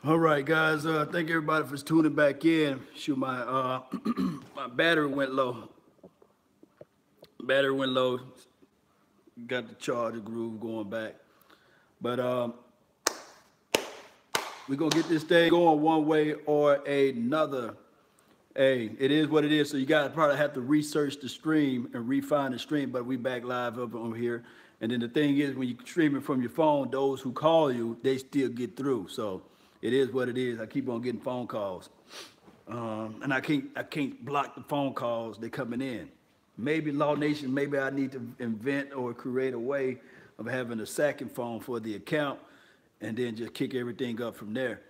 All right, guys. Thank everybody for tuning back in. Shoot, my my battery went low. Battery went low. Got the charger groove going back. But we're gonna get this thing going one way or another. Hey, it is what it is. So you gotta probably have to research the stream and refine the stream. But we back live up on here. And then the thing is, when you stream it from your phone, those who call you, they still get through. So it is what it is. I keep on getting phone calls, and I can't block the phone calls. They coming in. Maybe Law Nation. Maybe I need to invent or create a way of having a second phone for the account, and then just kick everything up from there.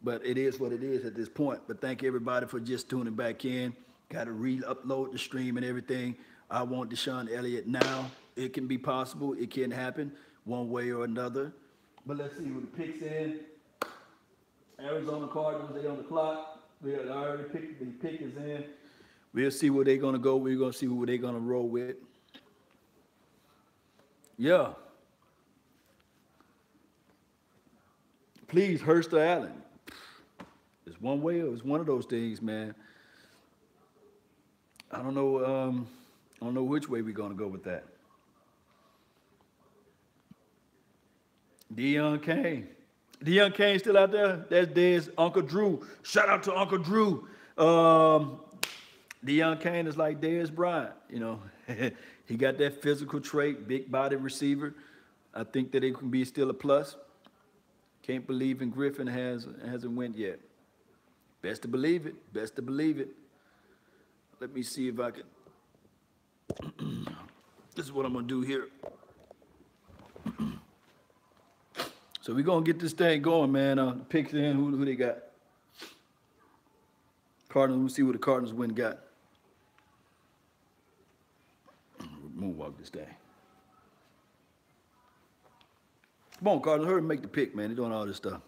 But it is what it is at this point. But thank everybody for just tuning back in. Got to re-upload the stream and everything. I want Deshaun Elliott now. It can be possible. It can happen one way or another. But let's see who the picks in. Arizona Cardinals, they on the clock. We already picked, the pick is in. We'll see where they're going to go. We're going to see who they're going to roll with. Yeah. Please, Hurst or Allen. It's one way or it's one of those things, man. I don't know which way we're going to go with that. Deion Kane. Deion Kane still out there? That's Dez, Uncle Drew. Shout out to Uncle Drew. Deion Kane is like Dez Bryant, you know. He got that physical trait, big body receiver. I think that it can be still a plus. Can't believe in Griffin hasn't went yet. Best to believe it. Best to believe it. Let me see if I can. This is what I'm gonna do here. So we're gonna get this thing going, man. Picks in, who they got? Cardinals. We'll see what the Cardinals win got. Moonwalk this thing. Come on, Cardinals, hurry and make the pick, man. They're doing all this stuff.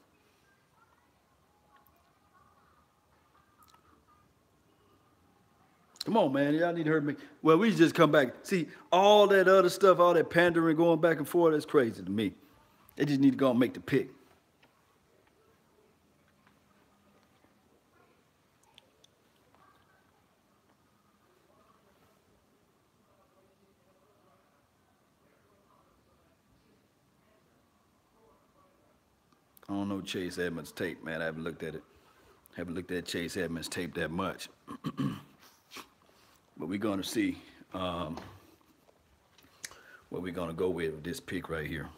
Come on, man. Y'all need to hurry and make. Well, we just come back. See, all that other stuff, all that pandering going back and forth, that's crazy to me. They just need to go and make the pick. I don't know Chase Edmonds' tape, man. I haven't looked at it. Haven't looked at Chase Edmonds' tape that much. But we're going to see what we're going to go with this pick right here.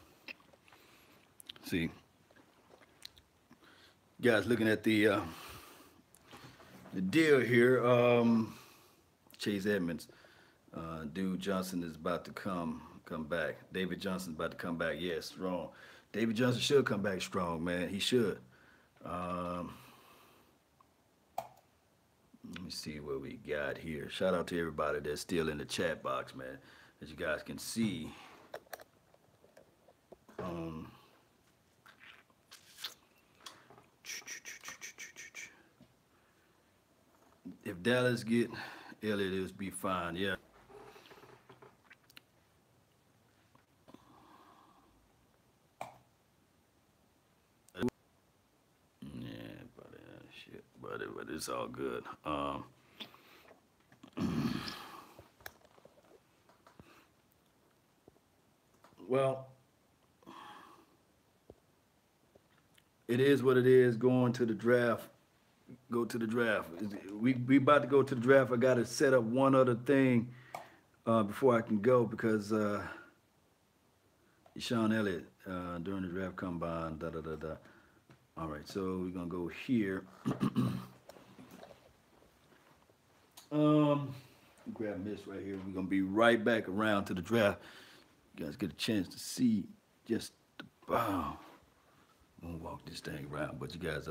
See, guys, looking at the deal here. Chase Edmonds, Dude Johnson is about to come back. David Johnson's about to come back. Yes, strong. David Johnson should come back strong, man. He should. Let me see what we got here. Shout out to everybody that's still in the chat box, man. As you guys can see. If Dallas get Elliott, it'll be fine. Yeah. But it's all good. Well, it is what it is. Going to the draft. Go to the draft. We about to go to the draft. I got to set up one other thing before I can go because Deshaun Elliott during the draft combine. All right, so we're gonna go here. Grab this right here. We're gonna be right back around to the draft. You guys get a chance to see just the bow. I'm gonna walk this thing around, but you guys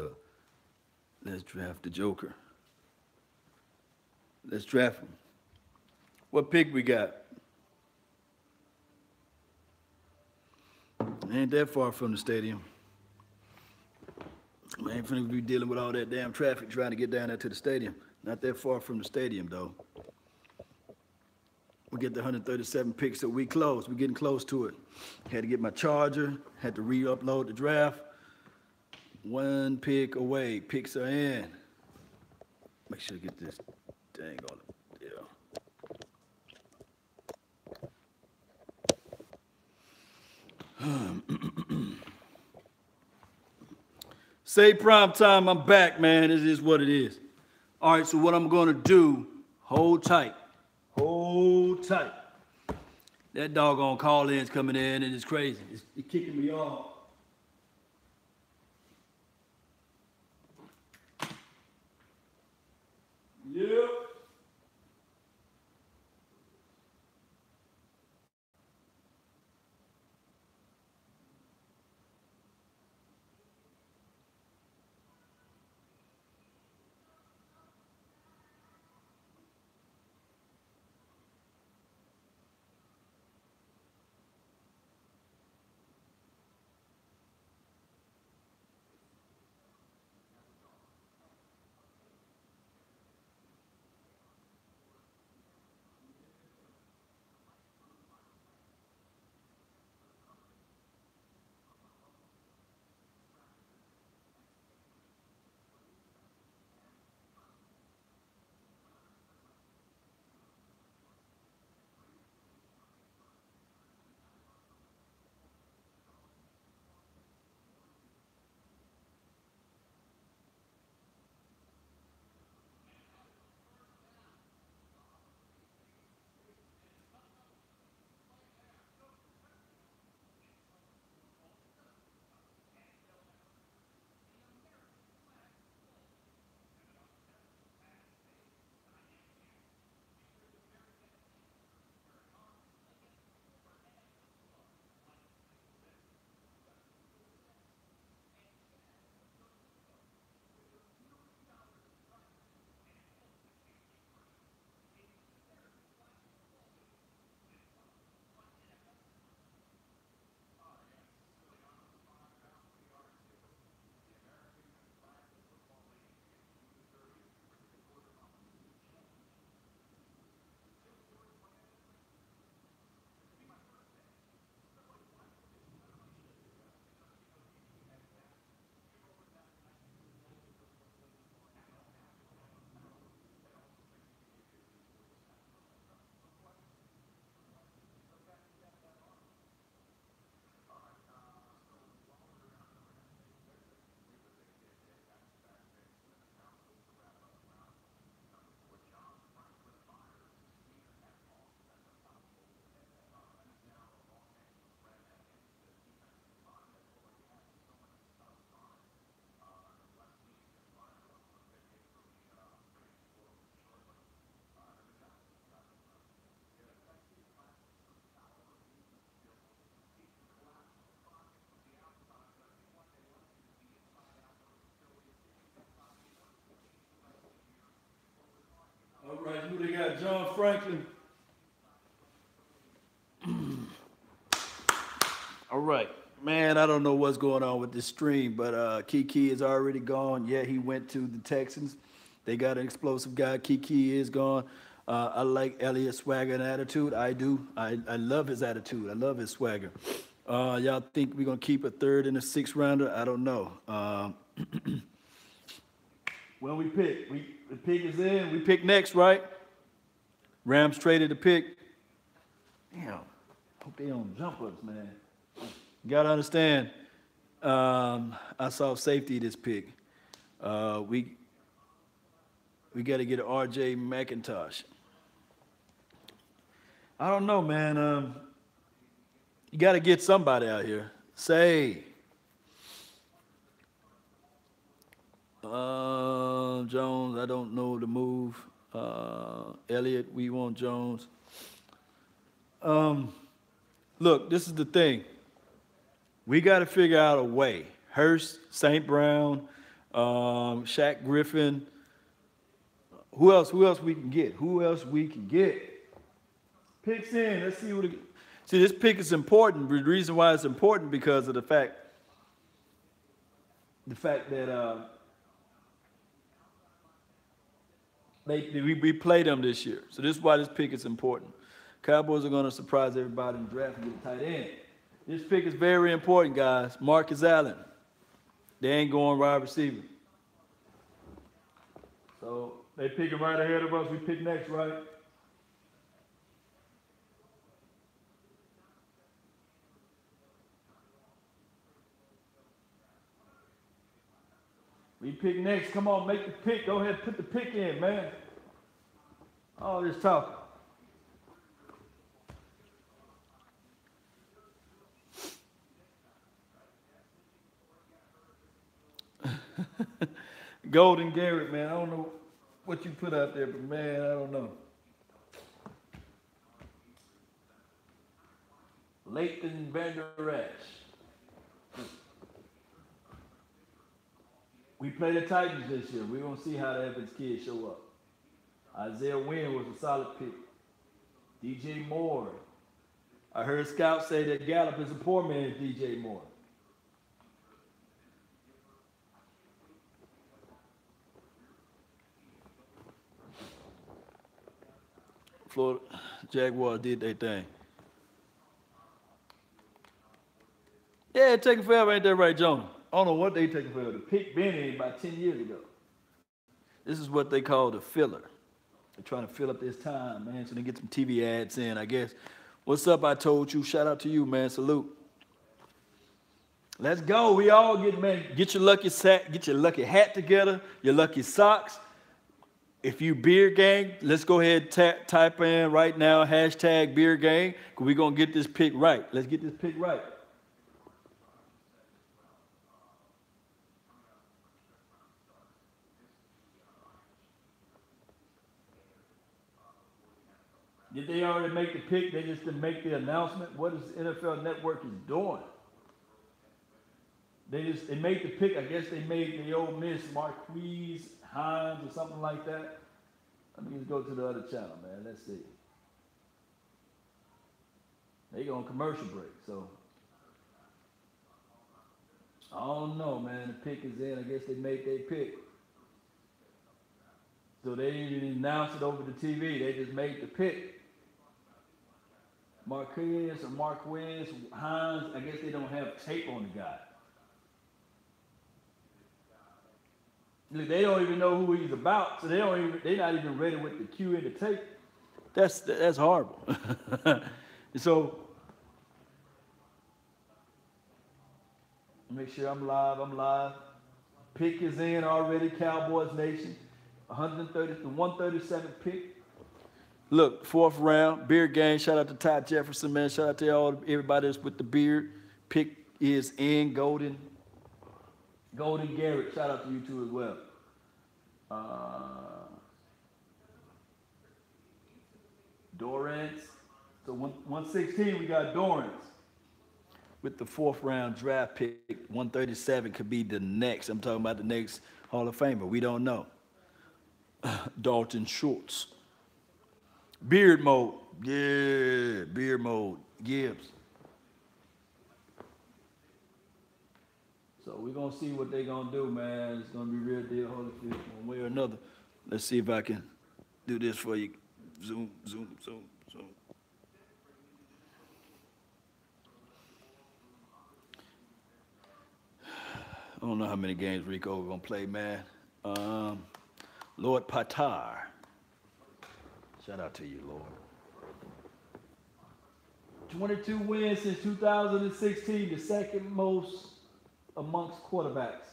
let's draft the Joker. Let's draft him. What pick we got? Ain't that far from the stadium. I ain't finna be dealing with all that damn traffic trying to get down there to the stadium. Not that far from the stadium, though. We get the 137 picks, so we close. We're getting close to it. Had to get my charger. Had to re-upload the draft. One pick away. Picks are in. Make sure to get this dang on it. Yeah. Say prime time, I'm back, man. It is what it is. All right, so what I'm gonna do, hold tight. Hold tight. That doggone call-in's coming in and it's crazy. It's kicking me off. Yep. All right, who they got? John Franklin. All right. Man, I don't know what's going on with this stream, but Kiki is already gone. Yeah, he went to the Texans. They got an explosive guy. Kiki is gone. I like Elliott swagger and attitude. I do. I love his attitude. I love his swagger. Y'all think we're going to keep a third and a sixth rounder? I don't know. When we pick, the pick is in. We pick next, right? Rams traded the pick. Damn. Hope they don't jump us, man. You got to understand, I saw safety this pick. We got to get an R.J. McIntosh. I don't know, man. You got to get somebody out here. Say. Jones, I don't know the move. Elliott, we want Jones. Look, this is the thing. We got to figure out a way. Hurst, St. Brown, Shaq Griffin. Who else we can get? Who else we can get? Picks in. Let's see what. See, this pick is important. The reason why it's important because of the fact that we played them this year. So this is why this pick is important. Cowboys are going to surprise everybody in the draft and get a tight end. This pick is very important, guys. Marcus Allen. They ain't going wide receiver. So they picking right ahead of us. We pick next, right? We pick next. Come on, make the pick. Go ahead, put the pick in, man. All this talk. Golden Garrett, man. I don't know what you put out there, but man, I don't know. Leighton Vander Esch. We play the Titans this year. We're going to see how the Evans kids show up. Isaiah Wynn was a solid pick. DJ Moore. I heard scouts say that Gallup is a poor man's DJ Moore. Florida Jaguars did their thing. Yeah, it taking forever, ain't that right, Jonah? I don't know what they taking forever. The pick been in about 10 years ago. This is what they call the filler. They're trying to fill up this time, man, so they get some TV ads in, I guess. What's up, I told you? Shout out to you, man. Salute. Let's go. We all get, man, get your lucky sack, get your lucky hat together, your lucky socks. If you beer gang, let's go ahead and type in right now, hashtag beer gang, because we're going to get this pick right. Let's get this pick right. Did they already make the pick? They just didn't make the announcement? What is NFL Network is doing? They made the pick. I guess they made the Ole Miss Marquise Hines or something like that. Let me just go to the other channel, man. Let's see. They go on commercial break, so I don't know, man. The pick is in. I guess they made their pick. So they didn't even announce it over the TV. They just made the pick. Marquise or Marquise Hines, I guess they don't have tape on the guy. Look, they don't even know who he's about, so they're not even ready with the cue and the tape. That's horrible. So make sure I'm live. Pick is in already, Cowboys Nation. 130 to 137 pick. Look, 4th round, beard gang. Shout out to Ty Jefferson, man. Shout out to everybody that's with the beard. Pick is in. Golden Garrett. Shout out to you too as well. Dorrance. So 116, we got Dorrance. With the 4th round draft pick, 137 could be the next. I'm talking about the next Hall of Famer. We don't know. Dalton Schultz. Beard mode. Yeah, beard mode. Gibbs. So we're going to see what they're going to do, man. It's going to be real deal Holyfield one way or another. Let's see if I can do this for you. Zoom. I don't know how many games Rico going to play, man. Lord Patar. Shout out to you, Lord. 22 wins since 2016, the second most amongst quarterbacks.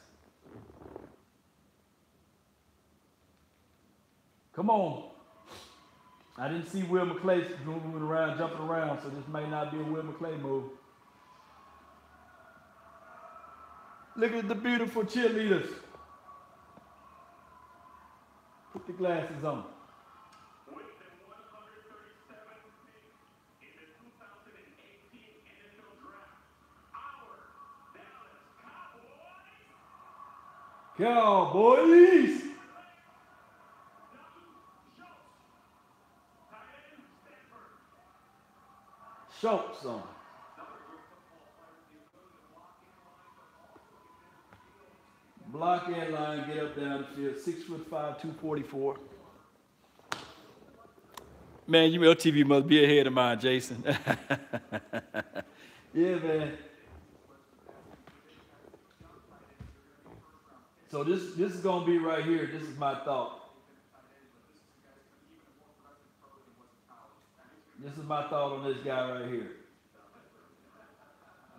Come on. I didn't see Will McClay moving around, jumping around, so this may not be a Will McClay move. Look at the beautiful cheerleaders. Put the glasses on. Cowboys! Schultz on. Block and line, get up down the field. 6'5", 244. Man, your TV must be ahead of mine, Jason. Yeah, man. So this is gonna be right here. This is my thought. This is my thought on this guy right here.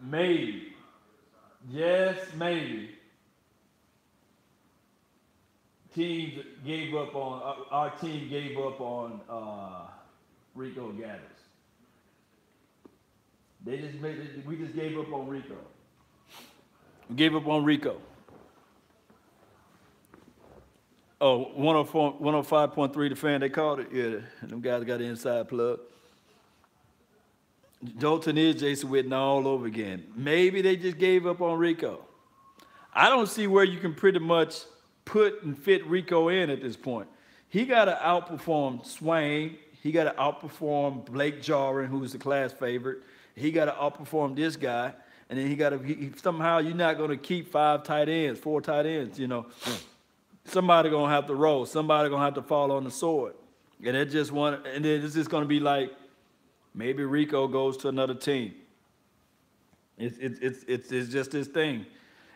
Maybe, just maybe, teams gave up on our team gave up on Rico Gathers. We just gave up on Rico. We gave up on Rico. Oh, 105.3 the fan, they called it. Yeah, them guys got the inside plug. Dalton is Jason Witten all over again. Maybe they just gave up on Rico. I don't see where you can pretty much put and fit Rico in at this point. He got to outperform Swain. He got to outperform Blake Jarwin, who's the class favorite. He got to outperform this guy. And then he got to, somehow you're not going to keep 4 tight ends, you know. Somebody going to have to roll. Somebody going to have to fall on the sword. And then it's just going to be like, maybe Rico goes to another team. It's just this thing.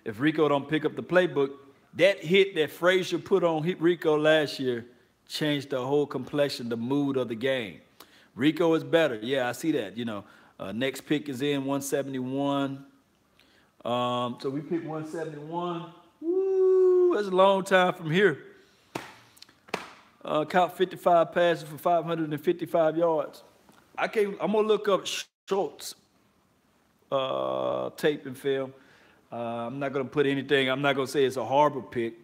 If Rico don't pick up the playbook, that hit that Frazier put on Rico last year changed the whole complexion, the mood of the game. Rico is better. Yeah, I see that. You know, next pick is in 171. So we pick 171. Woo, that's a long time from here. Caught 55 passes for 555 yards. I'm gonna look up Schultz tape and film. I'm not gonna put anything. I'm not gonna say it's a horrible pick.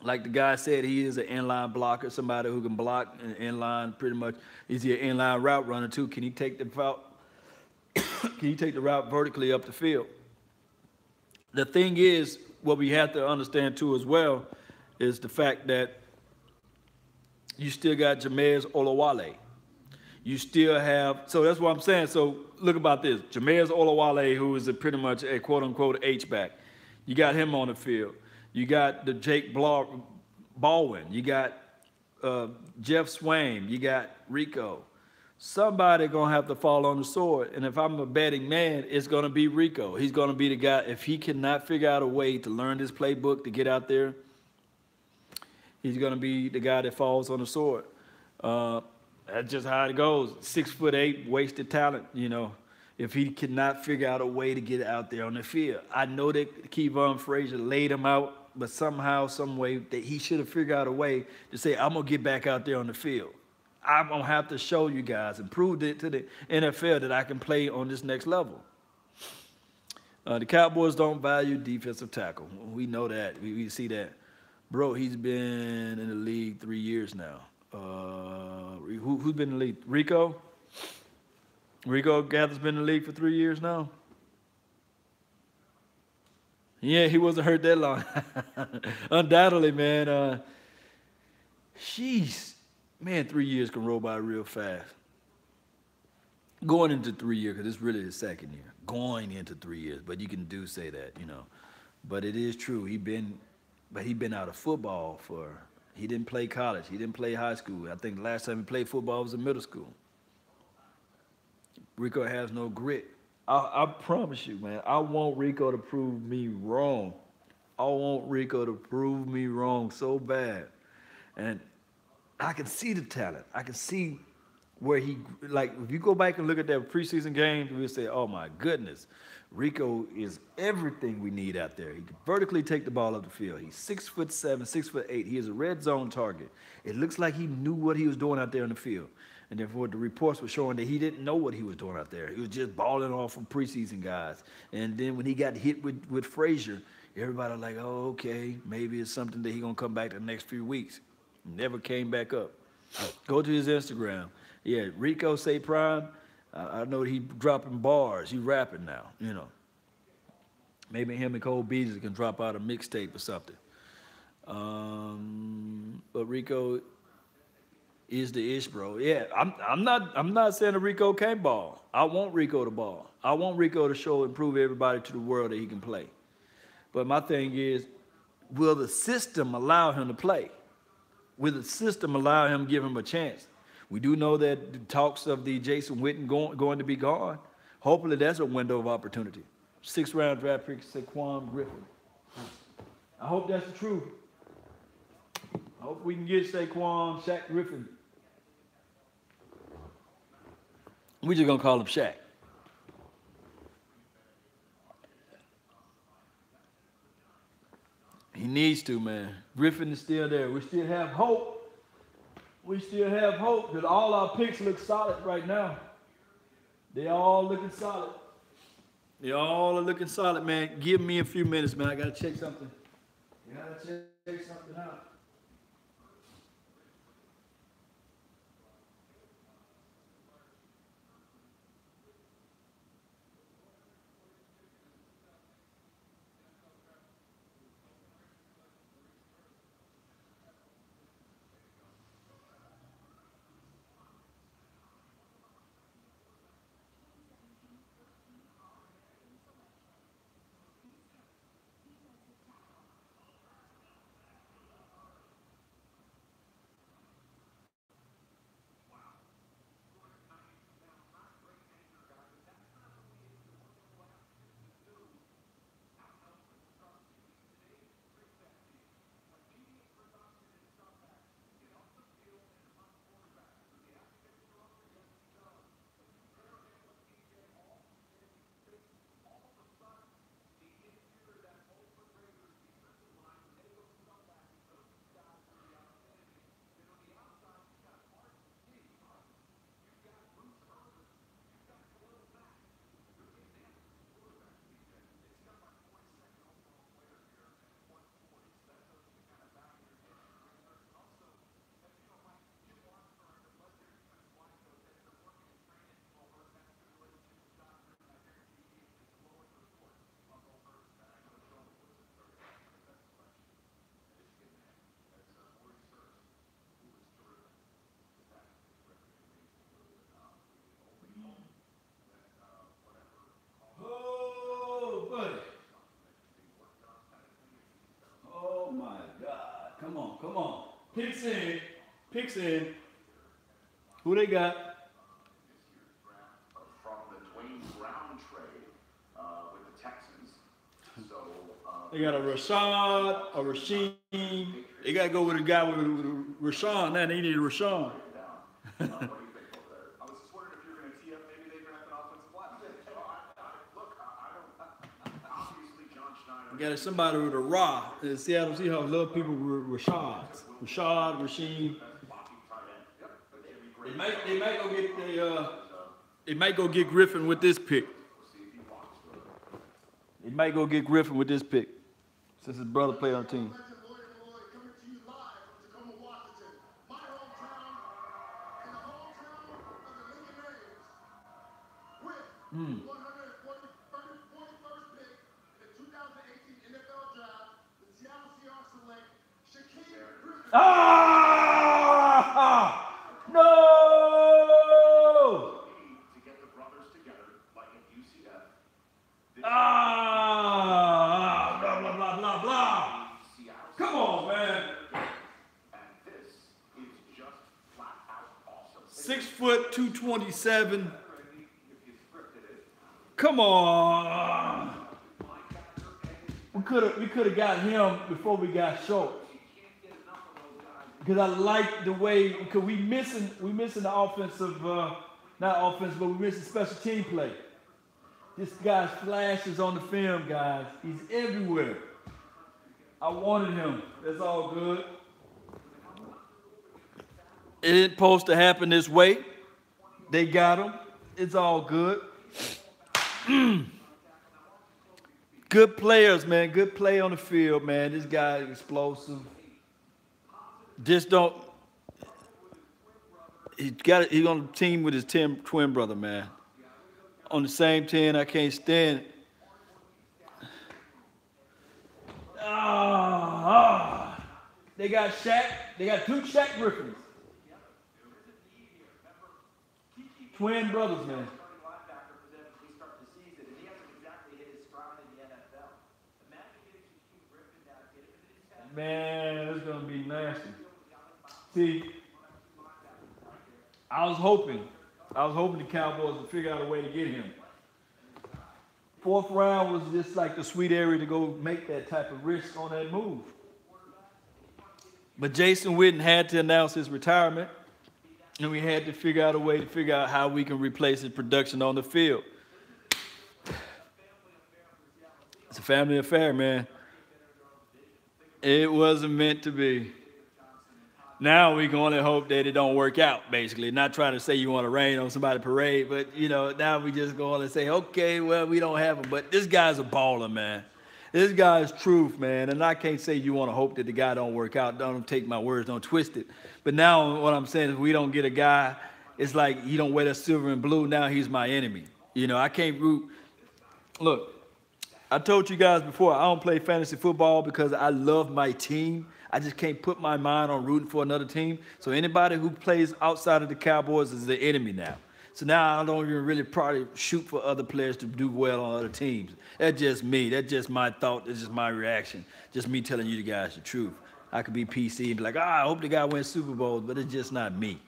Like the guy said, he is an inline blocker, somebody who can block an inline pretty much. Is he an inline route runner too? Can he take the route? Can he take the route vertically up the field? The thing is, what we have to understand too as well is the fact that you still got Jamez Olawale. You still have, so that's what I'm saying. So look about this. Jamez Olawale, who is pretty much a quote-unquote H-back. You got him on the field. You got the Jake Baldwin. You got Jeff Swain. You got Rico. Somebody going to have to fall on the sword. And if I'm a betting man, it's going to be Rico. He's going to be the guy. If he cannot figure out a way to learn this playbook, to get out there, he's going to be the guy that falls on the sword. That's just how it goes. 6'8", wasted talent, you know, if he cannot figure out a way to get out there on the field. I know that Kevon Frazier laid him out, but somehow, some way, that he should have figured out a way to say, I'm going to get back out there on the field. I'm going to have to show you guys and prove it to the NFL that I can play on this next level. The Cowboys don't value defensive tackle. We know that. We see that. Bro, he's been in the league 3 years now. Who's been in the league? Rico? Rico Gather's been in the league for 3 years now. Yeah, he wasn't hurt that long. Undoubtedly, man. Jeez. Man, 3 years can roll by real fast. Going into 3 years, because it's really his second year. Going into 3 years, but you can say that, you know. But it is true. He's been out of football for. He didn't play college. He didn't play high school. I think the last time he played football was in middle school. Rico has no grit. I promise you, man, I want Rico to prove me wrong. I want Rico to prove me wrong so bad. And I can see the talent. I can see where he, like, if you go back and look at that preseason game, we'll say, oh, my goodness. Rico is everything we need out there. He can vertically take the ball up the field. He's 6'7", 6'8". He is a red zone target. It looks like he knew what he was doing out there in the field. And therefore, the reports were showing that he didn't know what he was doing out there. He was just balling off from preseason guys. And then when he got hit with Frazier, everybody was like, oh, okay, maybe it's something that he's going to come back the next few weeks. Never came back up. Go to his Instagram. Yeah, Rico Say Prime. I know he's dropping bars. He's rapping now, you know. Maybe him and Cole Beasley can drop out a mixtape or something. But Rico is the ish, bro. Yeah, I'm not saying that Rico can't ball. I want Rico to ball. I want Rico to show and prove everybody to the world that he can play. But my thing is, will the system allow him to play? Will the system allow him, give him a chance? We do know that the talks of the Jason Witten going to be gone. Hopefully that's a window of opportunity. 6th round draft pick, Saquon Griffin. I hope that's the truth. I hope we can get Saquon, Shaq Griffin. We just gonna call him Shaq. He needs to, man. Griffin is still there. We still have hope. We still have hope because all our picks look solid right now. They all looking solid. They all are looking solid, man. Give me a few minutes, man. I gotta check something. I gotta check something out. Oh, buddy. Oh my God. Come on, come on. Picks in. Picks in. Who they got? They got a Rashad, a Rasheem. They got to go with a guy with Rashawn. Now they need a Rashawn. We got somebody with a Ra. The Seattle Seahawks love people with Rashads. Rashad, Rasheem. They might go get Griffin with this pick. They might go get Griffin with this pick. Since his brother played on the team. Ah! No! Ah! Blah, blah, blah, blah, blah. Come on, man. 6 foot, 227. Come on. We could have got him before we got short. Because I like the way, because we missing the offensive, not offense, but we missing special team play. This guy's flashes on the film, guys. He's everywhere. I wanted him. That's all good. It ain't supposed to happen this way. They got him. It's all good. Good players, man. Good play on the field, man. This guy is explosive. Just don't. He's on the team with his twin brother, man. On the same team, I can't stand it. They got Shaq. They got 2 Shaq Griffins. Twin brothers, man. Man, it's gonna be nasty. See, I was hoping the Cowboys would figure out a way to get him. Fourth round was just like the sweet area to go make that type of risk on that move. But Jason Witten had to announce his retirement, and we had to figure out a way to figure out how we can replace his production on the field. It's a family affair, man. It wasn't meant to be. Now we can only hope that it don't work out, basically. Not trying to say you want to rain on somebody's parade, but, you know, now we just go on and say, okay, well, we don't have him. But this guy's a baller, man. This guy's truth, man. And I can't say you want to hope that the guy don't work out. Don't take my words, don't twist it. But now what I'm saying is we don't get a guy, it's like he don't wear that silver and blue. Now he's my enemy. You know, I can't root. Look, I told you guys before, I don't play fantasy football because I love my team. I just can't put my mind on rooting for another team. So anybody who plays outside of the Cowboys is the enemy now. So now I don't even really probably shoot for other players to do well on other teams. That's just me. That's just my thought. That's just my reaction. Just me telling you guys the truth. I could be PC and be like, I hope the guy wins Super Bowls, but it's just not me.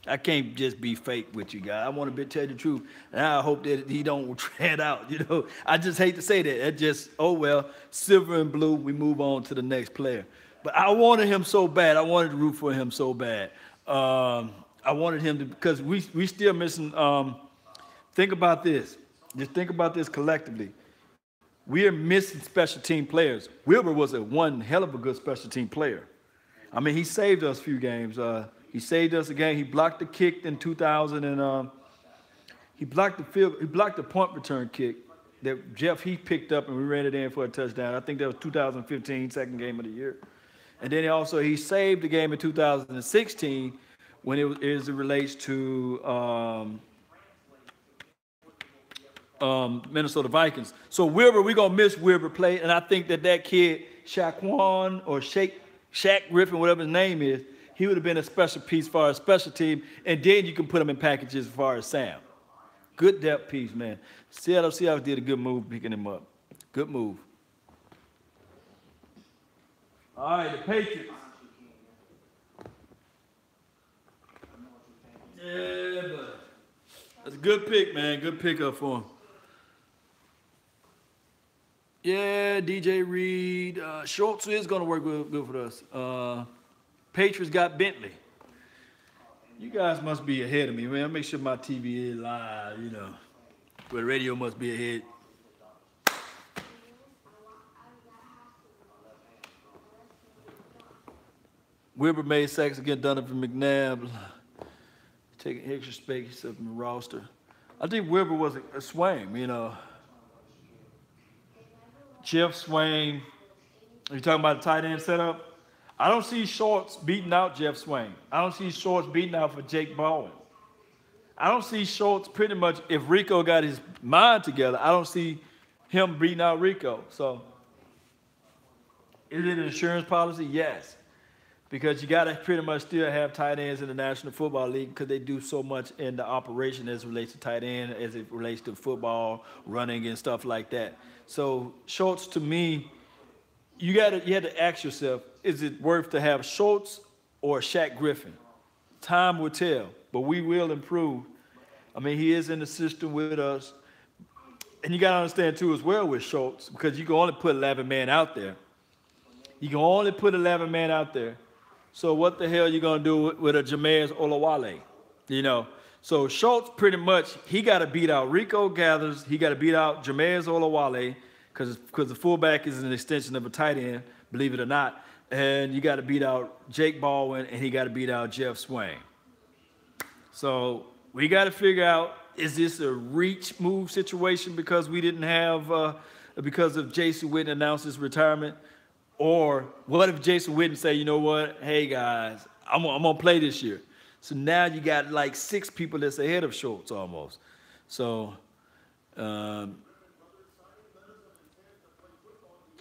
I can't just be fake with you guys. I want to tell you the truth, and I hope that he don't tread out. You know, I just hate to say that. It just, oh well, silver and blue. We move on to the next player. But I wanted him so bad. I wanted to root for him so bad. I wanted him to, because we still missing. Think about this. Just think about this collectively. We are missing special team players. Wilbur was one hell of a good special team player. I mean, he saved us a few games. He saved us a game. He blocked the kick in 2000, and he blocked the punt return kick that Jeff Heath picked up, and we ran it in for a touchdown. I think that was 2015, second game of the year. And then he saved the game in 2016 when it relates to Minnesota Vikings. So Wilbur, we're going to miss Wilbur play, and I think that kid, Shaquan or Shaq Griffin, whatever his name is, he would have been a special piece for our special team, and then you can put him in packages as far as Sam. Good depth piece, man. Seattle Seahawks did a good move picking him up. Good move. All right, the Patriots. Yeah, but that's a good pick, man. Good pickup for him. Yeah, DJ Reed. Schultz is going to work good for us. Patriots got Bentley. You guys must be ahead of me, man. Make sure my TV is live, you know. But radio must be ahead. Wilbur made sacks against Donovan McNabb. Taking extra space up in the roster. I think Wilbur was a Swain, you know. Jeff Swain. Are you talking about the tight end setup? I don't see Shorts beating out Jeff Swain. I don't see Shorts beating out for Jake Baldwin. I don't see Shorts pretty much, if Rico got his mind together, I don't see him beating out Rico. So, is it an insurance policy? Yes. Because you got to pretty much still have tight ends in the National Football League because they do so much in the operation as it relates to tight end, as it relates to football, running, and stuff like that. So, Shorts, to me, you had to ask yourself, is it worth to have Schultz or Shaq Griffin? Time will tell, but we will improve. I mean, he is in the system with us. And you got to understand, too, as well with Schultz, because you can only put 11 men out there. You can only put 11 men out there. So what the hell are you going to do with a Jameis Olawale? You know, so Schultz pretty much, he got to beat out Rico Gathers. He got to beat out Jameis Olawale because the fullback is an extension of a tight end, believe it or not. And you got to beat out Jake Baldwin, and he got to beat out Jeff Swain. So we got to figure out, is this a reach move situation because we didn't have, because of Jason Witten announced his retirement? Or what if Jason Witten say, you know what, hey guys, I'm going to play this year. So now you got like 6 people that's ahead of Schultz almost. So,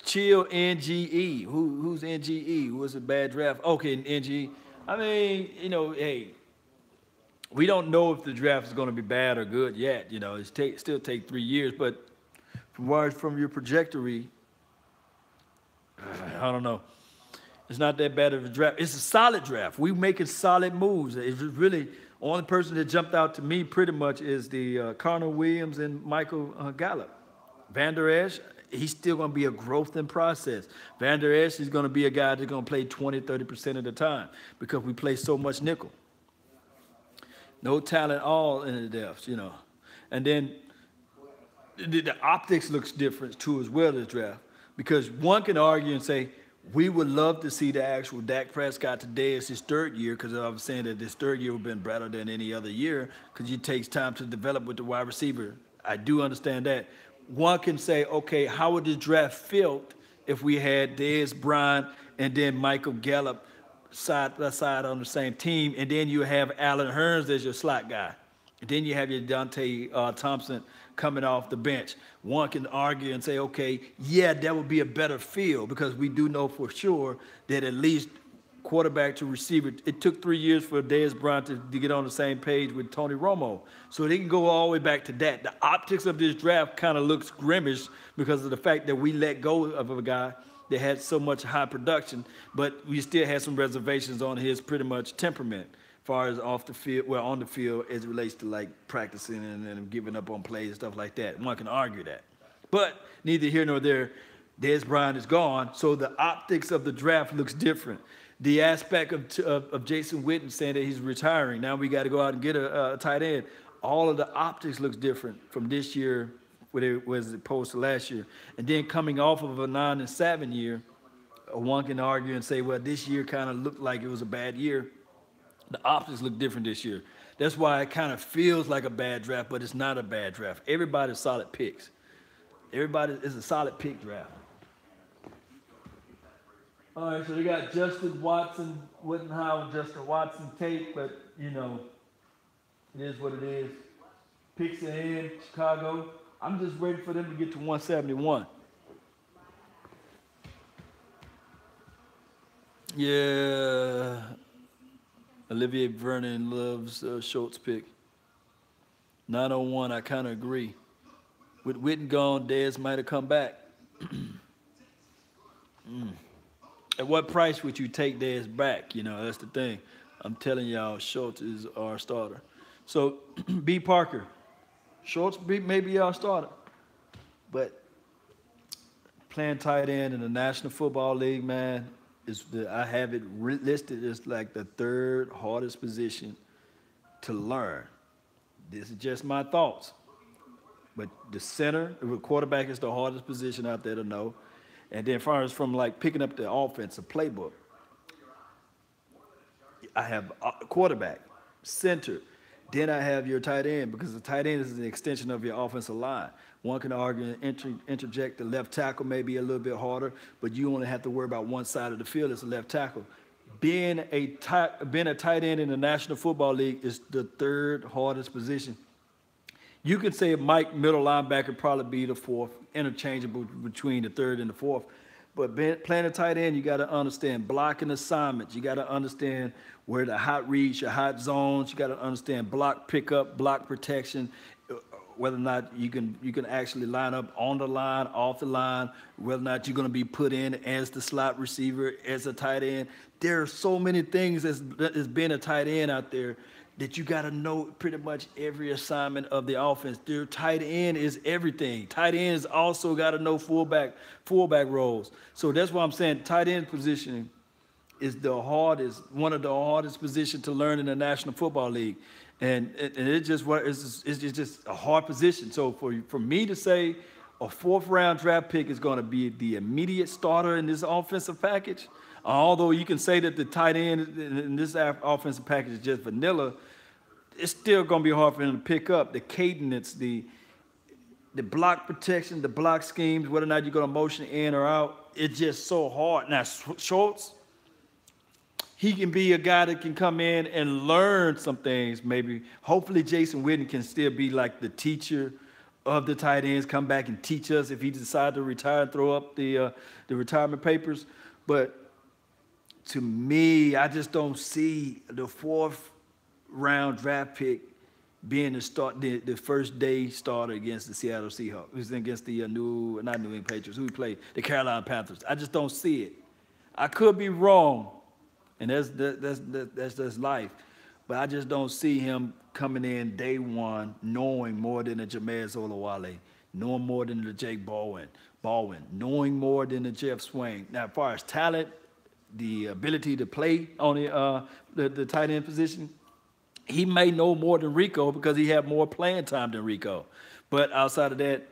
Chill NGE. Who's NGE? Who was a bad draft? Okay, NGE. I mean, you know, hey, we don't know if the draft is going to be bad or good yet. You know, it still take 3 years. But from your trajectory, I don't know. It's not that bad of a draft. It's a solid draft. We're making solid moves. It's really only person that jumped out to me pretty much is the Connor Williams and Michael Gallup. Van Der Esch, he's still going to be a growth in process. Van Der Esch is going to be a guy that's going to play 20, 30% of the time because we play so much nickel. No talent all in the depths, you know. And then the optics looks different too as well as draft because one can argue and say, we would love to see the actual Dak Prescott today as his third year because I was saying that this third year would have been better than any other year because it takes time to develop with the wide receiver. I do understand that. One can say, okay, how would this draft feel if we had Dez Bryant and then Michael Gallup side by side on the same team, and then you have Allen Hurns as your slot guy. And then you have your Dante Thompson coming off the bench. One can argue and say, okay, yeah, that would be a better feel because we do know for sure that at least quarterback to receiver, it took 3 years for Dez Bryant to get on the same page with Tony Romo. So they can go all the way back to that. The optics of this draft kind of looks grimish because of the fact that we let go of a guy that had so much high production, but we still had some reservations on his pretty much temperament as far as off the field, well, on the field as it relates to like practicing and giving up on plays and stuff like that. One can argue that. But neither here nor there, Dez Bryant is gone, so the optics of the draft looks different. The aspect of Jason Witten saying that he's retiring, now we got to go out and get a tight end. All of the optics looks different from this year what it was opposed to last year. And then coming off of a 9-7 year, one can argue and say, well, this year kind of looked like it was a bad year. The optics look different this year. That's why it kind of feels like a bad draft, but it's not a bad draft. Everybody's solid picks. Everybody is a solid pick draft. All right, so we got Justin Watson, Wittenhauer, Justin Watson tape, but, you know, it is what it is. Picks are in, Chicago. I'm just waiting for them to get to 171. Yeah. Olivier Vernon loves Schultz pick. 901, I kind of agree. With Witten gone, Dez might have come back. At what price would you take Dez back? You know, that's the thing. I'm telling y'all, Schultz is our starter. So, B. Parker. Schultz may be our starter. But playing tight end in the National Football League, man, I have it listed as like the third hardest position to learn. This is just my thoughts. But the center, the quarterback is the hardest position out there to know. And then as far as from like picking up the offensive playbook, I have quarterback, center, then I have your tight end because the tight end is an extension of your offensive line. One can argue and interject the left tackle may be a little bit harder, but you only have to worry about one side of the field as a left tackle. Being a tight end in the National Football League is the third hardest position. You could say Mike, middle linebacker, probably be the fourth, interchangeable between the third and the fourth. But playing a tight end, you got to understand blocking assignments. You got to understand where the hot reads, your hot zones. You got to understand block pickup, block protection, whether or not you can actually line up on the line, off the line, whether or not you're going to be put in as the slot receiver, as a tight end. There are so many things as being a tight end out there that you got to know pretty much every assignment of the offense. Their tight end is everything. Tight ends also got to know fullback roles. So that's why I'm saying tight end positioning is one of the hardest positions to learn in the National Football League. And it's just a hard position. So for me to say a fourth-round draft pick is going to be the immediate starter in this offensive package, although you can say that the tight end in this offensive package is just vanilla, it's still going to be hard for him to pick up the cadence, the block protection, the block schemes, whether or not you're going to motion in or out. It's just so hard. Now, Schultz, he can be a guy that can come in and learn some things maybe. Hopefully, Jason Witten can still be like the teacher of the tight ends, come back and teach us if he decides to retire and throw up the retirement papers. But to me, I just don't see the fourth-round draft pick being the first day starter against the Seattle Seahawks. It was against the not New England Patriots, who we played, the Carolina Panthers. I just don't see it. I could be wrong, and that's life. But I just don't see him coming in day one knowing more than a Jameis Olawale, knowing more than the Jake Baldwin, knowing more than the Jeff Swain. Now, as far as talent, the ability to play on the tight end position, he may know more than Rico because he had more playing time than Rico. But outside of that,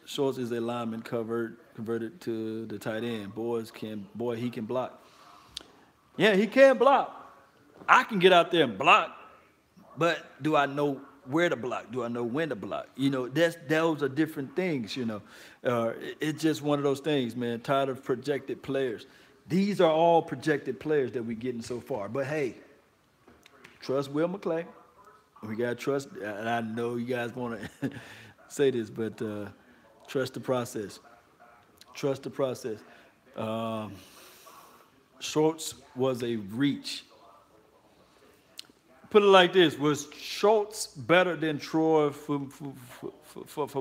Schultz is a lineman converted to the tight end. He can block. Yeah, he can block. I can get out there and block, but do I know where to block? Do I know when to block? You know, those are different things, you know. It's just one of those things, man. Tired of projected players. These are all projected players that we're getting so far. But, hey, trust Will McClay. We got to trust, and I know you guys want to say this, but trust the process. Trust the process. Schultz was a reach. Put it like this: was Schultz better than Troy for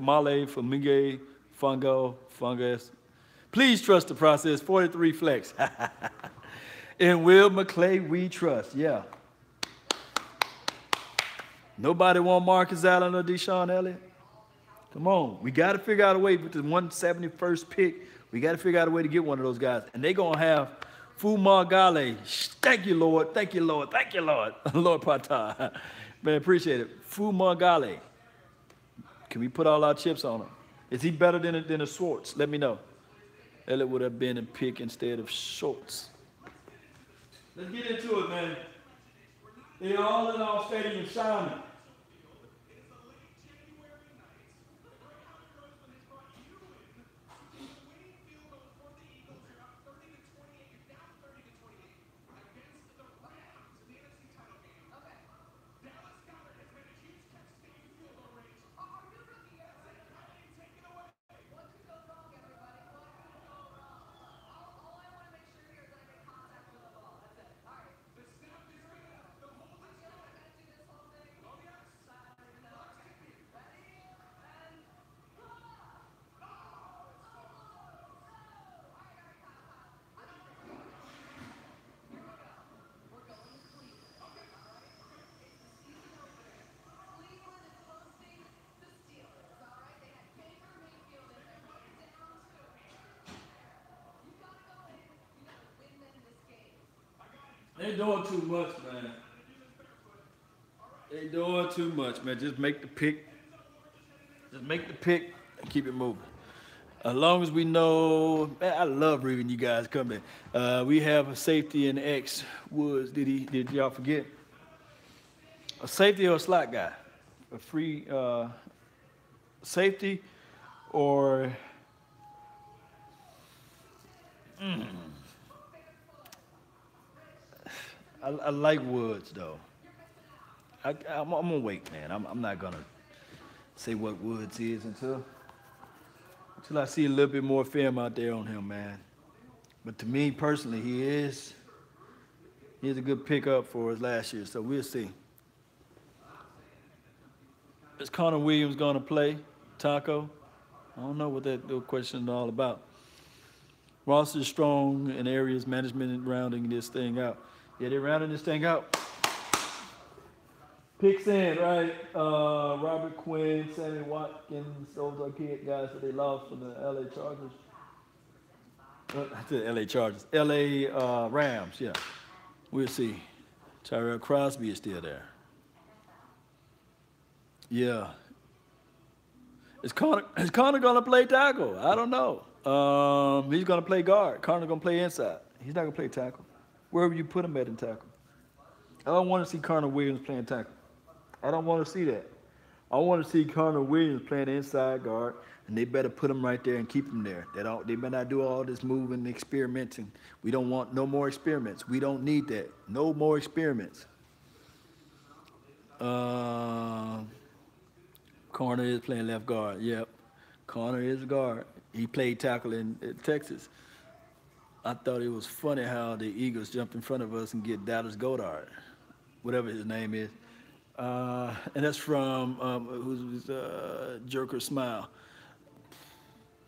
Male, for Miguel, Fungus? Please trust the process. 43 flex. And Will McClay, we trust. Yeah. Nobody want Marcus Allen or Deshaun Elliott? Come on. We got to figure out a way with the 171st pick. We got to figure out a way to get one of those guys. And they're going to have Fumagale. Thank you, Lord. Thank you, Lord. Thank you, Lord. Lord Pata. Man, appreciate it. Fumagale. Can we put all our chips on him? Is he better than a Schwartz? Let me know. Elliott would have been a pick instead of Schultz. Let's get into it, man. They're all in our stadium shining. They doing too much, man. They doing too much, man. Just make the pick. Just make the pick and keep it moving. As long as we know, man, I love reading you guys coming. We have a safety in X Woods. Did y'all forget? A safety or a slot guy? A free safety or I like Woods though. I'm gonna wait, man. I'm not gonna say what Woods is until I see a little bit more film out there on him, man. But to me personally, he's a good pickup for us last year, so we'll see. Is Connor Williams gonna play Taco? I don't know what that question is all about. Ross is strong in areas management and rounding this thing out. Yeah, they're rounding this thing out. Picks in, right? Robert Quinn, Sammy Watkins, those are kid guys that they lost from the LA Chargers. The LA Chargers. LA Rams, yeah. We'll see. Tyrell Crosby is still there. Yeah. Is Connor gonna play tackle? I don't know. He's gonna play guard. Connor gonna play inside. He's not gonna play tackle. Wherever you put him at in tackle. I don't want to see Connor Williams playing tackle. I don't want to see that. I want to see Connor Williams playing inside guard, and they better put him right there and keep him there. They better not do all this moving and experimenting. We don't want no more experiments. We don't need that. No more experiments. Corner is playing left guard. Yep. Corner is guard. He played tackle in Texas. I thought it was funny how the Eagles jumped in front of us and get Dallas Goedert, whatever his name is. And that's from who's Joker Smile.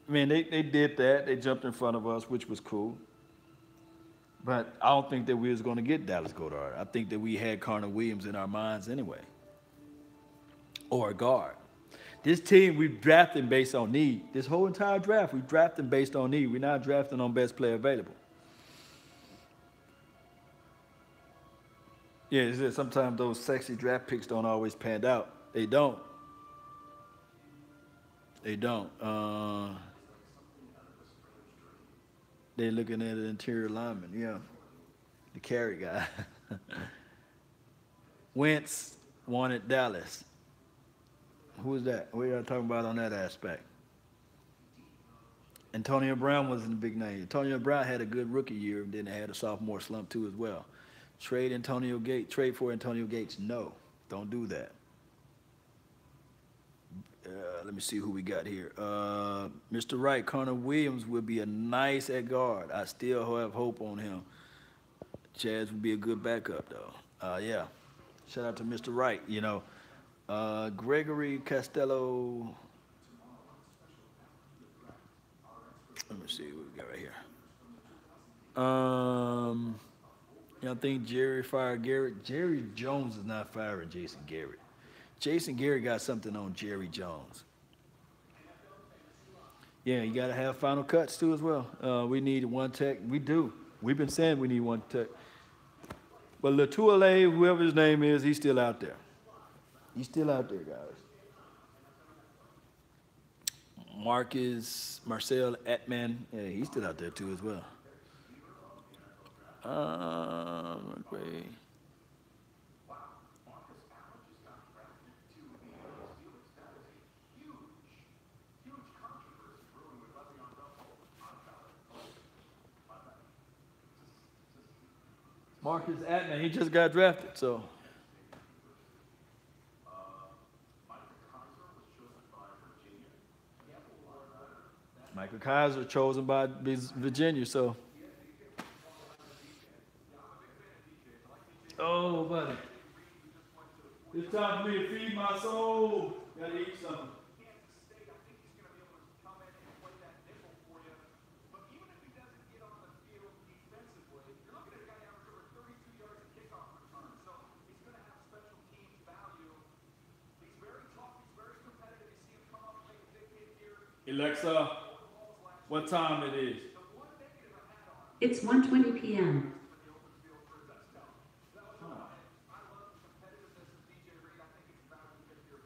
I mean, they did that. They jumped in front of us, which was cool. But I don't think that we was going to get Dallas Goedert. I think that we had Connor Williams in our minds anyway, or a guard. This team, we've drafted based on need. This whole entire draft, we drafted based on need. We're not drafting on best player available. Yeah, it's just sometimes those sexy draft picks don't always pan out. They don't. They don't. They're looking at an interior lineman, yeah. The carry guy. Wentz wanted Dallas. Who is that? What are you talking about on that aspect? Antonio Brown wasn't a big name. Antonio Brown had a good rookie year, and then they had a sophomore slump too as well. Trade for Antonio Gates. No, don't do that. Let me see who we got here. Mr. Wright, Connor Williams will be a nice at guard. I still have hope on him. Chaz would be a good backup, though. Yeah. Shout out to Mr. Wright. You know, Gregory Costello. Let me see what we got right here. I think Jerry fired Garrett. Jerry Jones is not firing Jason Garrett. Jason Garrett got something on Jerry Jones. Yeah, you got to have final cuts too as well. We need one tech. We do. We've been saying we need one tech. But Latuale, whoever his name is, he's still out there. He's still out there, guys. Marcel Atman, yeah, he's still out there too as well. Okay. Marcus Atman, he just got drafted, so. Michael Kaiser chosen by Virginia, so. Oh, buddy. It's time for me to feed my soul. Gotta eat something. Alexa, what time it is? It's 1:20 p.m.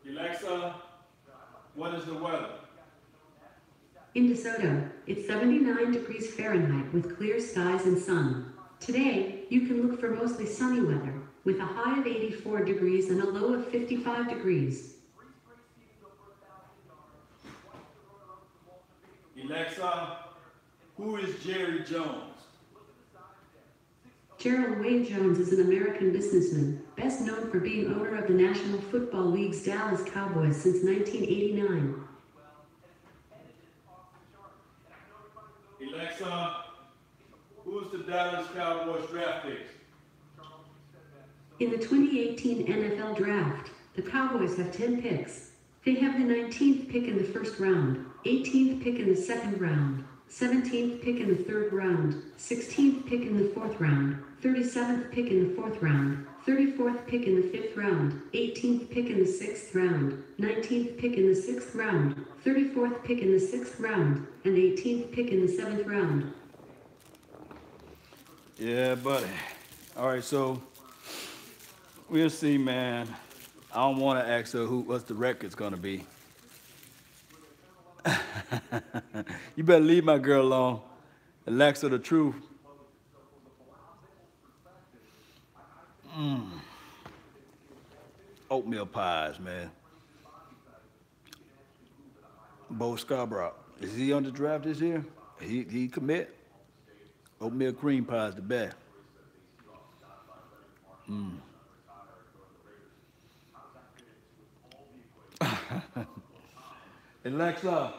Alexa, what is the weather? In DeSoto, it's 79 degrees Fahrenheit with clear skies and sun. Today, you can look for mostly sunny weather, with a high of 84 degrees and a low of 55 degrees. Alexa, who is Jerry Jones? Gerald Wayne Jones is an American businessman, best known for being owner of the National Football League's Dallas Cowboys since 1989. Alexa, who's the Dallas Cowboys draft picks? In the 2018 NFL Draft, the Cowboys have 10 picks. They have the 19th pick in the first round, 18th pick in the second round, 17th pick in the third round, 16th pick in the fourth round, 37th pick in the fourth round, 34th pick in the fifth round, 18th pick in the sixth round, 19th pick in the sixth round, 34th pick in the sixth round, and 18th pick in the seventh round. Yeah, buddy. All right, so we'll see, man. I don't want to ask her what the record's going to be. You better leave my girl alone. Alexa, the truth. Oatmeal pies, man. Bo Scarborough. Is he on the draft this year? He commit? Oatmeal cream pie is the best. Alexa,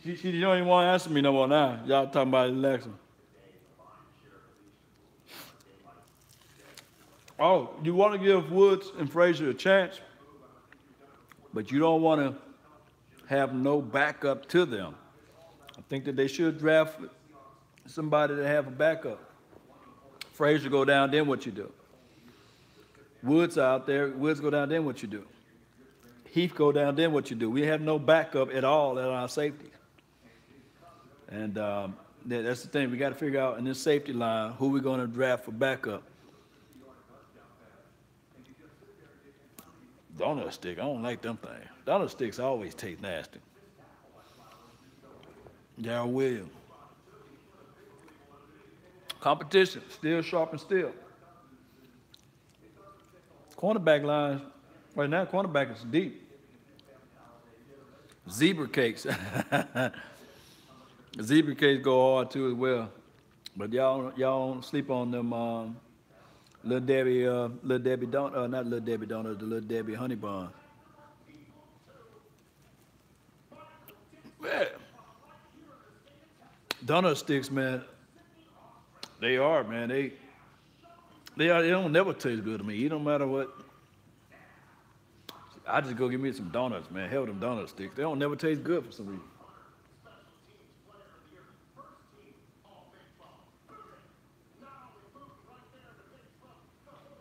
she don't even want to answer me no more now. Y'all talking about Alexa. Oh, you want to give Woods and Frazier a chance, but you don't want to have no backup to them. I think that they should draft somebody to have a backup. Frazier go down, then what you do? Woods out there, Woods go down, then what you do? Heath go down, then what you do? We have no backup at all at our safety. And that's the thing. We got to figure out in this safety line who we're going to draft for backup. Donut stick, I don't like them things. Donut sticks always taste nasty. Darryl Williams. Competition, still sharp and still. Cornerback lines, right now, cornerback is deep. Zebra cakes. Zebra cakes go hard too as well. But y'all don't sleep on them Little Debbie donut, not Little Debbie donuts, the Little Debbie honey bun. Man. Donut sticks, man. They are, man. They don't never taste good to me. It don't matter what. I just go get me some donuts, man. Hell, them donut sticks. They don't never taste good for some reason.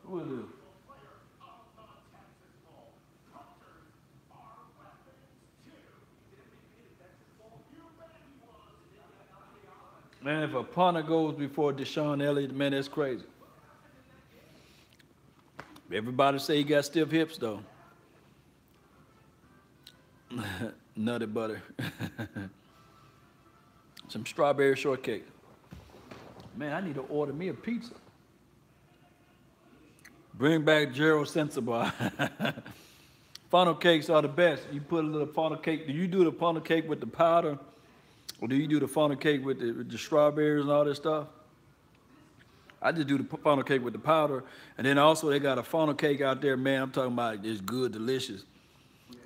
Who is this? Man, if a punter goes before Deshaun Elliott, man, that's crazy. Everybody say he got stiff hips, though. Nutty butter. Some strawberry shortcake. Man, I need to order me a pizza. Bring back Gerald Sensible. Funnel cakes are the best. You put a little funnel cake. Do you do the funnel cake with the powder? Or do you do the funnel cake with the strawberries and all that stuff? I just do the funnel cake with the powder. And then also they got a funnel cake out there, man. I'm talking about it's good, delicious.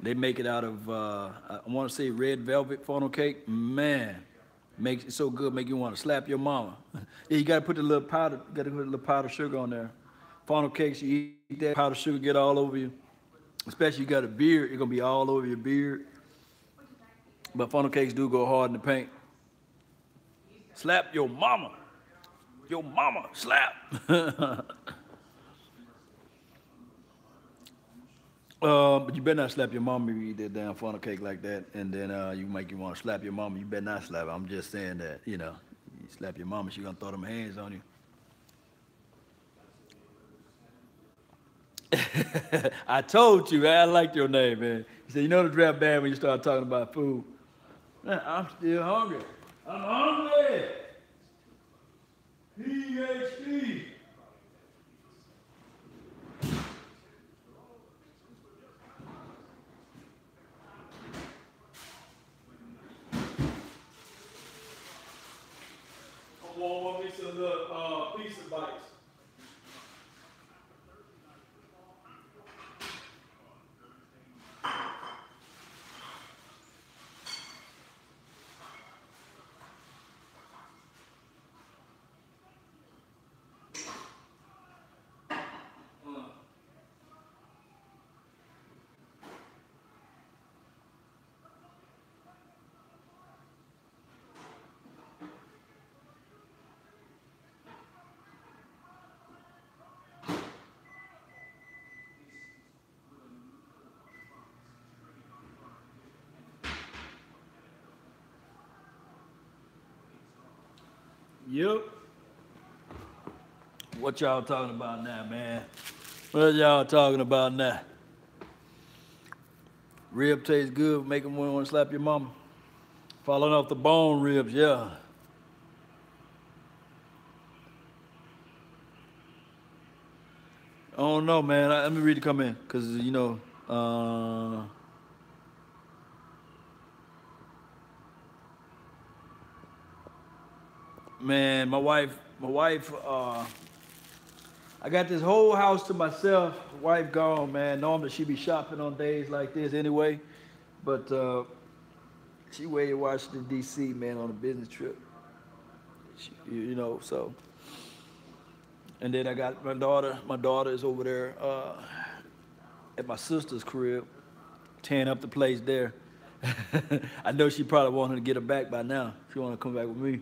They make it out of, I want to say red velvet funnel cake. Man, makes it so good, make you want to slap your mama. Yeah, you got to put the little powder, got to put a little powdered sugar on there. Funnel cakes, you eat that, powdered sugar get all over you. Especially you got a beard, it's going to be all over your beard. But funnel cakes do go hard in the paint. Slap your mama. Your mama, slap. But you better not slap your mama if you eat that damn funnel cake like that. And then you want to slap your mama. You better not slap her. I'm just saying that, you know, you slap your mama, she going to throw them hands on you. I told you, I liked your name, man. You said, you know the draft bad when you start talking about food. Man, I'm still hungry. I'm hungry. PhD. I want me some little pizza bites. Yep. What y'all talking about now, man? What y'all talking about now? Rib tastes good, make them want to slap your mama. Falling off the bone ribs, yeah. I don't know, man. Let me read the comment, because, you know, man, my wife, I got this whole house to myself. Wife gone, man. Normally she be shopping on days like this anyway, but she way to Washington D.C., man, on a business trip. You know, so. And then I got my daughter. My daughter is over there at my sister's crib, tearing up the place there. I know she probably wanted to get her back by now. She want to come back with me.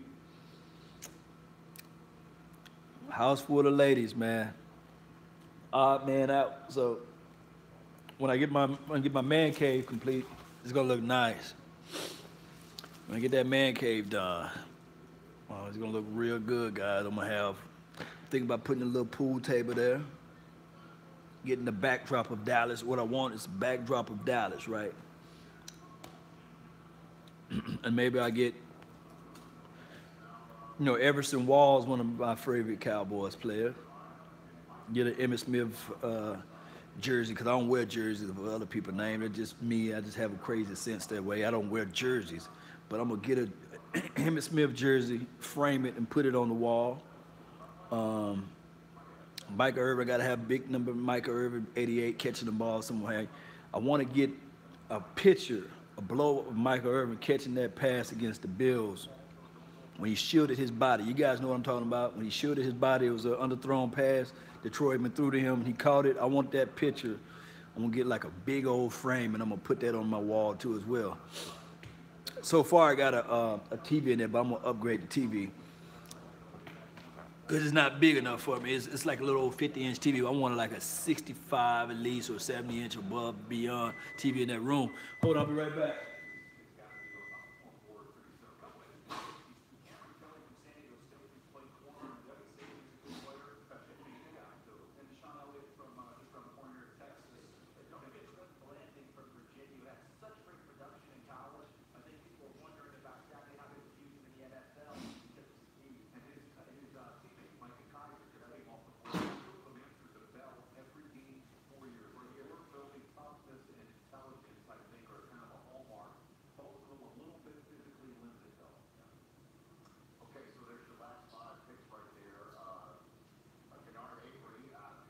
House full of ladies, man. Odd man out. So when I get my man cave complete, it's gonna look nice. When I get that man cave done, well, it's gonna look real good, guys. I'm gonna have think about putting a little pool table there, getting the backdrop of Dallas. What I want is the backdrop of Dallas, right? And maybe I get, Everson Walls, one of my favorite Cowboys players. Get an Emmitt Smith jersey, because I don't wear jerseys of other people's names. It's just me. I just have a crazy sense that way. I don't wear jerseys. But I'm going to get a Emmitt Smith jersey, frame it, and put it on the wall. Micah Irvin, got to have big number Micah Irvin, 88, catching the ball somewhere. I want to get a picture, a blow of Micah Irvin catching that pass against the Bills when he shielded his body. You guys know what I'm talking about. When he shielded his body, it was an underthrown pass. Detroit went through to him. He caught it. I want that picture. I'm going to get like a big old frame, and I'm going to put that on my wall too as well. So far, I got a TV in there, but I'm going to upgrade the TV. Because it's not big enough for me. It's like a little old 50-inch TV. I wanted like a 65 at least, or 70-inch above, beyond TV in that room. Hold on, I'll be right back.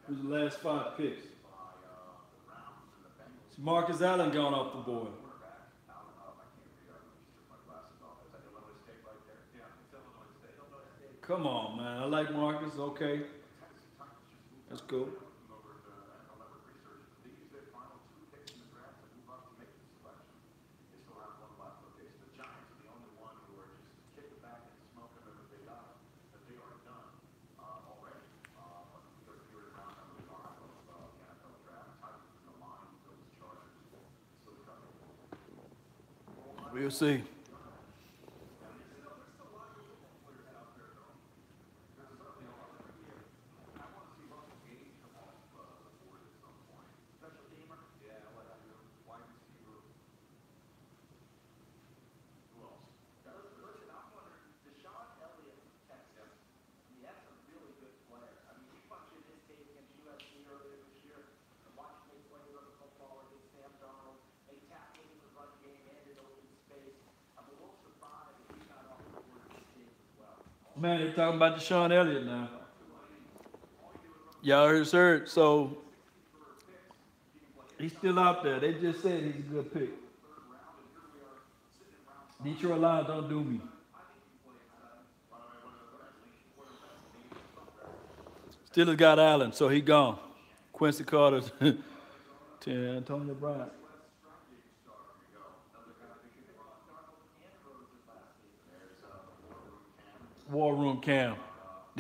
Who's the last 5 picks? It's Marcus Allen gone off the board. Come on, man. I like Marcus. Okay. That's cool. We'll see. Man, they're talking about Deshaun Elliott now. Y'all heard. So he's still out there. They just said he's a good pick. Detroit Lions don't do me. Steelers got Allen, so he gone. Quincy Carter to Antonio Brown. War Room Cam.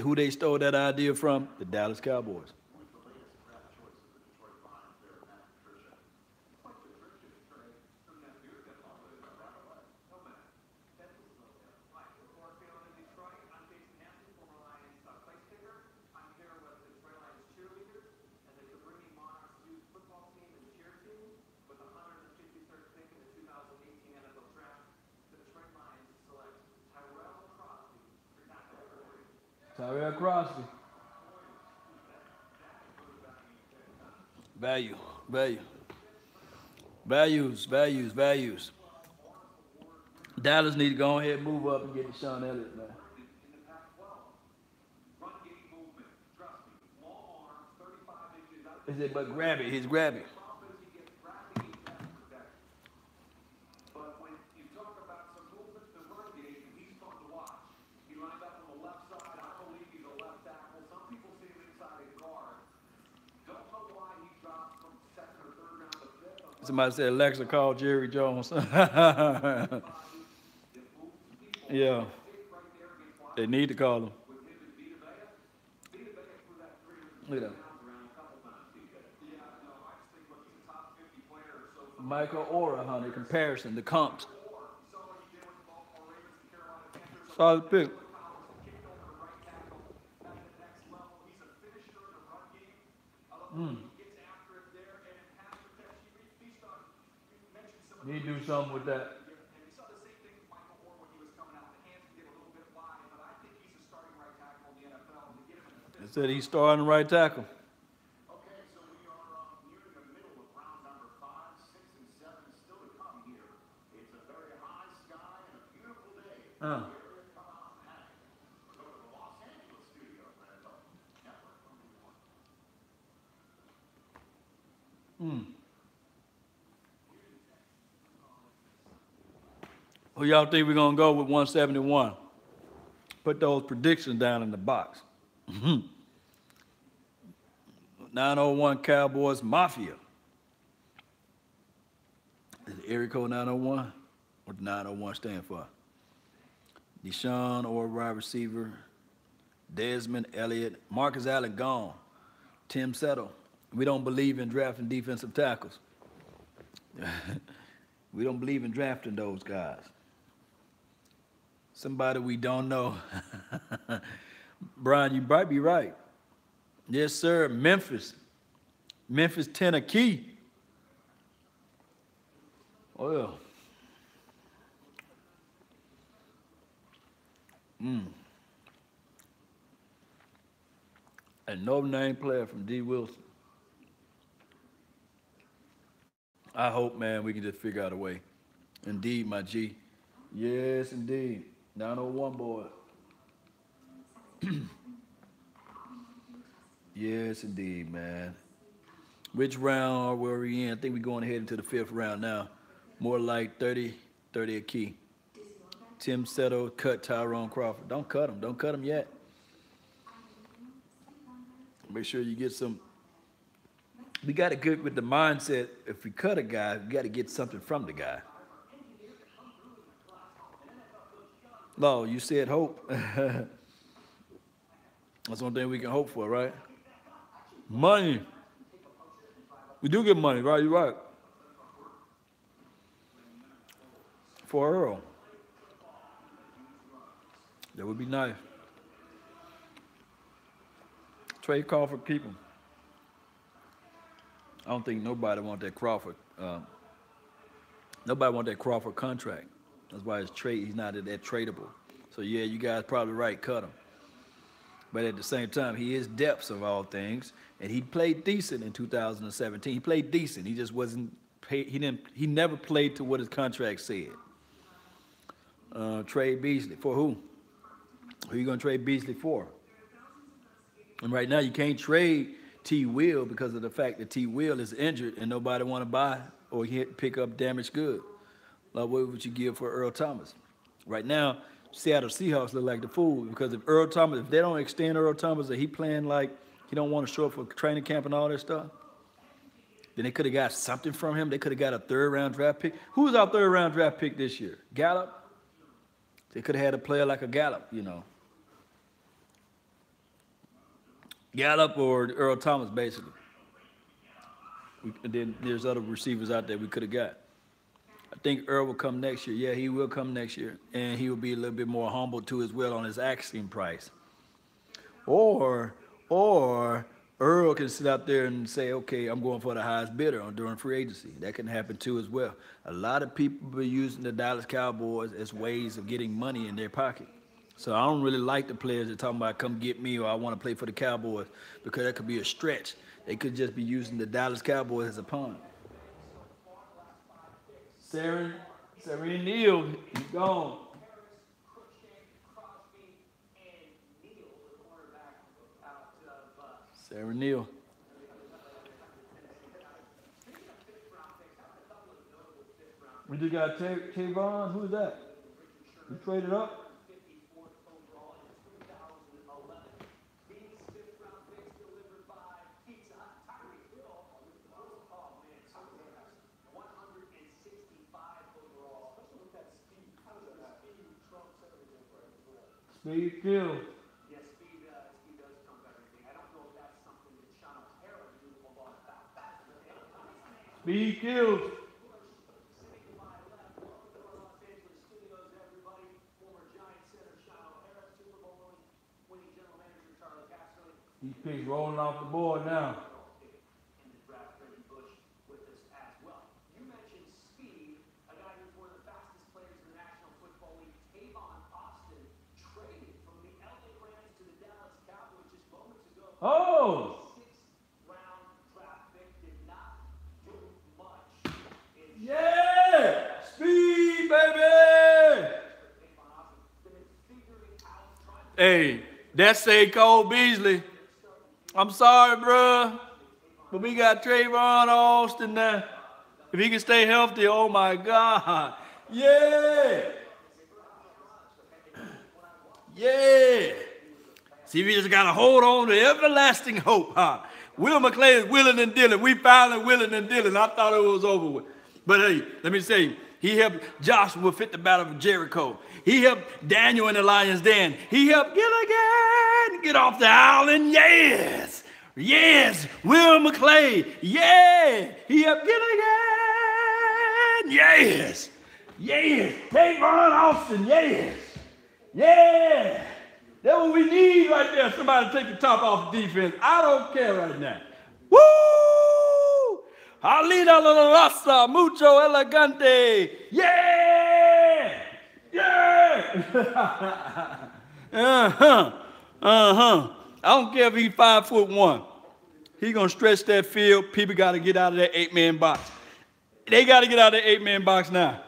Who they stole that idea from? The Dallas Cowboys. Tyrell Crosby. Values. Dallas need to go ahead and move up and get Deshaun Elliott, man. Is it but grab it? He's grabbing. Somebody said Alexa called Jerry Jones. Yeah. They need to call him. Look at that. Michael Ora, honey, comparison, the comps. Solid pick. Need to do something with that. They said he's starting right tackle. Huh. Who y'all think we're going to go with 171? Put those predictions down in the box. 901 Cowboys Mafia. Is it area code 901? What the 901 stand for? Deshaun or wide receiver. Desmond Elliott. Marcus Allen gone. Tim Settle. We don't believe in drafting defensive tackles. We don't believe in drafting those guys. Somebody we don't know. Brian, you might be right. Yes, sir. Memphis. Memphis Tennessee. Oh, yeah. A no-name player from D. Wilson. I hope, man, we can just figure out a way. Indeed, my G. Yes, indeed. 901 boy. Yes, indeed, man. Which round are we in? I think we're going ahead into the 5th round now. More like 30 a key. Tim Settle, cut Tyrone Crawford. Don't cut him. Don't cut him yet. Make sure you get some. We got to get with the mindset. If we cut a guy, we got to get something from the guy. No, you said hope. That's the only thing we can hope for, right? Money. We do get money, right? You're right. For Earl. That would be nice. Trade Crawford, keep him. I don't think nobody want that Crawford. Nobody want that Crawford contract. That's why he's not that tradable. So yeah, you guys probably right, cut him. But at the same time, he is depths of all things, and he played decent in 2017. He played decent. He just wasn't paid. He never played to what his contract said. Trade Beasley for who? Who are you gonna trade Beasley for? And right now you can't trade T. Will because of the fact that T. Will is injured and nobody want to buy or pick up damaged goods. Like what would you give for Earl Thomas? Right now, Seattle Seahawks look like the fool because if they don't extend Earl Thomas, or he playing like he don't want to show up for training camp and all that stuff, then they could have got something from him. They could have got a 3rd-round draft pick. Who's our 3rd-round draft pick this year? Gallup? They could have had a player like a Gallup, you know. Gallup or Earl Thomas, basically. And then there's other receivers out there we could have got. I think Earl will come next year. Yeah, he will come next year. And he will be a little bit more humble, too, as well on his asking price. Or Earl can sit out there and say, okay, I'm going for the highest bidder during free agency. That can happen, too, as well. A lot of people are using the Dallas Cowboys as ways of getting money in their pocket. So I don't really like the players that talking about come get me or I want to play for the Cowboys because that could be a stretch. They could just be using the Dallas Cowboys as a pawn. Serene Neal, he's gone. Serene Neal. We just got Tavon. Who's that? You traded up? Speed Field. Yes, speed does trump everything. I don't know if that's something that Sean O'Hara knew a lot about. Speed Field. These picks rolling off the board now. In the draft, Reggie Bush with us as well. You mentioned speed, a guy who's one of the fastest players in the National Football League, Tavon Austin, traded from the LA Rams to the Dallas Cowboys just moments ago. Oh! Sixth-round draft pick did not do much. Yeah! Speed, baby! Hey, that's say Cole Beasley. I'm sorry, bruh, but we got Trayvon Austin now. If he can stay healthy, oh my God. Yeah! Yeah! See, we just got to hold on to everlasting hope, huh? Will McClay is willing and dealing. We finally willing and dealing. I thought it was over with. But hey, let me say, he helped Joshua fit the battle of Jericho. He helped Daniel and the lion's den. He helped Gilligan get off the island. Yes. Yes. Will McClay. Yeah. He helped Gilligan. Yes. Yes. Tavon Austin. Yes. Yeah. That's what we need right there. Somebody take the top off the defense. I don't care right now. Woo! Alida la raza, mucho elegante. Yeah! Yeah! I don't care if he's 5'1". He gonna stretch that field. People got to get out of that 8-man box. They got to get out of that 8-man box now.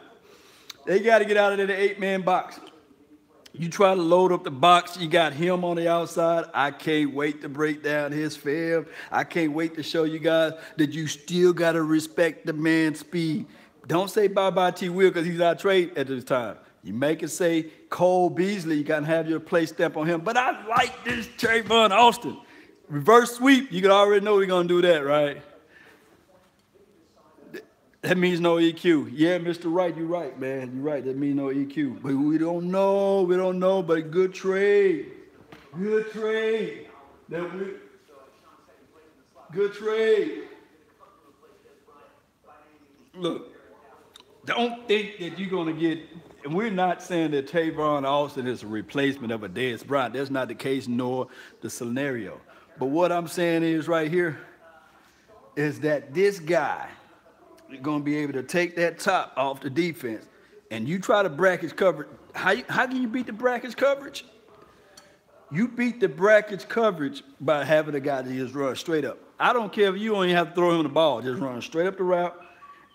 They got to get out of that 8-man box. You try to load up the box, you got him on the outside. I can't wait to break down his film. I can't wait to show you guys that you still got to respect the man's speed. Don't say bye-bye T. Will because he's out of trade at this time. You make it say Cole Beasley. You got to have your play stamp on him. But I like this Trayvon Austin. Reverse sweep, you can already know we're going to do that, right? That means no EQ. Yeah, Mr. Wright, you're right, man. You're right. That means no EQ. But we don't know. We don't know. But good trade. Good trade. Good trade. Look, don't think that you're going to get, and we're not saying that Tavon Austin is a replacement of a Dez Bryant. That's not the case, nor the scenario. But what I'm saying is right here is that this guy, you're going to be able to take that top off the defense, and you try to bracket coverage. How can you beat the bracket coverage? You beat the bracket coverage by having a guy that just run straight up. I don't care if you only have to throw him the ball. Just run straight up the route,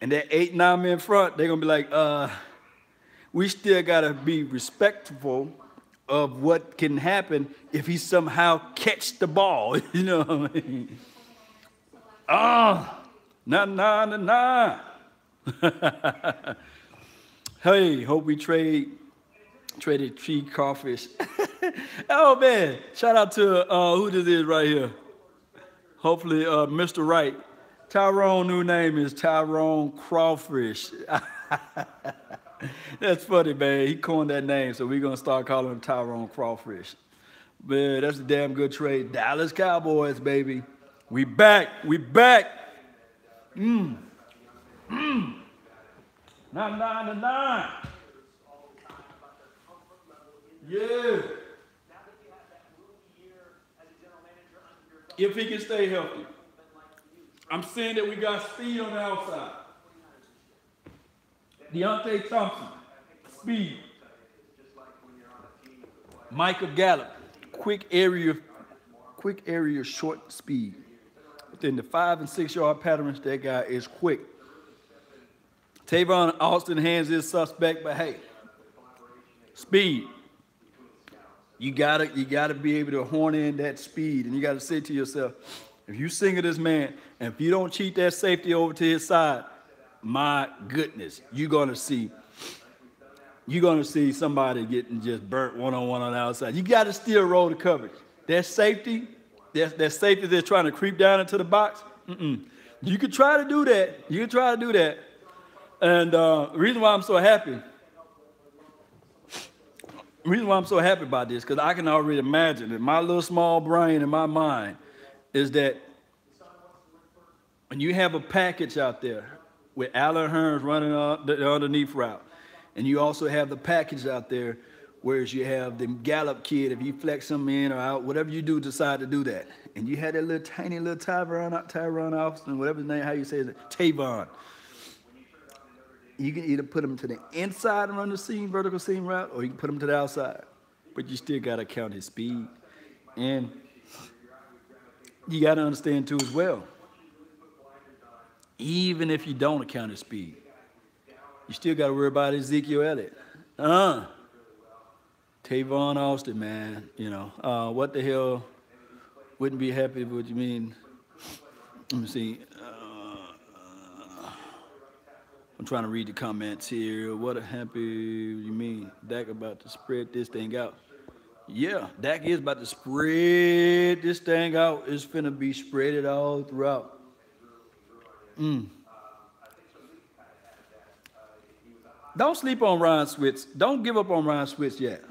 and that 8-9 men front, they're going to be like, we still got to be respectful of what can happen if he somehow catch the ball. You know what I mean? Nah. Hey, hope we traded tree crawfish. Oh man, shout out to who this is right here. Hopefully, Mr. Wright. Tyrone new name is Tyrone Crawfish. That's funny, man. He coined that name, so we're gonna start calling him Tyrone Crawfish. Man, that's a damn good trade. Dallas Cowboys, baby. We back. Nah. Yeah. If he can stay healthy. I'm saying that we got speed on the outside. Deontay Thompson, speed. Michael Gallup, quick area, short speed. Within the 5 and 6 yard patterns, that guy is quick. Tavon Austin hands his suspect, but hey, speed. You gotta be able to horn in that speed, and you gotta say to yourself, if you single this man, and if you don't cheat that safety over to his side, my goodness, you're gonna see somebody getting just burnt one-on-one on the outside. You gotta still roll the coverage. That safety that's trying to creep down into the box. You could try to do that. And the reason why I'm so happy about this, because I can already imagine in my little small brain, in my mind, is that when you have a package out there with Allen Hurns running the underneath route, and you also have the package out there Whereas you have the Gallup kid, if you flex him in or out, whatever you do, decide to do that. And you had that little tiny little Tyron Austin, whatever his name, how you say it, Tavon. You can either put him to the inside and run the seam, vertical seam route, or you can put him to the outside. But you still got to count his speed. And you got to understand, too, as well, even if you don't account his speed, you still got to worry about Ezekiel Elliott. Tavon Austin, man, you know, what the hell, wouldn't be happy with what you mean. Let me see. I'm trying to read the comments here. What a happy, you mean, Dak about to spread this thing out. Yeah, Dak is about to spread this thing out. It's finna be spreaded all throughout. Don't sleep on Ryan Switz. Don't give up on Ryan Switz yet.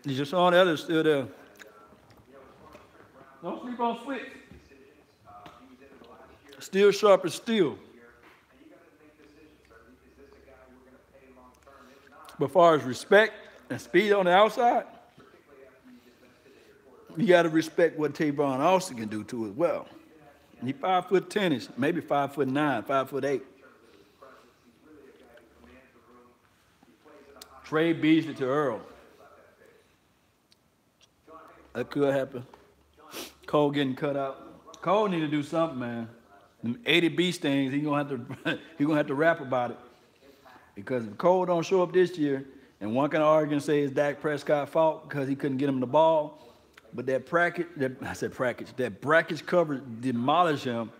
Is your son Ellis still there? Don't sleep on Switz. Still sharp as steel. But as far as respect and speed on the outside, you got to respect what Tavon Austin can do too as well. He's 5'10", maybe 5'9", 5'8". Trey Beasley to Earl. That could happen. Cole getting cut out. Cole need to do something, man. Them 80 beast things, he gonna have to rap about it. Because if Cole don't show up this year, and one can argue and say it's Dak Prescott's fault because he couldn't get him the ball, but that brackage coverage demolished him.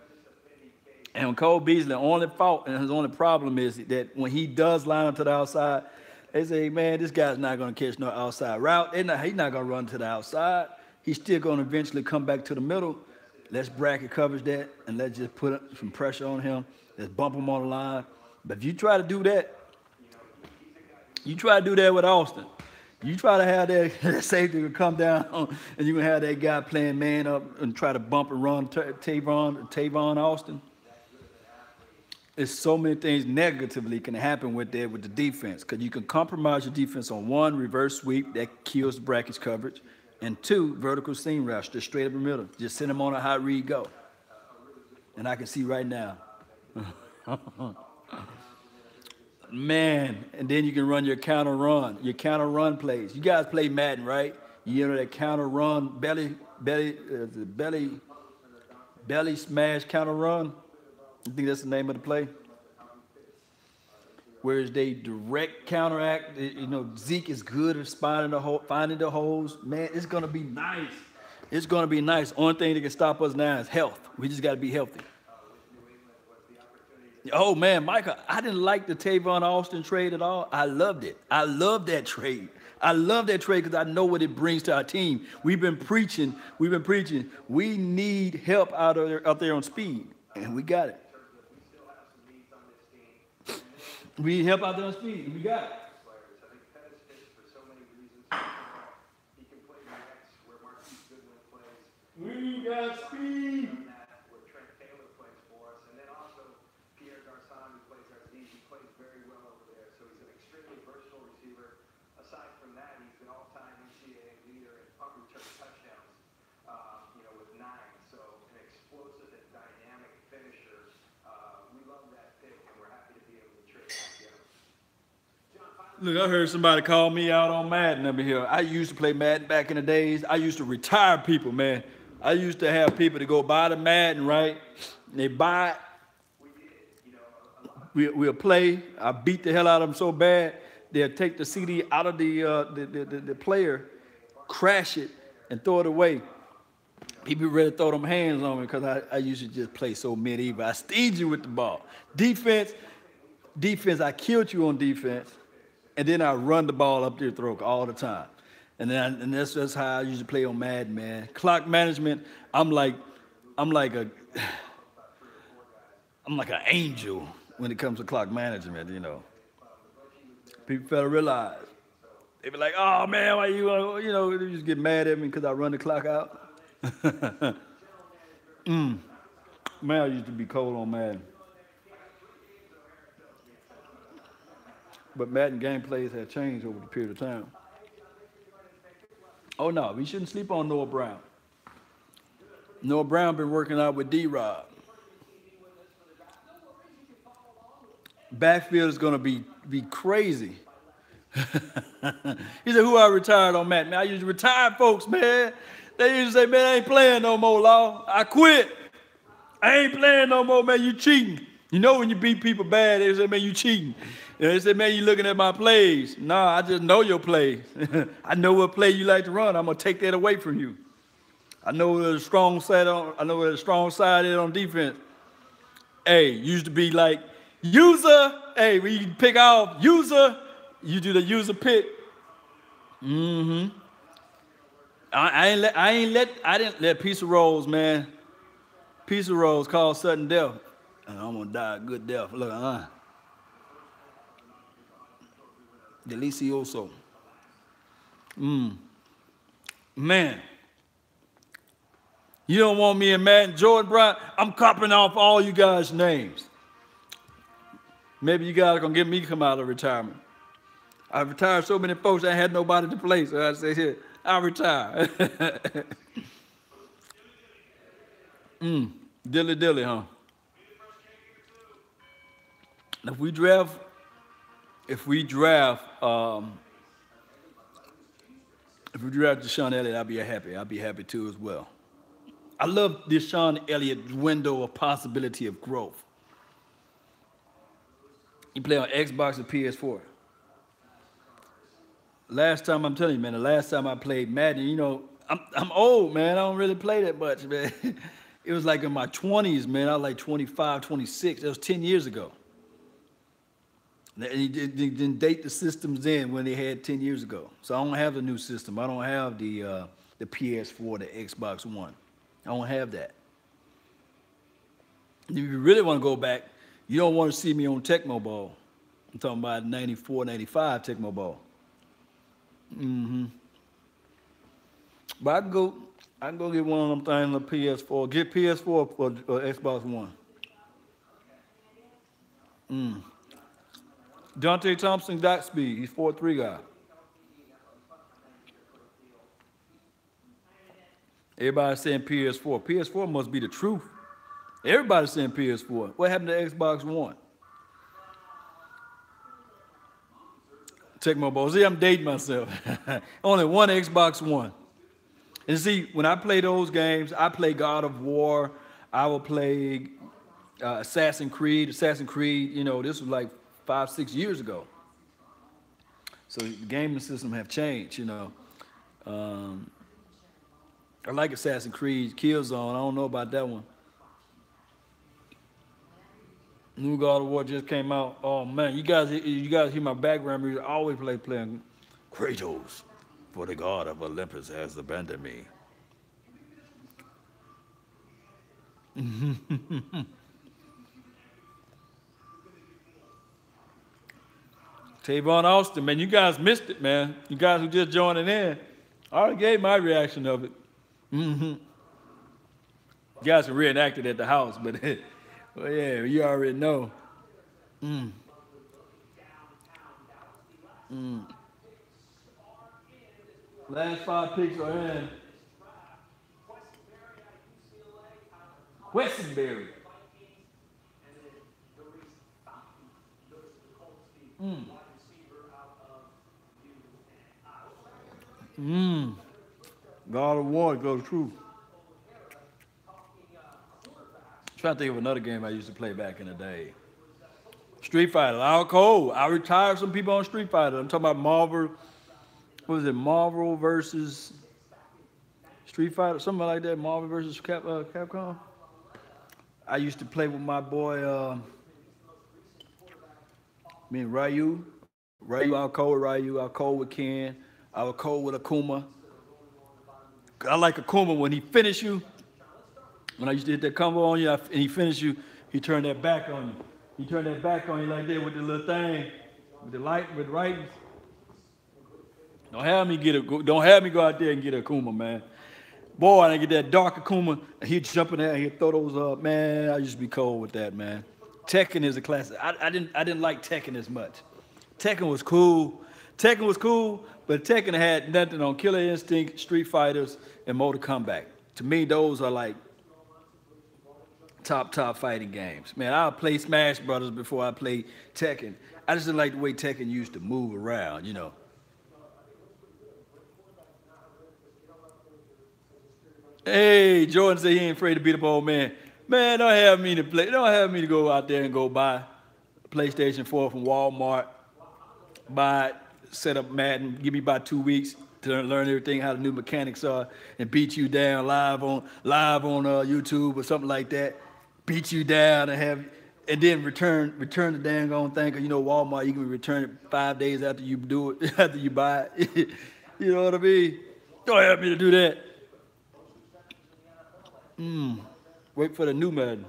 And when Cole Beasley, the only fault and his only problem is that when he does line up to the outside, they say, man, this guy's not going to catch no outside route. He's not going to run to the outside. He's still going to eventually come back to the middle. Let's bracket coverage that, and let's just put some pressure on him. Let's bump him on the line. But if you try to do that, with Austin. You try to have that safety come down, and you're going to have that guy playing man up and try to bump and run Tavon Austin. There's so many things negatively can happen with that with the defense, because you can compromise your defense on one, reverse sweep that kills the brackets coverage, and two, vertical seam routes, just straight up the middle. Just send them on a high read go. And I can see right now. Man, and then you can run your counter run plays. You guys play Madden, right? You know that counter run, belly smash counter run. I think that's the name of the play. Whereas they direct counteract, you know, Zeke is good at finding the holes. Man, it's gonna be nice. It's gonna be nice. Only thing that can stop us now is health. We just gotta be healthy. Oh man, Michael, I didn't like the Tavon Austin trade at all. I loved it. I love that trade. I love that trade because I know what it brings to our team. We've been preaching. We need help out there on speed, and we got it. We need help out there on speed, and we got it. We got speed. Look, I heard somebody call me out on Madden over here. I used to play Madden back in the days. I used to retire people, man. I used to have people to go buy the Madden, right? And they buy it. We'll play. I beat the hell out of them so bad, they'll take the CD out of the player, crash it, and throw it away. People ready to throw them hands on me because I used to just play so medieval. I stingy with the ball. Defense, I killed you on defense. And then I run the ball up their throat all the time. And that's how I usually play on Madden, man. Clock management, I'm like an angel when it comes to clock management, you know. People fail to realize. They be like, oh man, why you just get mad at me because I run the clock out. Man, I used to be cold on Madden. But Madden gameplays have changed over the period of time. Oh no, we shouldn't sleep on Noah Brown. Noah Brown been working out with D-Rob. Backfield is gonna be crazy. He said, "Who I retired on, Matt? Man, I used to retire folks, man. They used to say, man, I ain't playing no more, Law. I quit. I ain't playing no more, man. You cheating. You know when you beat people bad, they say, man, you cheating. And they say, man, you looking at my plays. Nah, I just know your plays. I know what play you like to run. I'm gonna take that away from you. I know where the strong side on. I know where the strong side is on defense. Hey, used to be like user. Hey, when you pick off user, you do the user pick. Mm-hmm. I didn't let piece of rolls, man. Piece of rolls called sudden death. And I'm gonna die a good death. Look, Delicioso. Man. You don't want me and Matt and Jordan Bryant? I'm copying off all you guys' names. Maybe you guys are gonna get me to come out of retirement. I retired so many folks I had nobody to play, so I say here, I'll retire. Dilly, huh? If we draft Deshaun Elliott, I'll be happy. I'll be happy too as well. I love Deshaun Elliott's window of possibility of growth. He play on Xbox and PS4. Last time, I'm telling you, man, the last time I played Madden, you know, I'm old, man. I don't really play that much, man. It was like in my 20s, man. I was like 25, 26. That was 10 years ago. And he didn't date the systems in when they had 10 years ago. So I don't have the new system. I don't have the PS4, the Xbox One. I don't have that. If you really want to go back, you don't want to see me on Tecmo Bowl. I'm talking about 94, 95 Tecmo Bowl. But I can go get one of them things on the PS4. Get PS4 or Xbox One. Dante Thompson, dot speed. He's 4.3 guy. Everybody's saying PS4. PS4 must be the truth. Everybody's saying PS4. What happened to Xbox One? Tecmo Bowl. See, I'm dating myself. Only one Xbox One. And see, when I play those games, I play God of War. I will play Assassin's Creed. Assassin's Creed, you know, this was like 5-6 years ago. So the gaming system have changed, you know. I like Assassin's Creed, Killzone. I don't know about that one. New God of War just came out. Oh man, you guys hear my background music? I always playing Kratos, for the God of Olympus has abandoned me. Tavon Austin, man, you guys missed it, man. You guys who just joining in, I already gave my reaction of it. You guys can reenact it at the house, but well, yeah, you already know. Last 5 picks are in. Westonberry. God of War, go the truth. Trying to think of another game I used to play back in the day. Street Fighter. I was cold. I retired some people on Street Fighter. I'm talking about Marvel. What was it? Marvel versus Street Fighter, something like that. Marvel versus Capcom. I used to play with my boy, Ryu. I was cold with Ryu. I was cold with Ken. I was cold with Akuma. I like Akuma when he finish you. When I used to hit that combo on you and he finished you, he turned that back on you. He turned that back on you like that with the little thing, with the light, with right. Don't have me go out there and get Akuma, man. Boy, I get that dark Akuma, and he'd jump in there and he'd throw those up. Man, I used to be cold with that, man. Tekken is a classic. I didn't like Tekken as much. Tekken was cool. Tekken was cool, but Tekken had nothing on Killer Instinct, Street Fighters, and Mortal Kombat. To me, those are like top fighting games. Man, I'll play Smash Brothers before I play Tekken. I just didn't like the way Tekken used to move around, you know. Hey, Jordan said he ain't afraid to beat up old man. Man, don't have me to play. Don't have me to go out there and go buy a PlayStation 4 from Walmart, buy it, set up Madden, give me about 2 weeks to learn everything how the new mechanics are, and beat you down live on YouTube or something like that. Beat you down and then return the dang on thing. 'Cause you know Walmart, you can return it 5 days after you do it, after you buy it. You know what I mean? Don't have me to do that. Wait for the new Madden.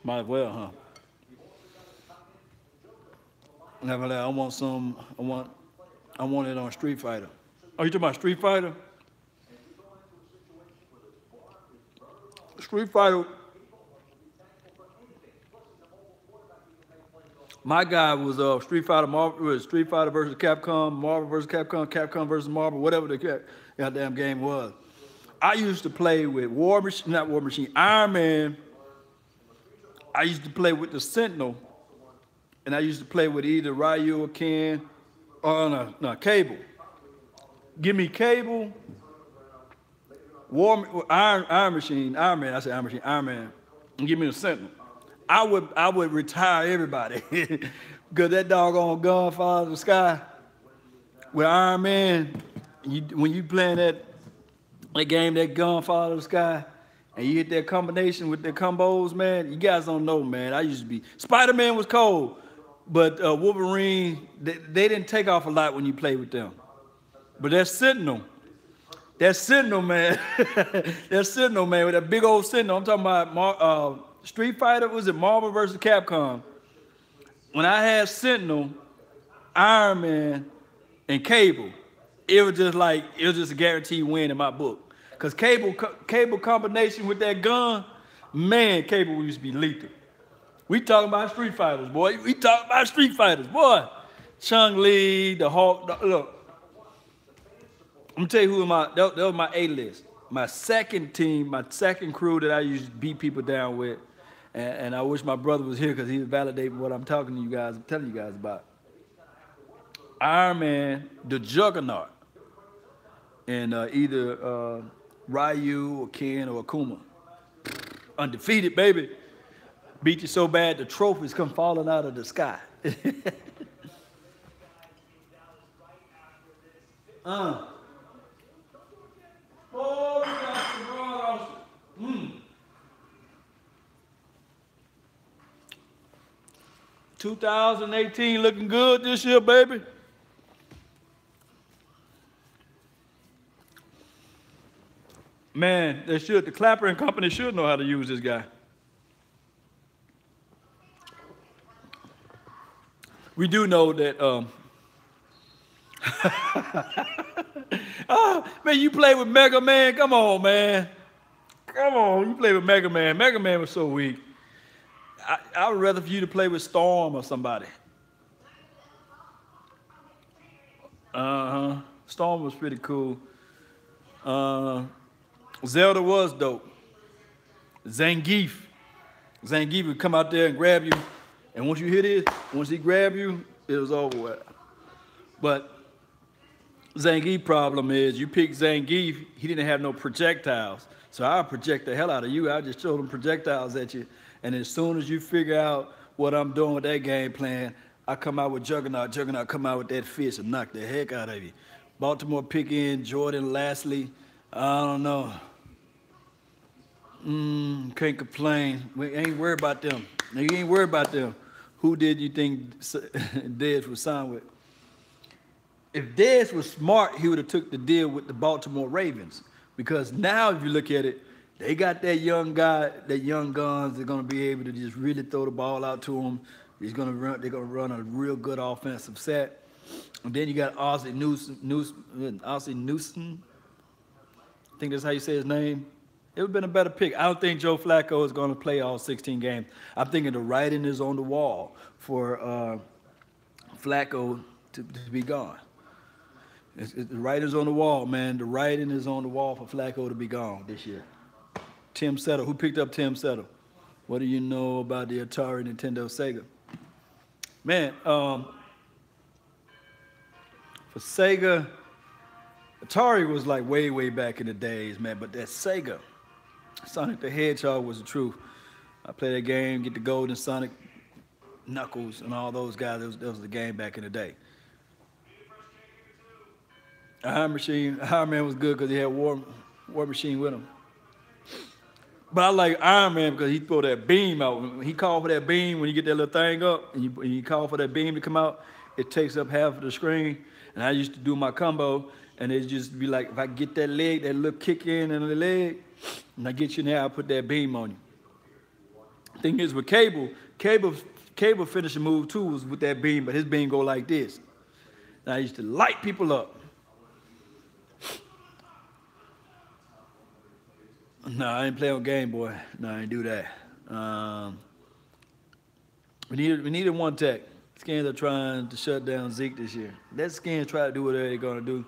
Might as well, huh? Nevertheless, I want it on Street Fighter. Oh, you talking about Street Fighter? Street Fighter. My guy was Street Fighter versus Capcom, Marvel versus Capcom, Capcom versus Marvel, whatever the goddamn game was. I used to play with Iron Man. I used to play with the Sentinel, and I used to play with either Ryu or Ken, or no, Cable. Give me Cable, Iron Man, and give me the Sentinel. I would retire everybody, because that doggone gun fall out of the sky with Iron Man. When you playing that game, that gun fall out of the sky, and you hit that combination with the combos, man, you guys don't know, man. I used to be, Spider-Man was cold, but Wolverine, they didn't take off a lot when you played with them. But that Sentinel, man, that Sentinel, man, with that big old Sentinel, I'm talking about Street Fighter, was it Marvel versus Capcom? When I had Sentinel, Iron Man, and Cable, it was just a guaranteed win in my book. Because Cable combination with that gun, man, Cable used to be lethal. We talking about Street Fighters, boy. We talking about Street Fighters, boy. Chun-Li, the Hulk, look. I'm gonna tell you that was my A-list. My second team, my second crew that I used to beat people down with. And I wish my brother was here because he would validate what I'm telling you guys about. Iron Man, the Juggernaut, and either Ryu or Ken or Akuma. Undefeated, baby. Beat you so bad the trophies come falling out of the sky. Oh, we got some broad 2018 looking good this year, baby. Man, the Clapper and Company should know how to use this guy. We do know that, oh, man, you play with Mega Man? Come on, man. Come on, you play with Mega Man. Mega Man was so weak. I would rather for you to play with Storm or somebody. Storm was pretty cool. Zelda was dope. Zangief would come out there and grab you, and once you hit it, once he grabbed you, it was over with. But Zangief problem is, you pick Zangief, he didn't have no projectiles, so I'll project the hell out of you. I'll just throw them projectiles at you, and as soon as you figure out what I'm doing with that game plan, I come out with Juggernaut. Juggernaut come out with that fist and knock the heck out of you. Baltimore pick in Jordan Lastly. I don't know. Can't complain. We ain't worried about them. You ain't worried about them. Who did you think Dez was signed with? If Dez was smart, he would have took the deal with the Baltimore Ravens. Because now, if you look at it, they got that young guy, that young guns. They're gonna be able to just really throw the ball out to him. They're gonna run a real good offensive set. And then you got Ozzie Newsome. I think that's how you say his name. It would have been a better pick. I don't think Joe Flacco is going to play all 16 games. I'm thinking the writing is on the wall for Flacco to be gone. The writing's on the wall, man. The writing is on the wall for Flacco to be gone this year. Tim Settle. Who picked up Tim Settle? What do you know about the Atari, Nintendo, Sega? Man, for Sega, Atari was like way, way back in the days, man. But that Sega, Sonic the Hedgehog was the truth. I played that game, get the golden Sonic, Knuckles, and all those guys. That was the game back in the day. Iron Man was good because he had War Machine with him. But I like Iron Man because he throw that beam out. When he called for that beam, when you get that little thing up, and you call for that beam to come out, it takes up half of the screen. And I used to do my combo, and it just be like, if I get that leg, that little kick in the leg, and I get you in there, I'll put that beam on you. Thing is with Cable finishing move too was with that beam, but his beam go like this. And I used to light people up. No, I ain't play on Game Boy. No, I ain't do that. We needed one tech. Skins are trying to shut down Zeke this year. Let Skins try to do whatever they're gonna do,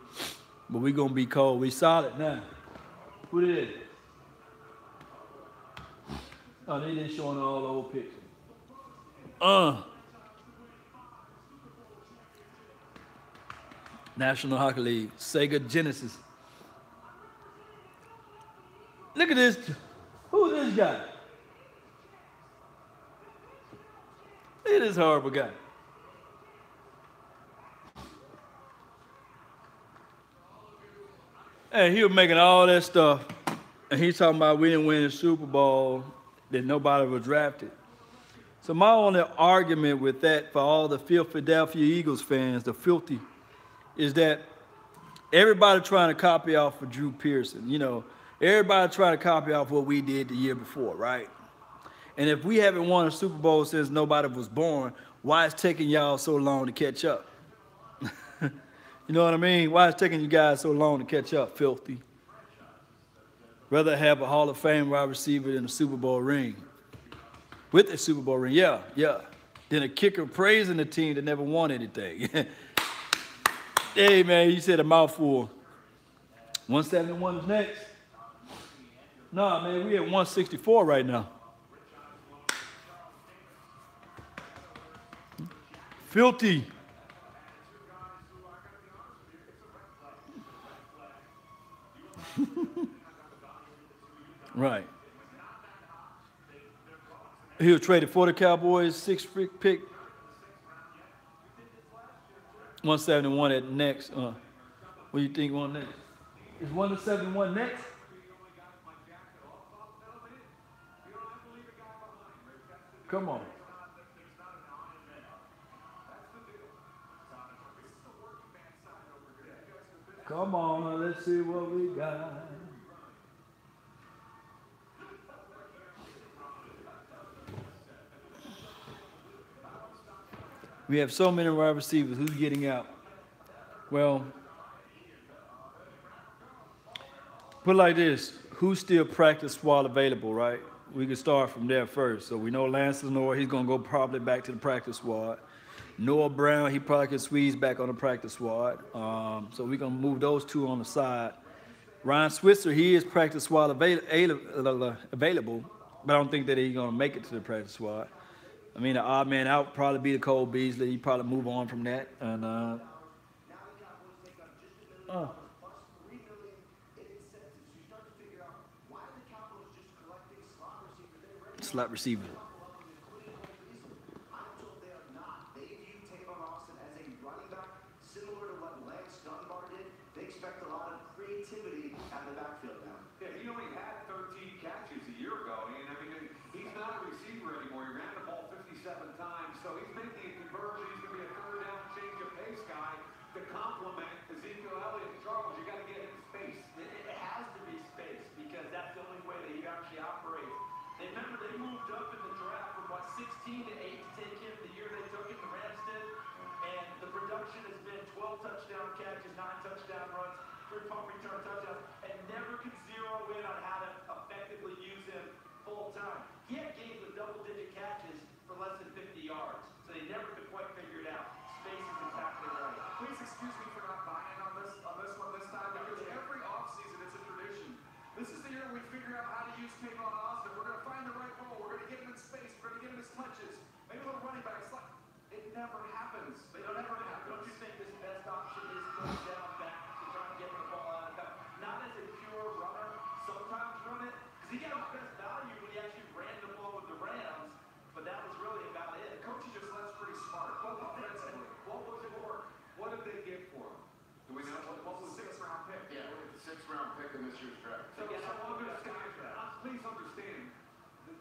but we gonna be cold. We solid now. Who did it? Oh, they just showing all the old pictures. National Hockey League, Sega Genesis. Look at this. Who's this guy? Look at this horrible guy. Hey, he was making all that stuff, and he's talking about we didn't win the Super Bowl, that nobody was drafted. So my only argument with that for all the Philadelphia Eagles fans, the filthy, is that everybody trying to copy off of Drew Pearson, you know. Everybody trying to copy off what we did the year before, right? And if we haven't won a Super Bowl since nobody was born, why is it taking y'all so long to catch up? You know what I mean? Why is it taking you guys so long to catch up, filthy? Rather have a Hall of Fame wide receiver than a Super Bowl ring. With a Super Bowl ring, yeah. Then a kicker praising the team that never won anything. Hey, man, you said a mouthful. 171 is next. Nah, man, we at 164 right now. Filthy. Right. He was traded for the Cowboys, 6th pick. 171 at next. What do you think on next? Is 171 next? Come on. Come on, let's see what we got. We have so many wide receivers. Who's getting out? Well, put it like this. Who's still practice squad available, right? We can start from there first. So we know Lance Lenore, he's going to go probably back to the practice squad. Noah Brown, he probably can squeeze back on the practice squad. So we're going to move those two on the side. Ryan Switzer, he is practice squad available, but I don't think that he's going to make it to the practice squad. I mean, the odd man out would probably be the Cole Beasley. He'd probably move on from that. And slot receiver. never happens. It never happens. Don't you think this best option is going down back to try to get the ball out of the not as a pure runner, sometimes run it, because he got his best value when he actually ran the ball with the Rams, but that was really about it. The coaching just left pretty smart. But offensively, what was it work? What did they get for him? Do we know what was the 6th-round pick? Yeah, with the 6th-round pick in this year's draft. So, please understand,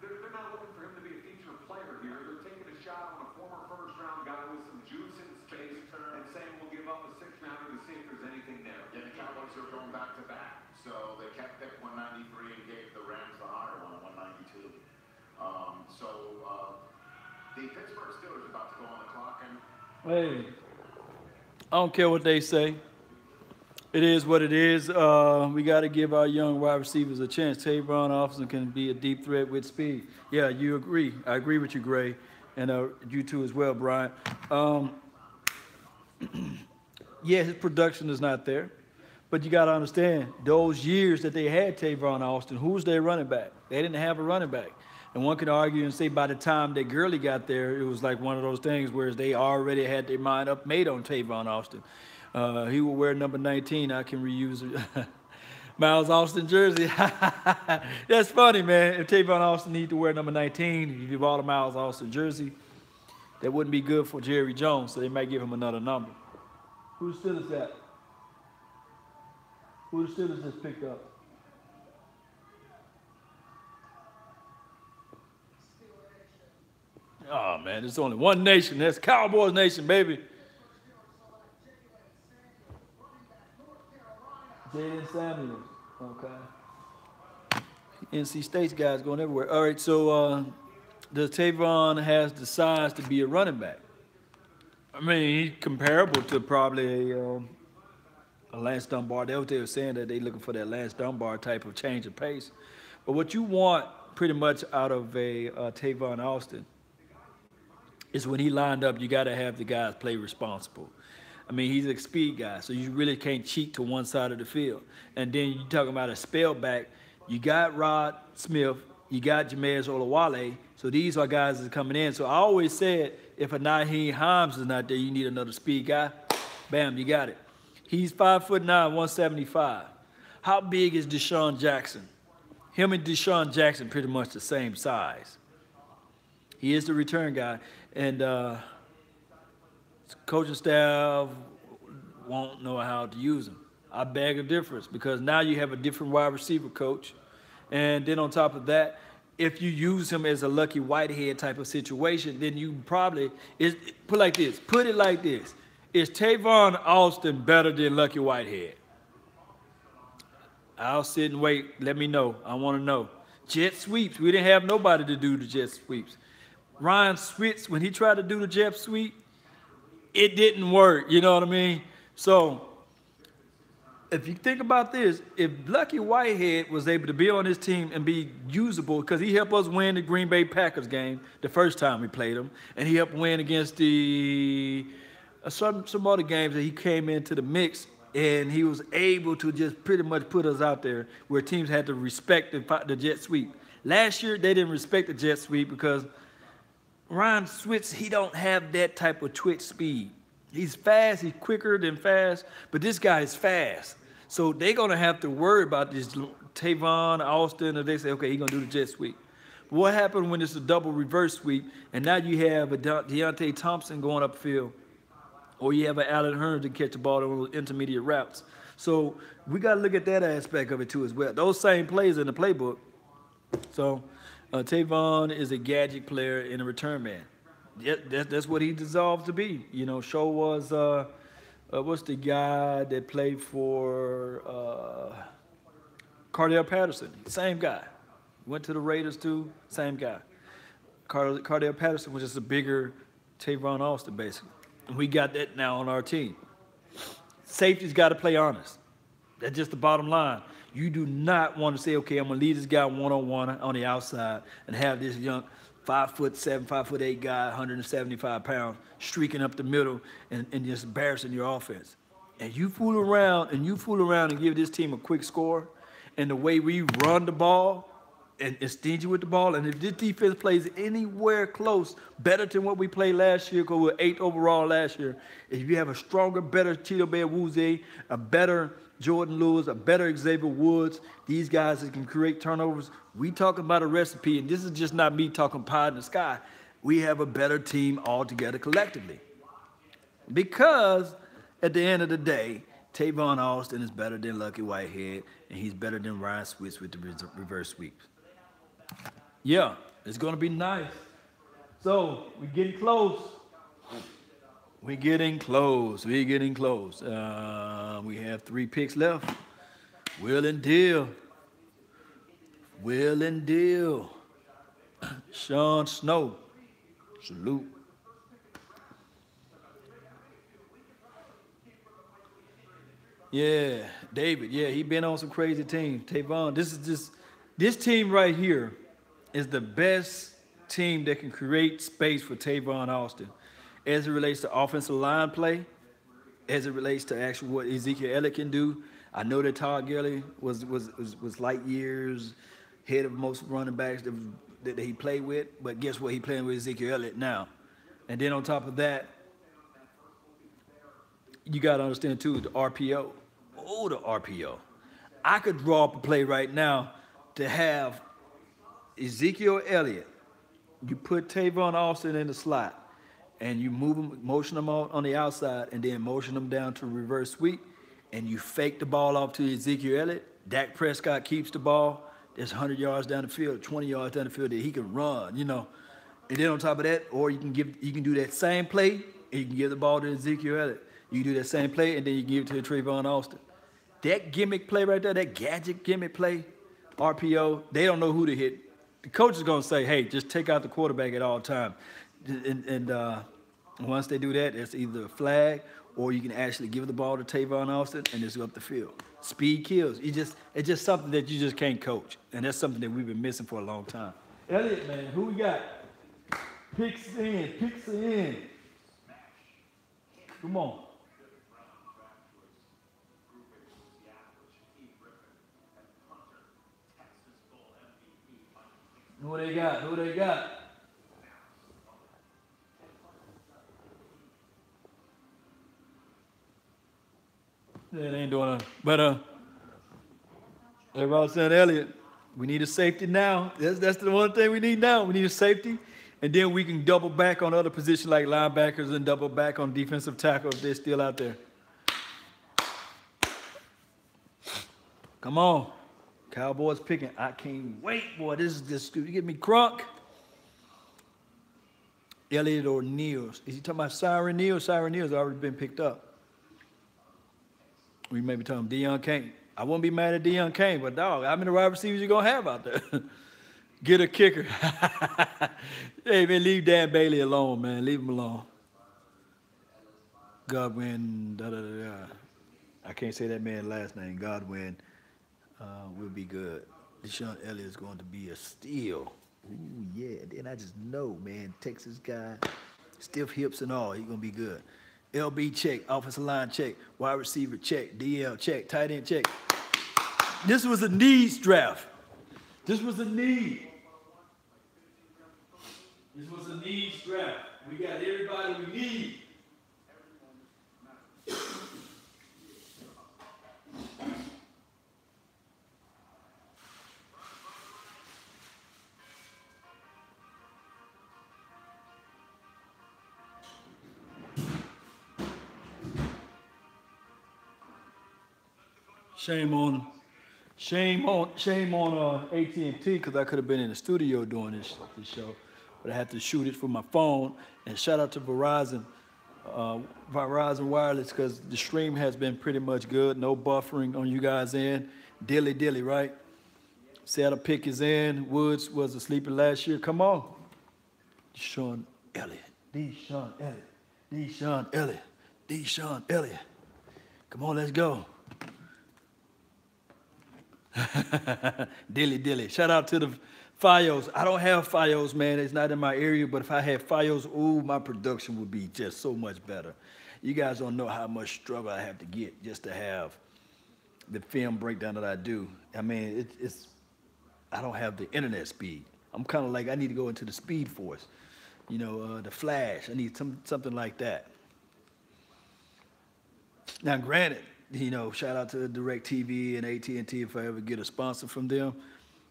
they're not looking for him to be a featured player here. They're taking a shot on a former first-round guy with some juice in space and saying we'll give up a 6th-rounder to see if there's anything there. Yeah, the Cowboys are going back to back. So they kept pick 193 and gave the Rams the higher one, 192. The Pittsburgh Steelers are about to go on the clock. And Hey, I don't care what they say. It is what it is. We got to give our young wide receivers a chance. Tavon Austin can be a deep threat with speed. Yeah, you agree. I agree with you, Gray, and you too as well, Brian. Yeah, his production is not there, but you got to understand those years that they had Tavon Austin, who's their running back? They didn't have a running back. And one could argue and say by the time that Gurley got there, it was like one of those things where they already had their mind up made on Tavon Austin. He will wear number 19. I can reuse it. Miles Austin jersey. That's funny, man. If Tavon Austin needs to wear number 19, if you bought a Miles Austin jersey, that wouldn't be good for Jerry Jones, so they might give him another number. Who the Steelers got? Who the Steelers just picked up? Oh, man, there's only one nation. That's Cowboys Nation, baby. Jaden Samuels. Okay. NC State's guys going everywhere. All right, so does Tavon has the size to be a running back? I mean, he's comparable to probably a Lance Dunbar. They were saying that they're looking for that Lance Dunbar type of change of pace. But what you want pretty much out of a Tavon Austin is when he lined up, you got to have the guys play responsible. I mean, he's a speed guy, so you really can't cheat to one side of the field. And then you're talking about a spell back. You got Rod Smith, you got Jameis Olawale, so these are guys that are coming in. So I always said, if a Naheem Hines is not there, you need another speed guy. Bam, you got it. He's 5'9", 175. How big is Deshaun Jackson? Him and Deshaun Jackson pretty much the same size. He is the return guy. And coaching staff won't know how to use him. I beg a difference because now you have a different wide receiver coach. And then on top of that, if you use him as a Lucky Whitehead type of situation, then you probably, put it like this. Is Tavon Austin better than Lucky Whitehead? I'll sit and wait. Let me know. I want to know. Jet sweeps. We didn't have nobody to do the jet sweeps. Ryan Switz, when he tried to do the jet sweep, it didn't work. You know what I mean? So if you think about this, if Lucky Whitehead was able to be on this team and be usable, because he helped us win the Green Bay Packers game the first time we played him, and he helped win against the some other games that he came into the mix, and he was able to just pretty much put us out there where teams had to respect the jet sweep. Last year, they didn't respect the jet sweep because Ryan Switz, he don't have that type of twitch speed. He's fast, he's quicker than fast, but this guy is fast. So they're going to have to worry about this Tavon Austin, or they say, okay, he's going to do the jet sweep. But what happened when it's a double reverse sweep, and now you have a Deontay Thompson going upfield, or you have an Allen Hurns to catch the ball on those intermediate routes. So we got to look at that aspect of it too as well. Those same plays in the playbook. So Tavon is a gadget player and a return man. That's what he dissolved to be. You know, Show was, what's the guy that played for Cardell Patterson? Same guy. Went to the Raiders too, same guy. Cardell Patterson was just a bigger Tavon Austin, basically. And we got that now on our team. Safety's got to play honest. That's just the bottom line. You do not want to say, okay, I'm going to lead this guy one-on-one on the outside and have this young 5'7", 5'8" guy, 175 pounds, streaking up the middle and just embarrassing your offense. And you fool around and give this team a quick score, and the way we run the ball, and stingy with the ball. And if this defense plays anywhere close, better than what we played last year, because we were 8th overall last year, if you have a stronger, better Tito Bear-Woozie, a better Jordan Lewis, a better Xavier Woods, these guys that can create turnovers, we talking about a recipe, and this is just not me talking pie in the sky. We have a better team altogether collectively. Because at the end of the day, Tavon Austin is better than Lucky Whitehead, and he's better than Ryan Switz with the reverse sweeps. Yeah, it's going to be nice. So, we're getting close. We're getting close. We're getting close. We have 3 picks left. Will and Deal. Will and Deal. Sean Snow. Salute. Yeah, David. Yeah, he been on some crazy teams. Tavon, this team right here is the best team that can create space for Tavon Austin, as it relates to offensive line play, as it relates to actually what Ezekiel Elliott can do. I know that Todd Gurley was light years ahead of most running backs that he played with, but guess what? He playing with Ezekiel Elliott now. And then on top of that, you got to understand too the RPO. Oh, the RPO. I could draw up a play right now to have Ezekiel Elliott. You put Tavon Austin in the slot, and you move him, motion him on the outside, and then motion him down to reverse sweep, and you fake the ball off to Ezekiel Elliott. Dak Prescott keeps the ball. There's 100 yards down the field, 20 yards down the field that he can run, you know. And then on top of that, or you can do that same play, and you can give the ball to Ezekiel Elliott. You can do that same play, and then you can give it to Tavon Austin. That gimmick play right there, that gadget gimmick play, RPO, they don't know who to hit. The coach is going to say, hey, just take out the quarterback at all time. And once they do that, it's either a flag or you can actually give the ball to Tavon Austin and just go up the field. Speed kills. It's just something that you just can't coach. And that's something that we've been missing for a long time. Elliott, man, who we got? Picks in. Come on. Who they got? That ain't doing it. But everybody saying Elliott, we need a safety now. That's the one thing we need now. We need a safety. And then we can double back on other positions like linebackers and double back on defensive tackle if they're still out there. Come on. Cowboys picking. I can't wait, boy. This is just stupid. You get me Crunk. Elliott or Neals. Is he talking about Siren Neal? Siren Neal's already been picked up. We may be talking Deion Kane. I won't be mad at Deion Kane, but dog, how many wide receivers you gonna have out there? Get a kicker. Hey, man, leave Dan Bailey alone, man. Leave him alone. Godwin, I can't say that man's last name. Godwin will be good. Deshaun Elliott is going to be a steal. Ooh, yeah. Then I just know, man, Texas guy, stiff hips and all, he's going to be good. LB check, offensive line check, wide receiver check, DL check, tight end check. This was a needs draft. This was a need. This was a needs draft. We got everybody we need. Shame on AT&T because I could have been in the studio doing this show, but I had to shoot it from my phone. And shout out to Verizon Wireless because the stream has been pretty much good. No buffering on you guys' end. Dilly, right? Seattle pick is in. Woods was a sleeper last year. Come on. Deshaun Elliott. Come on, let's go. Dilly. Shout out to the Fios. I don't have Fios, man. It's not in my area, but if I had Fios, ooh, my production would be just so much better. You guys don't know how much struggle I have to get just to have the film breakdown that I do. I mean, I don't have the internet speed. I'm kind of like I need to go into the Speed Force, you know, the Flash. I need something like that. Now, granted, you know, shout out to DirecTV and AT&T if I ever get a sponsor from them.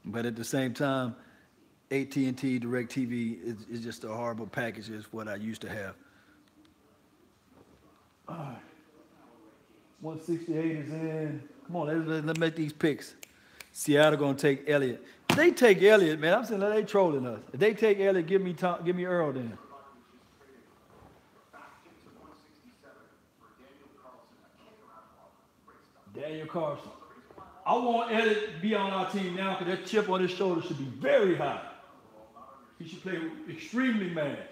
But at the same time, AT&T, DirecTV is just a horrible package. Is what I used to have. All right. 168 is in. Come on, let's make these picks. Seattle gonna take Elliott. If they take Elliott, man, I'm saying they trolling us. If they take Elliott, give me Earl then. Daniel Carlson. I want Elliott to be on our team now because that chip on his shoulder should be very high. He should play extremely mad.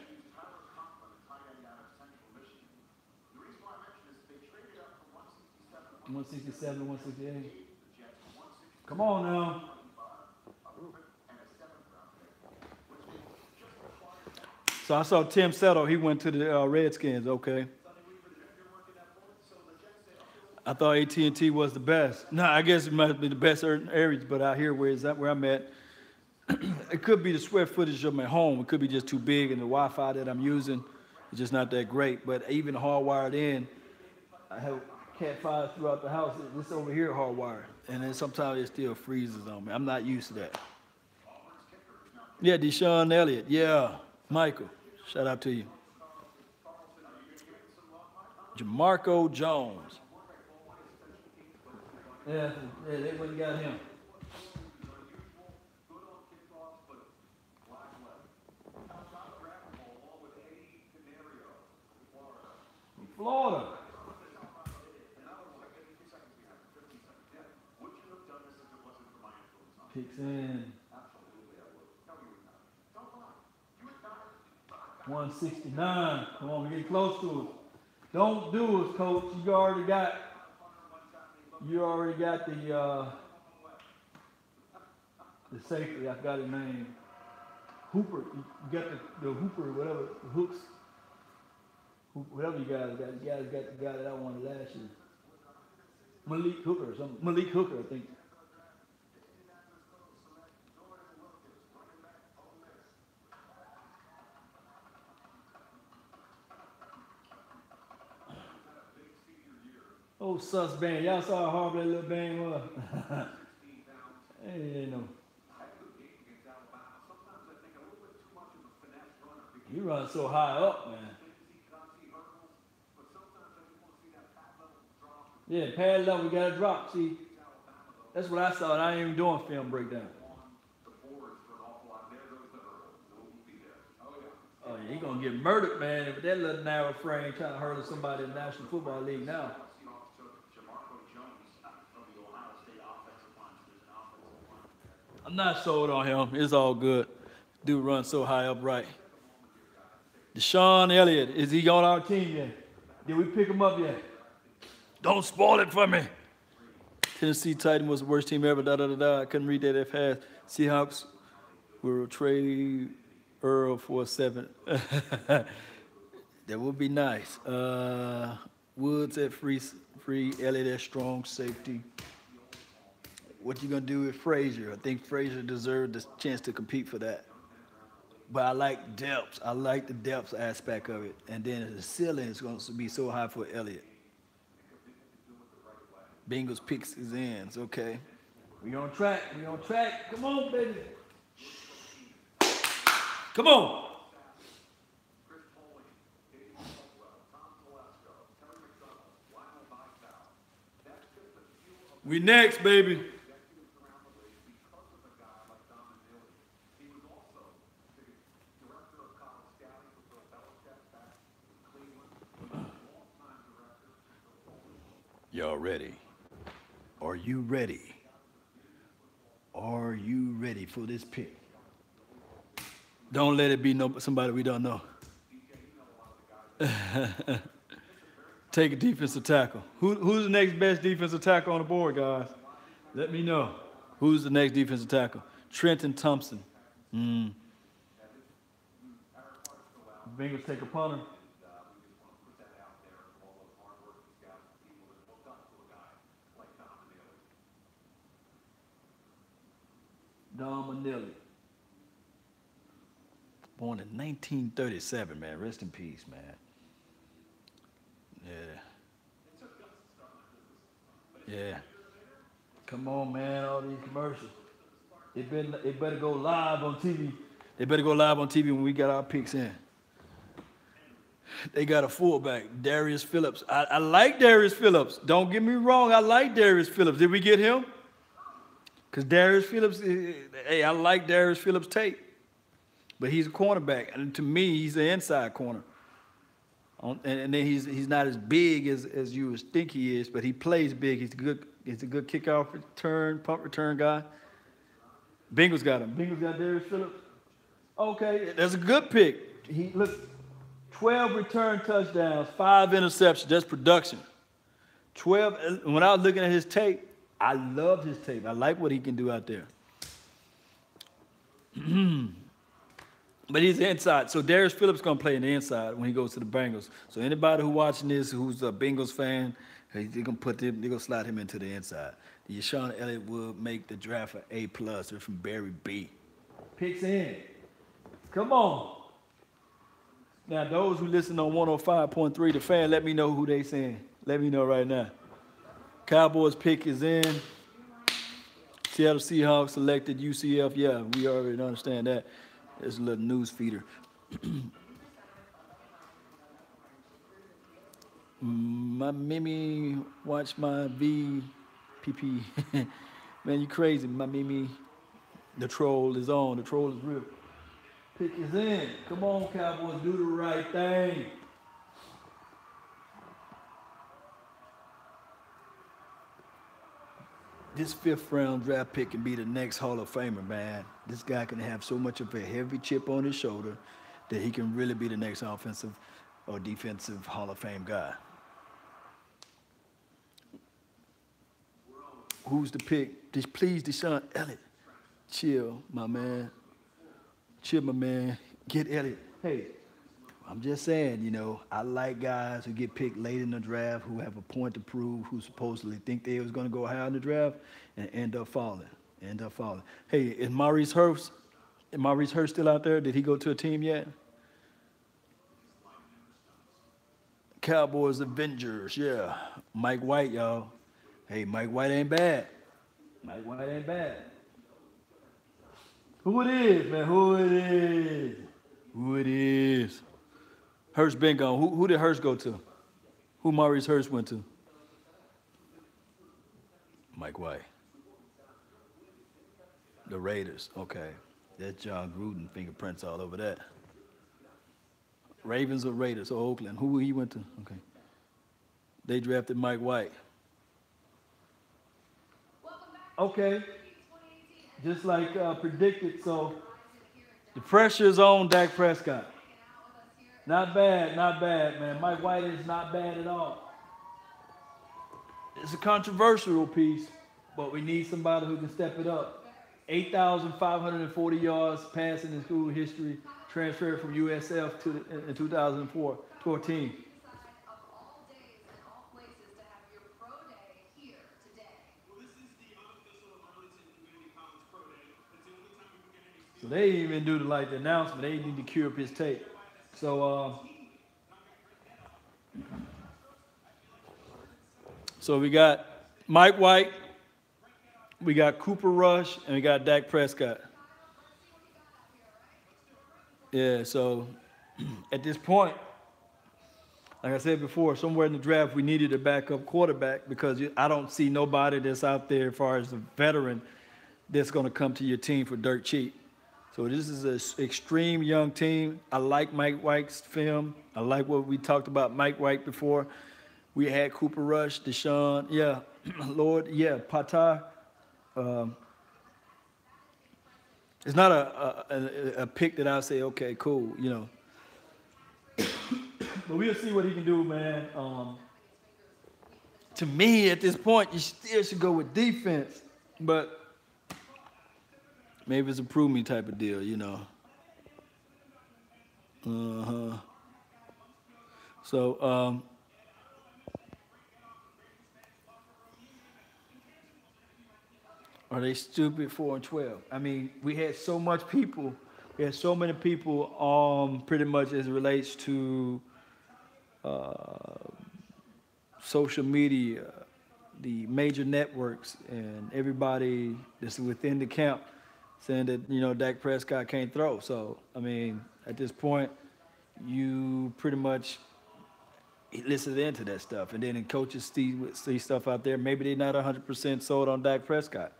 167, 168. Come on now. So I saw Tim Settle. He went to the Redskins. Okay. I thought AT&T was the best. No, I guess it might be the best areas, but out here where I'm at, it could be the square footage of my home. It could be just too big, and the Wi-Fi that I'm using is just not that great. But even hardwired in, I have Cat5 throughout the house. This over here hardwired, and then sometimes it still freezes on me. I'm not used to that. Yeah, Deshaun Elliott. Yeah, Michael. Shout out to you. Jamarco Jones. Yeah, they went and got him. Florida. Kicks in. 169. Come on, we're getting close to it. Don't do it, coach. You already got the safety. I got his name. Hooper. You got the Hooper, whatever, the hooks. Whatever you guys got. You guys got the guy that I wanted last year. Malik Hooker or something. Malik Hooker, I think. Oh, sus band. Y'all saw how hard that little band was. Hey, no. He runs so high up, man. Yeah, pad level, we got to drop. See, that's what I saw, and I ain't even doing film breakdown. Oh, yeah, he going to get murdered, man, if that little narrow frame trying to hurdle somebody in the National Football League now. I'm not sold on him. It's all good. Dude runs so high up right. Deshaun Elliott, is he on our team yet? Did we pick him up yet? Don't spoil it for me. Tennessee Titan was the worst team ever. I couldn't read that fast. Seahawks will trade Earl for a 7. That would be nice. Woods at free. Elliott at strong safety. What you gonna do with Frazier? I think Frazier deserved the chance to compete for that. But I like depth. I like the depth aspect of it. And then the ceiling is going to be so high for Elliott. Bengals picks his ends. Okay. We on track. We on track. Come on, baby. Come on. We next, baby. Y'all ready? Are you ready? Are you ready for this pick? Don't let it be somebody we don't know. Take a defensive tackle. Who's the next best defensive tackle on the board, guys? Let me know. Who's the next defensive tackle? Trenton Thompson. Bengals take a punter. Don Manilli. Born in 1937, man. Rest in peace, man. Yeah. Yeah. Come on, man. All these commercials. It better go live on TV. They better go live on TV when we got our picks in. They got a fullback, Darius Phillips. I like Darius Phillips. Don't get me wrong. I like Darius Phillips. Did we get him? Because Darius Phillips, hey, I like Darius Phillips' tape. But he's a cornerback. And to me, he's an inside corner. And then he's not as big as you would think he is, but he plays big. He's a good kickoff return, punt return guy. Bengals got him. Bengals got Darius Phillips. Okay, that's a good pick. Look, 12 return touchdowns, 5 interceptions. That's production. 12. When I was looking at his tape, I loved his tape. I like what he can do out there. But he's inside. So Darius Phillips going to play in the inside when he goes to the Bengals. So anybody who watching this who's a Bengals fan, they're going to slide him into the inside. Deshaun Elliott will make the draft an A+. They're from Barry B. Picks in. Come on. Now, those who listen on 105.3, the fan, let me know who they saying. Let me know right now. Cowboys pick is in. Seattle Seahawks selected UCF. Yeah, we already understand that. There's a little news feeder. My Mimi watch my VPP. Man, you crazy. My Mimi, the troll is on. The troll is real. Pick is in. Come on, Cowboys, do the right thing. This 5th round draft pick can be the next Hall of Famer, man. This guy can have so much of a heavy chip on his shoulder that he can really be the next offensive or defensive Hall of Fame guy. Who's the pick? Please, Deshaun Elliott. Chill, my man. Chill, my man. Get Elliott. Hey, I'm just saying, you know, I like guys who get picked late in the draft, who have a point to prove, who supposedly think they was going to go high in the draft and end up falling. Hey, is Maurice Hurst still out there? Did he go to a team yet? Cowboys Avengers, yeah. Mike White, y'all. Hey, Mike White ain't bad. Who it is, man? Who it is? Hurst been gone. Who did Hurst go to? Who Maurice Hurst went to? Mike White. The Raiders. Okay. That's John Gruden fingerprints all over that. Ravens or Raiders or Oakland. Who he went to? Okay. They drafted Mike White. Okay. Just like predicted. So the pressure is on Dak Prescott. Not bad, man. Mike White is not bad at all. It's a controversial piece, but we need somebody who can step it up. 8,540 yards passing in school history, transferred from USF in 2014. So they didn't even do the announcement. They need to cure up his tape. So we got Mike White, we got Cooper Rush, and we got Dak Prescott. Yeah, so at this point, like I said before, somewhere in the draft we needed a backup quarterback because I don't see nobody that's out there as far as a veteran that's going to come to your team for dirt cheap. So this is an extreme young team. I like Mike White's film. I like what we talked about Mike White before. We had Cooper Rush, Deshaun, yeah, Lord, yeah, Patar. It's not a pick that I'll say, okay, cool, you know. But we'll see what he can do, man. To me, at this point, you still should go with defense, but maybe it's a prove me type of deal, you know. So, Are they stupid 4-12? I mean, we had so much people. We had so many people. Pretty much as it relates to social media, the major networks, and everybody that's within the camp saying that Dak Prescott can't throw. So I mean, at this point, you pretty much listen into that stuff, and then the coaches see stuff out there. Maybe they're not 100% sold on Dak Prescott.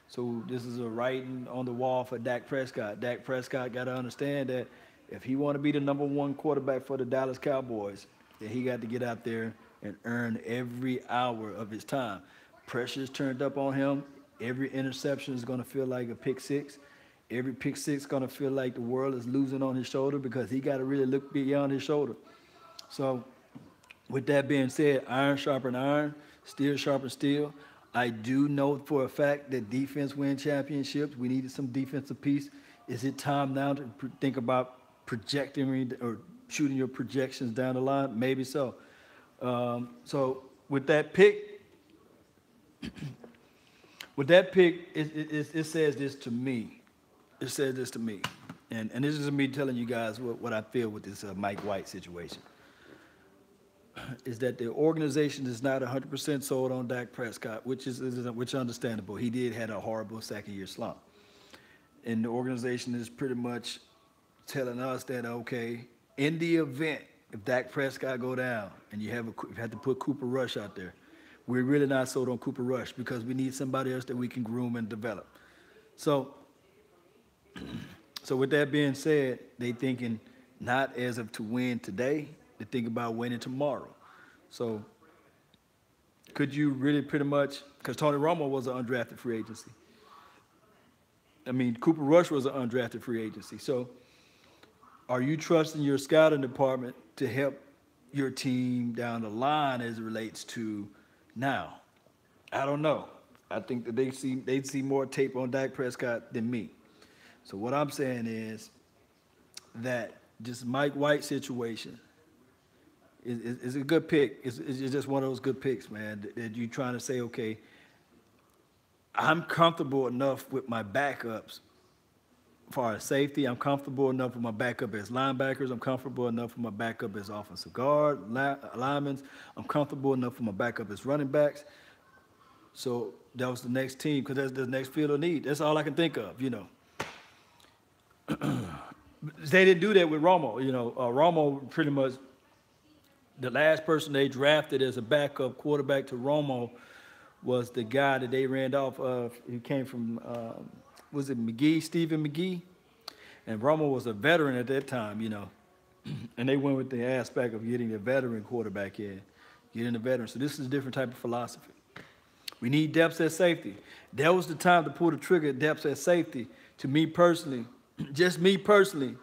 So this is a writing on the wall for Dak Prescott. Dak Prescott got to understand that if he want to be the #1 quarterback for the Dallas Cowboys, then he got to get out there and earn every hour of his time. Pressure is turned up on him. Every interception is going to feel like a pick six. Every pick six is going to feel like the world is losing on his shoulder because he got to really look beyond his shoulder. So with that being said, iron sharpen iron, steel sharpen steel. I do know for a fact that defense wins championships. We needed some defensive piece. Is it time now to think about projecting or shooting your projections down the line? Maybe so. So with that pick, it says this to me. It says this to me. And this is me telling you guys what I feel with this Mike White situation. Is that the organization is not 100% sold on Dak Prescott, which is understandable. He did had a horrible second-year slump. And the organization is pretty much telling us that, okay, in the event if Dak Prescott go down and you have to put Cooper Rush out there, we're really not sold on Cooper Rush because we need somebody else that we can groom and develop. So with that being said, they thinking not as of to win today, they think about winning tomorrow. So could you really pretty much, because Tony Romo was an undrafted free agency. I mean, Cooper Rush was an undrafted free agency. So are you trusting your scouting department to help your team down the line as it relates to now? I don't know. I think that they'd see more tape on Dak Prescott than me. So what I'm saying is that this Mike White situation is a good pick. It's just one of those good picks, man, that you're trying to say, okay, I'm comfortable enough with my backups as far as safety. I'm comfortable enough with my backup as linebackers. I'm comfortable enough with my backup as offensive guard, linemen. I'm comfortable enough with my backup as running backs. So that was the next team because that's the next field of need. That's all I can think of, They didn't do that with Romo. Romo pretty much, the last person they drafted as a backup quarterback to Romo was the guy that they ran off of. He came from, was it McGee, Stephen McGee? And Romo was a veteran at that time, And they went with the aspect of getting a veteran quarterback in, getting a veteran. So this is a different type of philosophy. We need depth at safety. That was the time to pull the trigger at depth at safety. To me personally, just me personally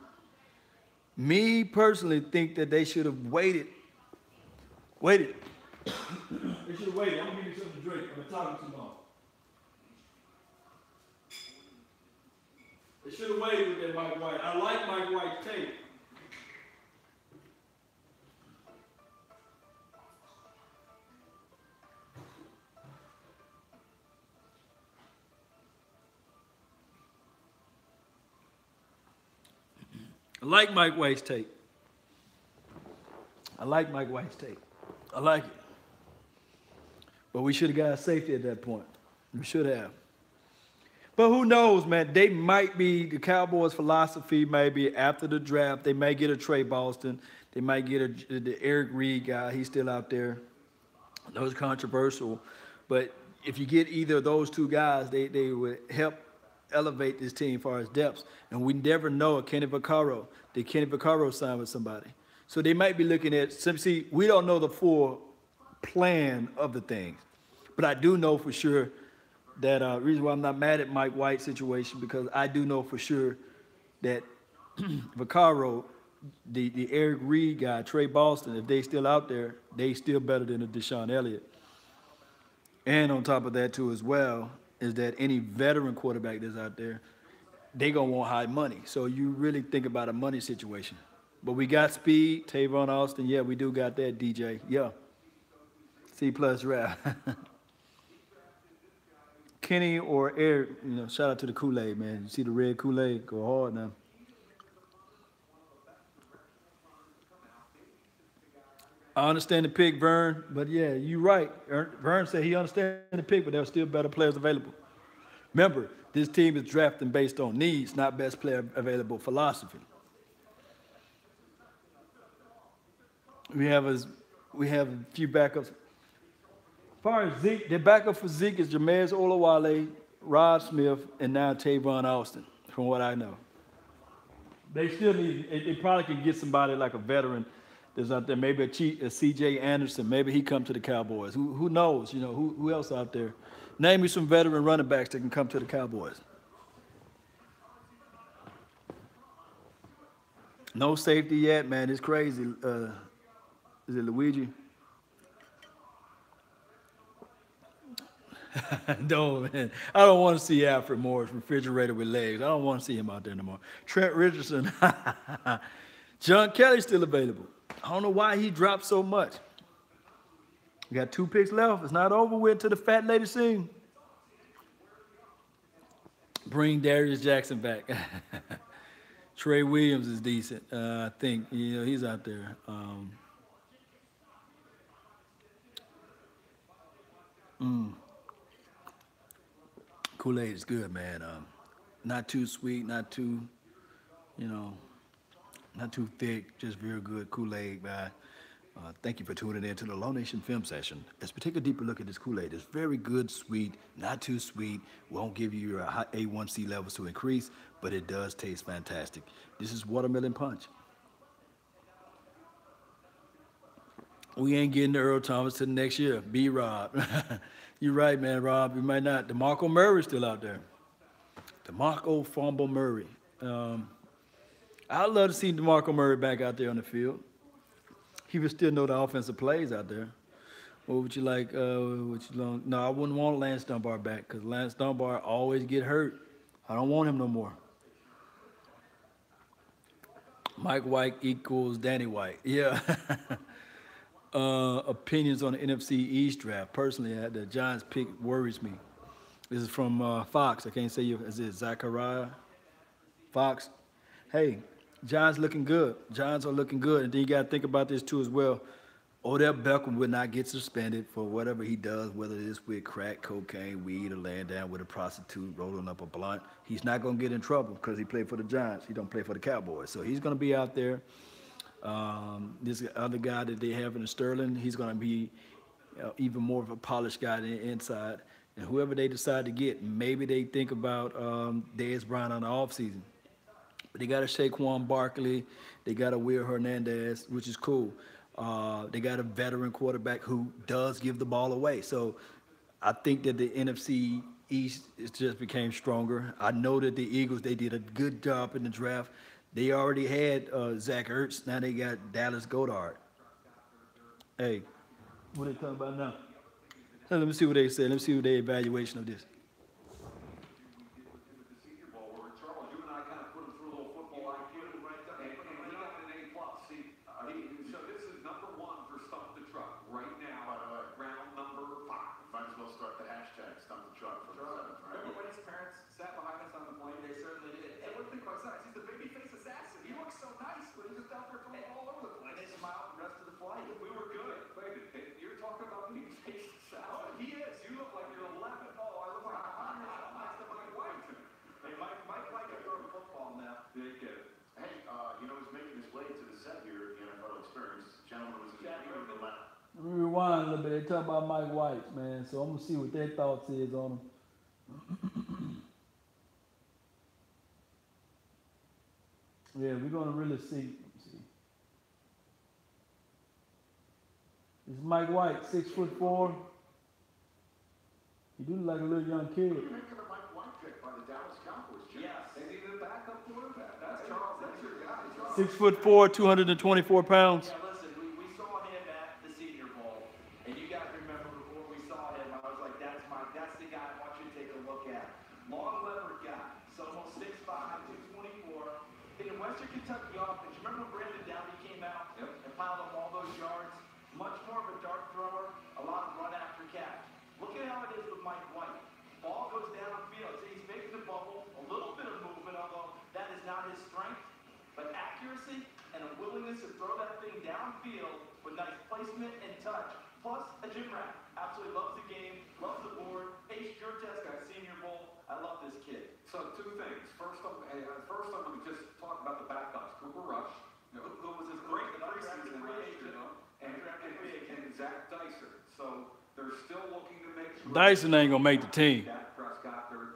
think that they should have waited. They should have waited. I'm going to give you something to drink. I've been talking too long. They should have waited with that Mike White. I like Mike White's tape. I like Mike White's tape. I like it. But we should have got a safety at that point. We should have. But who knows, man? They might be, the Cowboys' philosophy may be after the draft, they may get a Trey Boston. They might get the Eric Reed guy. He's still out there. That was controversial. But if you get either of those two guys, they would help elevate this team as far as depth. And we never know Kenny Vaccaro. Did Kenny Vaccaro sign with somebody? So they might be looking at, see, we don't know the full plan of the things. But I do know for sure that reason why I'm not mad at Mike White's situation, because I do know for sure that Vaccaro, the Eric Reed guy, Trey Boston, if they still out there, they still better than a Deshaun Elliott. And on top of that too as well, is that any veteran quarterback that's out there, they gonna want high money. So you really think about a money situation. But we got speed, Tavon Austin. Yeah, we do got that, DJ. Yeah. C+ rap. Kenny or Eric, shout out to the Kool-Aid, man. You see the red Kool-Aid? Go hard now. I understand the pick, Vern, but yeah, you're right. Vern said he understands the pick, but there are still better players available. Remember, this team is drafting based on needs, not best player available philosophy. We have a few backups. As far as Zeke, their backup for Zeke is Jameis Olawale, Rod Smith, and now Tavon Austin, from what I know. They still need, they probably can get somebody like a veteran that's out there, maybe a C.J. Anderson, maybe he come to the Cowboys. Who knows, who else out there? Name me some veteran running backs that can come to the Cowboys. No safety yet, man. It's crazy. Is it Luigi? No, man. I don't want to see Alfred Morris, refrigerator with legs. I don't want to see him out there anymore. Trent Richardson. John Kelly's still available. I don't know why he dropped so much. We got 2 picks left. It's not over with till the fat lady sing. Bring Darius Jackson back. Trey Williams is decent. I think, he's out there. Kool-Aid is good, man. Not too sweet, not too, not too thick, just very good Kool-Aid, man. Thank you for tuning in to the Low Nation Film Session. Let's take a deeper look at this Kool-Aid. It's very good, sweet, not too sweet. Won't give you your A1C levels to increase, but it does taste fantastic. This is Watermelon Punch. We ain't getting to Earl Thomas till next year. B-Rob. You're right, man, Rob. We might not. DeMarco Murray's still out there. DeMarco Fumble Murray. I'd love to see DeMarco Murray back out there on the field. He would still know the offensive plays out there. What would you like? No, I wouldn't want Lance Dunbar back because Lance Dunbar always get hurt. I don't want him no more. Mike White equals Danny White. Yeah. Opinions on the NFC East draft. Personally, the Giants pick worries me. This is from Fox. I can't say you. Is it Zachariah? Fox. Hey, Giants looking good. Giants are looking good. And then you got to think about this too as well. Odell Beckham would not get suspended for whatever he does, whether it is with crack, cocaine, weed, or laying down with a prostitute, rolling up a blunt. He's not going to get in trouble because he played for the Giants. He don't play for the Cowboys. So he's going to be out there. This other guy that they have in the Sterling, he's going to be even more of a polished guy than inside. And whoever they decide to get, maybe they think about Dez Bryant on the offseason. But they got a Saquon Barkley. They got a Will Hernandez, which is cool. They got a veteran quarterback who does give the ball away. So I think that the NFC East just became stronger. I know that the Eagles, they did a good job in the draft. They already had Zach Ertz. Now they got Dallas Goedert. Hey, what are they talking about now? Let me see what they said. Let me see what their evaluation of this. Let me rewind a little bit. They talk about Mike White, man. So I'm going to see what their thoughts is on him. Yeah, we're going to really see. This is Mike White, 6'4". He do look like a little young kid. What do you make of the Mike White pick by the Dallas Cowboys, Jim? Yes, they needed a backup quarterback. That's Charles. That's your guy. 6'4", 224 pounds. Yeah, listen, we saw him at the Senior Bowl, and you got to remember before we saw him, I was like, that's the guy I want you to take a look at. Long levered guy. He's almost 6'5", 224. In the Western Kentucky offense, you remember when Brandon Downey came out and piled up all those yards? Much more of a dart thrower, a lot of run after catch. Look at how it is with Mike White. Ball goes throw that thing downfield with nice placement and touch. Plus, a gym rat. Absolutely loves the game, loves the board. Ace Jurtek got a Senior Bowl. I love this kid. So two things. First, I'm going to just talk about the backups. Cooper Rush, who was as great in the preseason last year, and Zach Dyson. So they're still looking to make sure. Dyson ain't gonna make the team. Dak Prescott, they're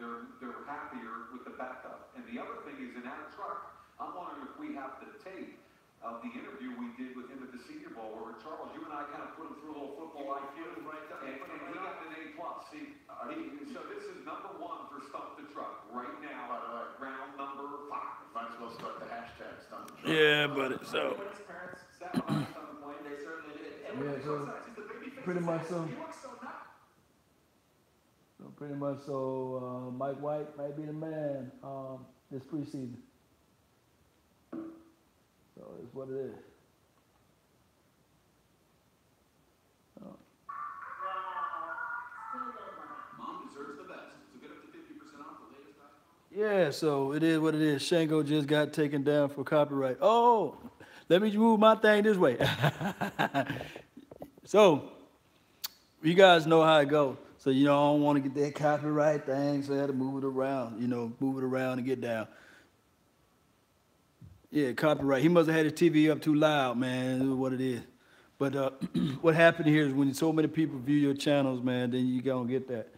happier with the backup. And the other thing is in that truck, I'm wondering if we have the tape of the interview we did with him at the Senior Bowl, where Charles, you and I kind of put him through a little football IQ, right? And he got an A+. See, so this is number 1 for Stump the Truck right now. Round number 5. Might as well start the hashtag Stump the Truck. Yeah, but so. When his parents sat behind him on the plane, they certainly did. And when Yeah, he so looks like he's the baby face, pretty much so. he looks so nice. So pretty much so. Mike White might be the man this preseason. So it's what it is. Mom deserves the best. So get up to 50% off the latest iPhone. Yeah, so it is what it is. Shango just got taken down for copyright. Oh, let me move my thing this way. So, you guys know how it goes. So, I don't want to get that copyright thing, so I had to move it around, move it around and get down. Yeah, copyright. He must have had his TV up too loud, man. This is what it is. But what happened here is when so many people view your channels, man, then you gonna get that.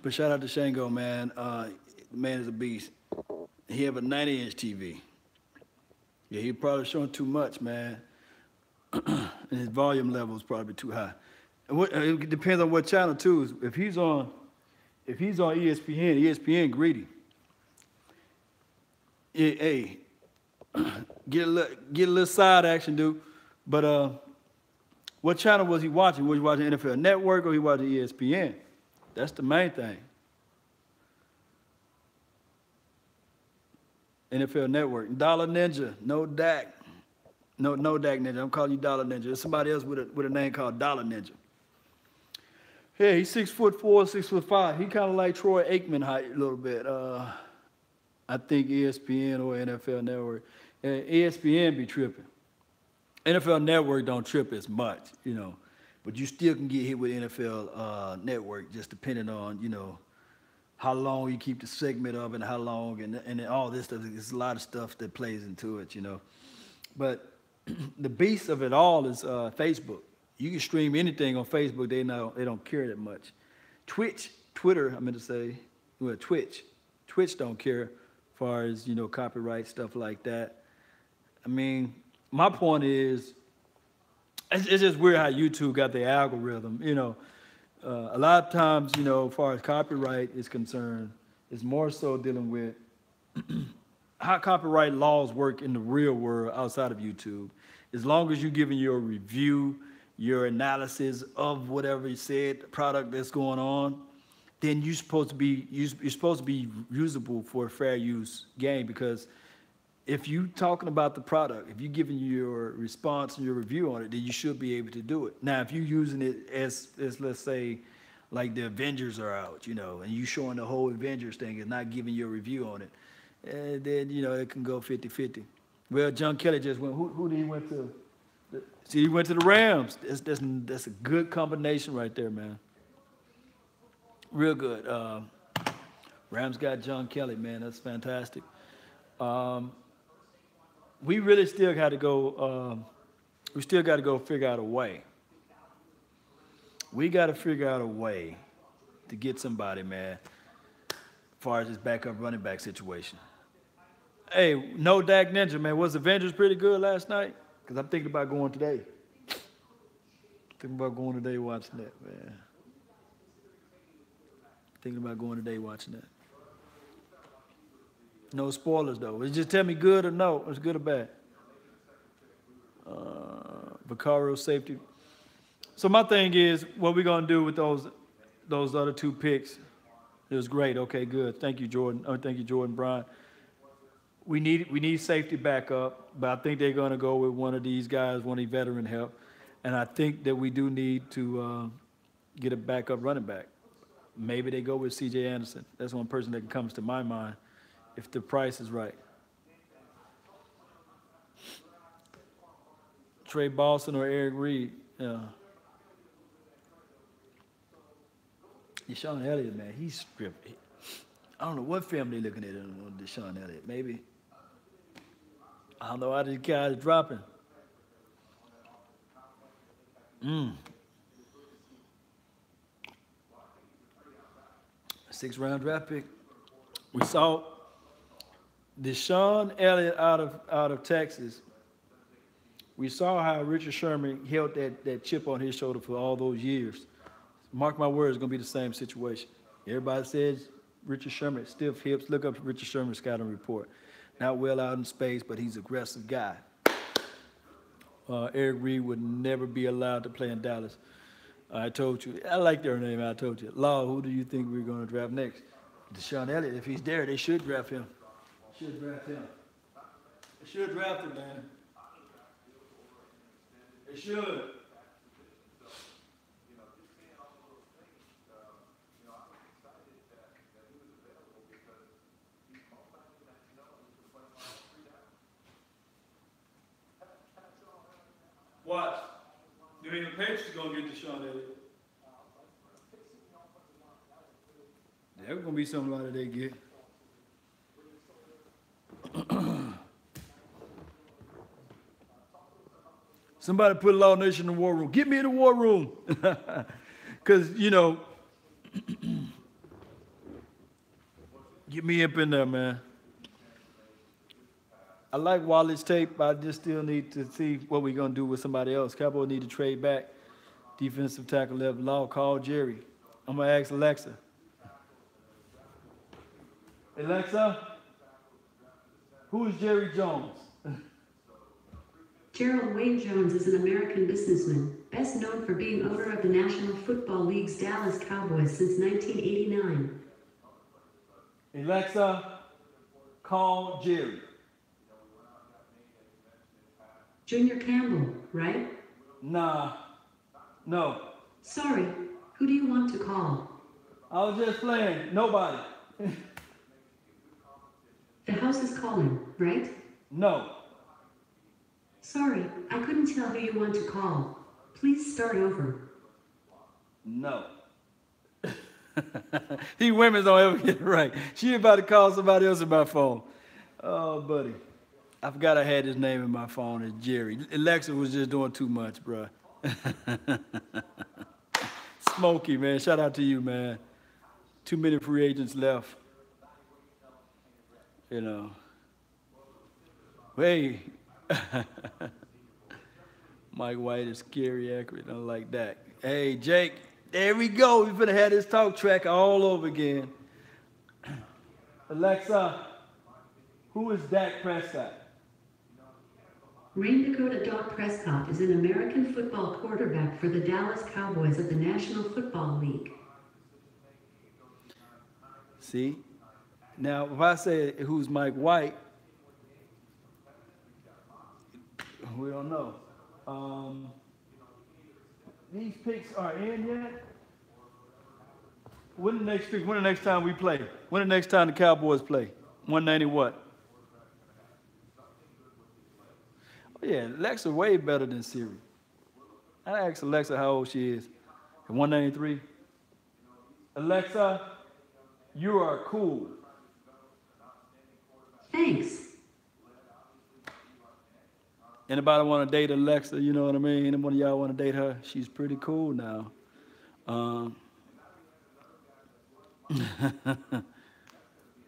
But shout out to Shango, man. The man is a beast. He have a 90-inch TV. Yeah, he probably showing too much, man. And his volume level is probably too high. And it depends on what channel too. If he's on ESPN greedy. Yeah, hey, get a little side action, dude. But what channel was he watching? Was he watching NFL Network or he watching ESPN? That's the main thing. NFL Network. Dollar Ninja, no Dak. No Dak Ninja. I'm calling you Dollar Ninja. There's somebody else with a name called Dollar Ninja. Yeah, he's 6'4", 6'5". He kind of like Troy Aikman height a little bit. I think ESPN or NFL Network. ESPN be tripping. NFL Network don't trip as much, but you still can get hit with NFL Network just depending on, how long you keep the segment up and how long and all this stuff. There's a lot of stuff that plays into it, But the beast of it all is Facebook. You can stream anything on Facebook. They don't care that much. Twitch don't care as far as, copyright, stuff like that. I mean, my point is, it's just weird how YouTube got the algorithm, A lot of times, as far as copyright is concerned, it's more so dealing with how copyright laws work in the real world outside of YouTube. As long as you're giving your review, your analysis of whatever you said, the product that's going on, then you're supposed to be usable for a fair use game. Because if you talking about the product, if you're giving your response and your review on it, then you should be able to do it. Now, if you're using it as let's say, like the Avengers are out, and you showing the whole Avengers thing and not giving your review on it, then, it can go 50-50. Well, John Kelly just went, who did he went to? See, he went to the Rams. That's a good combination right there, man. Real good. Rams got John Kelly, man. That's fantastic. We really still got to go. We still got to go figure out a way. We got to figure out a way to get somebody, man, as far as this backup running back situation. Hey, no Dak Ninja, man. Was Avengers pretty good last night? Because I'm thinking about going today. Thinking about going today watching that, man. Thinking about going today watching that. No spoilers, though. Just tell me good or no. It's good or bad. Vaccaro safety. So my thing is, what we're going to do with those other 2 picks, it was great. Okay, good. Thank you, Jordan. Thank you, Jordan Bryan. We need safety backup, but I think they're going to go with one of these guys, one of the veteran help. And I think that we do need to get a backup running back. Maybe they go with C.J. Anderson. That's one person that comes to my mind if the price is right. Trey Boston or Eric Reed. Yeah. Deshaun Elliott, man, he's stripped. I don't know what film they looking at on Deshaun Elliott. Maybe. I don't know how this guy is dropping. 6th round draft pick. We saw Deshaun Elliott out of Texas. We saw how Richard Sherman held that chip on his shoulder for all those years. Mark my words, it's going to be the same situation. Everybody says Richard Sherman, stiff hips. Look up Richard Sherman's scouting report. Not well out in space, but he's an aggressive guy. Eric Reed would never be allowed to play in Dallas. I told you. I like their name. I told you. Law, who do you think we're going to draft next? Deshaun Elliott. If he's there, they should draft him. Should draft him. They should draft him, man. They should. What? You mean the Patriots are going to get Deshaun Elliott? There's going to be somebody they get. Somebody put Law Nation in the war room. Get me in the war room. Because, you know, get me up in there, man. I like Wallet's tape, but I just still need to see what we're going to do with somebody else. Cowboys need to trade back. Defensive tackle left. Law, call Jerry. I'm going to ask Alexa. Alexa, who is Jerry Jones? Gerald Wayne Jones is an American businessman, best known for being owner of the National Football League's Dallas Cowboys since 1989. Alexa, call Jerry. Junior Campbell, right? Nah, no. Sorry, who do you want to call? I was just playing. Nobody. The house is calling, right? No. Sorry, I couldn't tell who you want to call. Please start over. No. These women don't ever get it right. She about to call somebody else in my phone. Oh, buddy. I forgot I had his name in my phone. It's Jerry. Alexa was just doing too much, bro. Smokey, man. Shout out to you, man. Too many free agents left. You know. Hey. Mike White is scary accurate. I don't like that. Hey, Jake. There we go. We're going to have this talk track all over again. Alexa, who is Dak Prescott? Rain Dakota Dak Prescott is an American football quarterback for the Dallas Cowboys of the National Football League. See? Now, if I say who's Mike White, we don't know. These picks are in yet? When the next pick? When the next time we play? When the next time the Cowboys play? 190 what? Oh yeah, Alexa way better than Siri. I asked Alexa how old she is. 193. Alexa, you are cool. Thanks. Anybody want to date Alexa? You know what I mean? Any one of y'all want to date her? She's pretty cool now.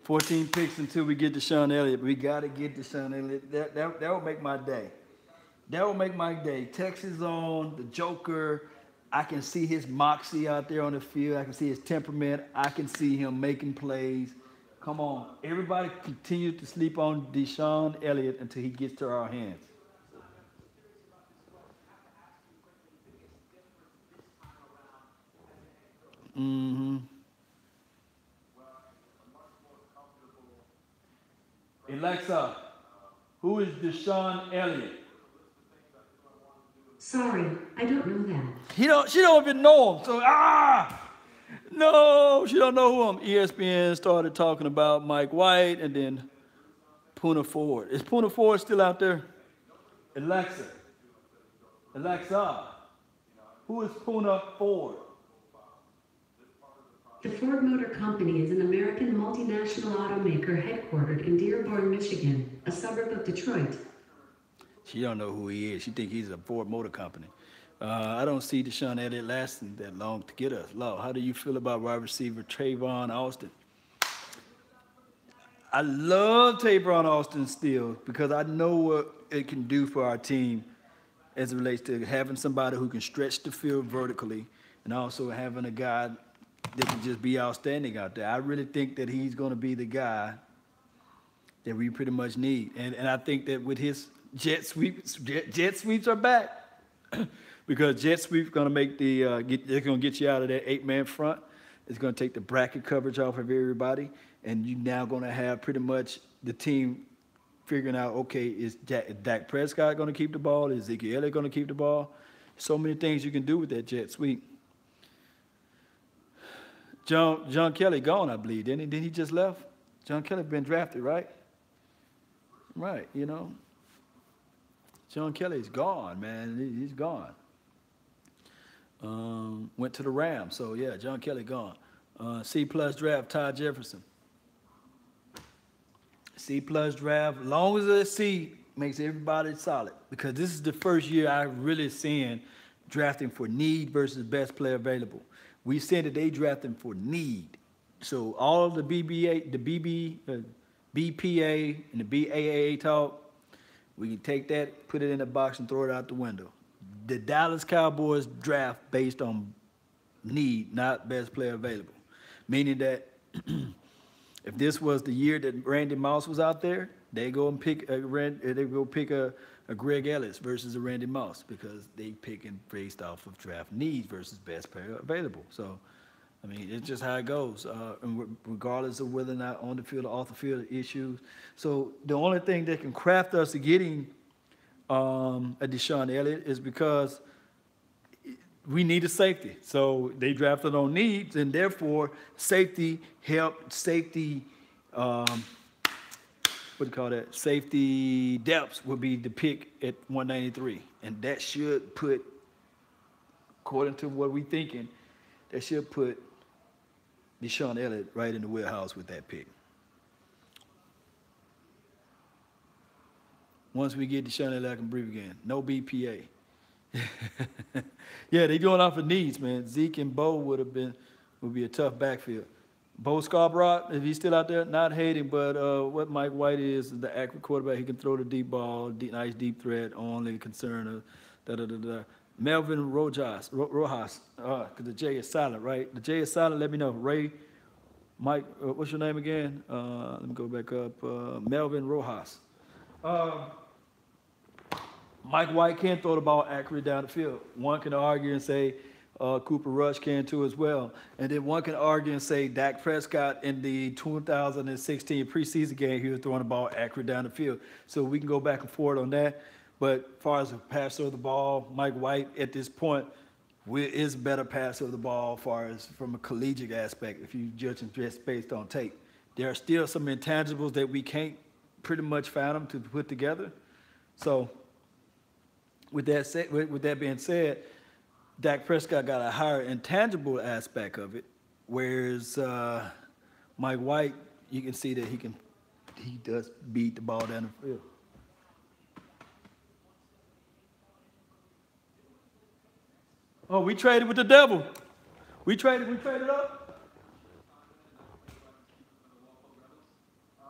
14 picks until we get Deshaun Elliott. We got to get Deshaun Elliott. That will make my day. That will make my day. Texas on, the Joker. I can see his moxie out there on the field. I can see his temperament. I can see him making plays. Come on. Everybody continue to sleep on Deshaun Elliott until he gets to our hands. Mm-hmm. Alexa, who is Deshaun Elliott? Sorry, I don't know that. She don't even know him. So no, she don't know who him. ESPN started talking about Mike White and then Poona Ford. Is Poona Ford still out there? Alexa, Alexa, who is Puna Ford? The Ford Motor Company is an American multinational automaker headquartered in Dearborn, Michigan, a suburb of Detroit. She don't know who he is. She think he's a Ford Motor Company. I don't see Deshaun Elliott lasting that long to get us. Law, how do you feel about wide receiver Trayvon Austin? I love Trayvon Austin still because I know what it can do for our team as it relates to having somebody who can stretch the field vertically and also having a guy that can just be outstanding out there. I really think that he's going to be the guy that we pretty much need. And I think that with his jet sweeps are back because jet sweep's going to make they're going to get you out of that 8-man front. It's going to take the bracket coverage off of everybody. And you're now going to have pretty much the team figuring out, okay, is Dak Prescott going to keep the ball? Is Ezekiel Elliott going to keep the ball? So many things you can do with that jet sweep. John Kelly gone, I believe, didn't he? Didn't he just left? John Kelly been drafted, right? Right, you know. John Kelly's gone, man. He's gone. Went to the Rams. So, yeah, John Kelly gone. C-plus draft, Ty Jefferson. C-plus draft, long as a C makes everybody solid. Because this is the first year I've really seen drafting for need versus best player available. We said that they drafting for need. So all of the BPA, and the BAA talk, we can take that, put it in a box, and throw it out the window. The Dallas Cowboys draft based on need, not best player available. Meaning that if this was the year that Randy Moss was out there, they go and pick a Greg Ellis versus a Randy Moss because they picking based off of draft needs versus best player available. So, I mean, it's just how it goes, regardless of whether or not on the field or off the field issues. So the only thing that can craft us to getting a Deshaun Elliott is because we need a safety. So they drafted on needs, and therefore safety safety depths would be the pick at 193. And that should put, according to what we're thinking, that should put Deshaun Elliott right in the wheelhouse with that pick. Once we get Deshaun Elliott, I can breathe again. No BPA. Yeah, they doing off of needs, man. Zeke and Bo would be a tough backfield. Bo Scarborough, if he's still out there, not hating, but what Mike White is the accurate quarterback. He can throw the deep ball, nice deep threat, only concern of Melvin Rojas, because the J is silent, right? The J is silent. Let me know. Ray, Mike, what's your name again? Let me go back up. Melvin Rojas. Mike White can throw the ball accurately down the field. One can argue and say Cooper Rush can too as well. And then one can argue and say Dak Prescott in the 2016 preseason game, he was throwing the ball accurate down the field. So we can go back and forth on that. But as far as a passer of the ball, Mike White at this point is a better passer of the ball as far as from a collegiate aspect if you judge him just based on tape. There are still some intangibles that we can't pretty much fathom to put together. So with that being said, Dak Prescott got a higher intangible aspect of it, whereas Mike White, you can see that he does beat the ball down the field. Oh, we traded with the devil. We traded up.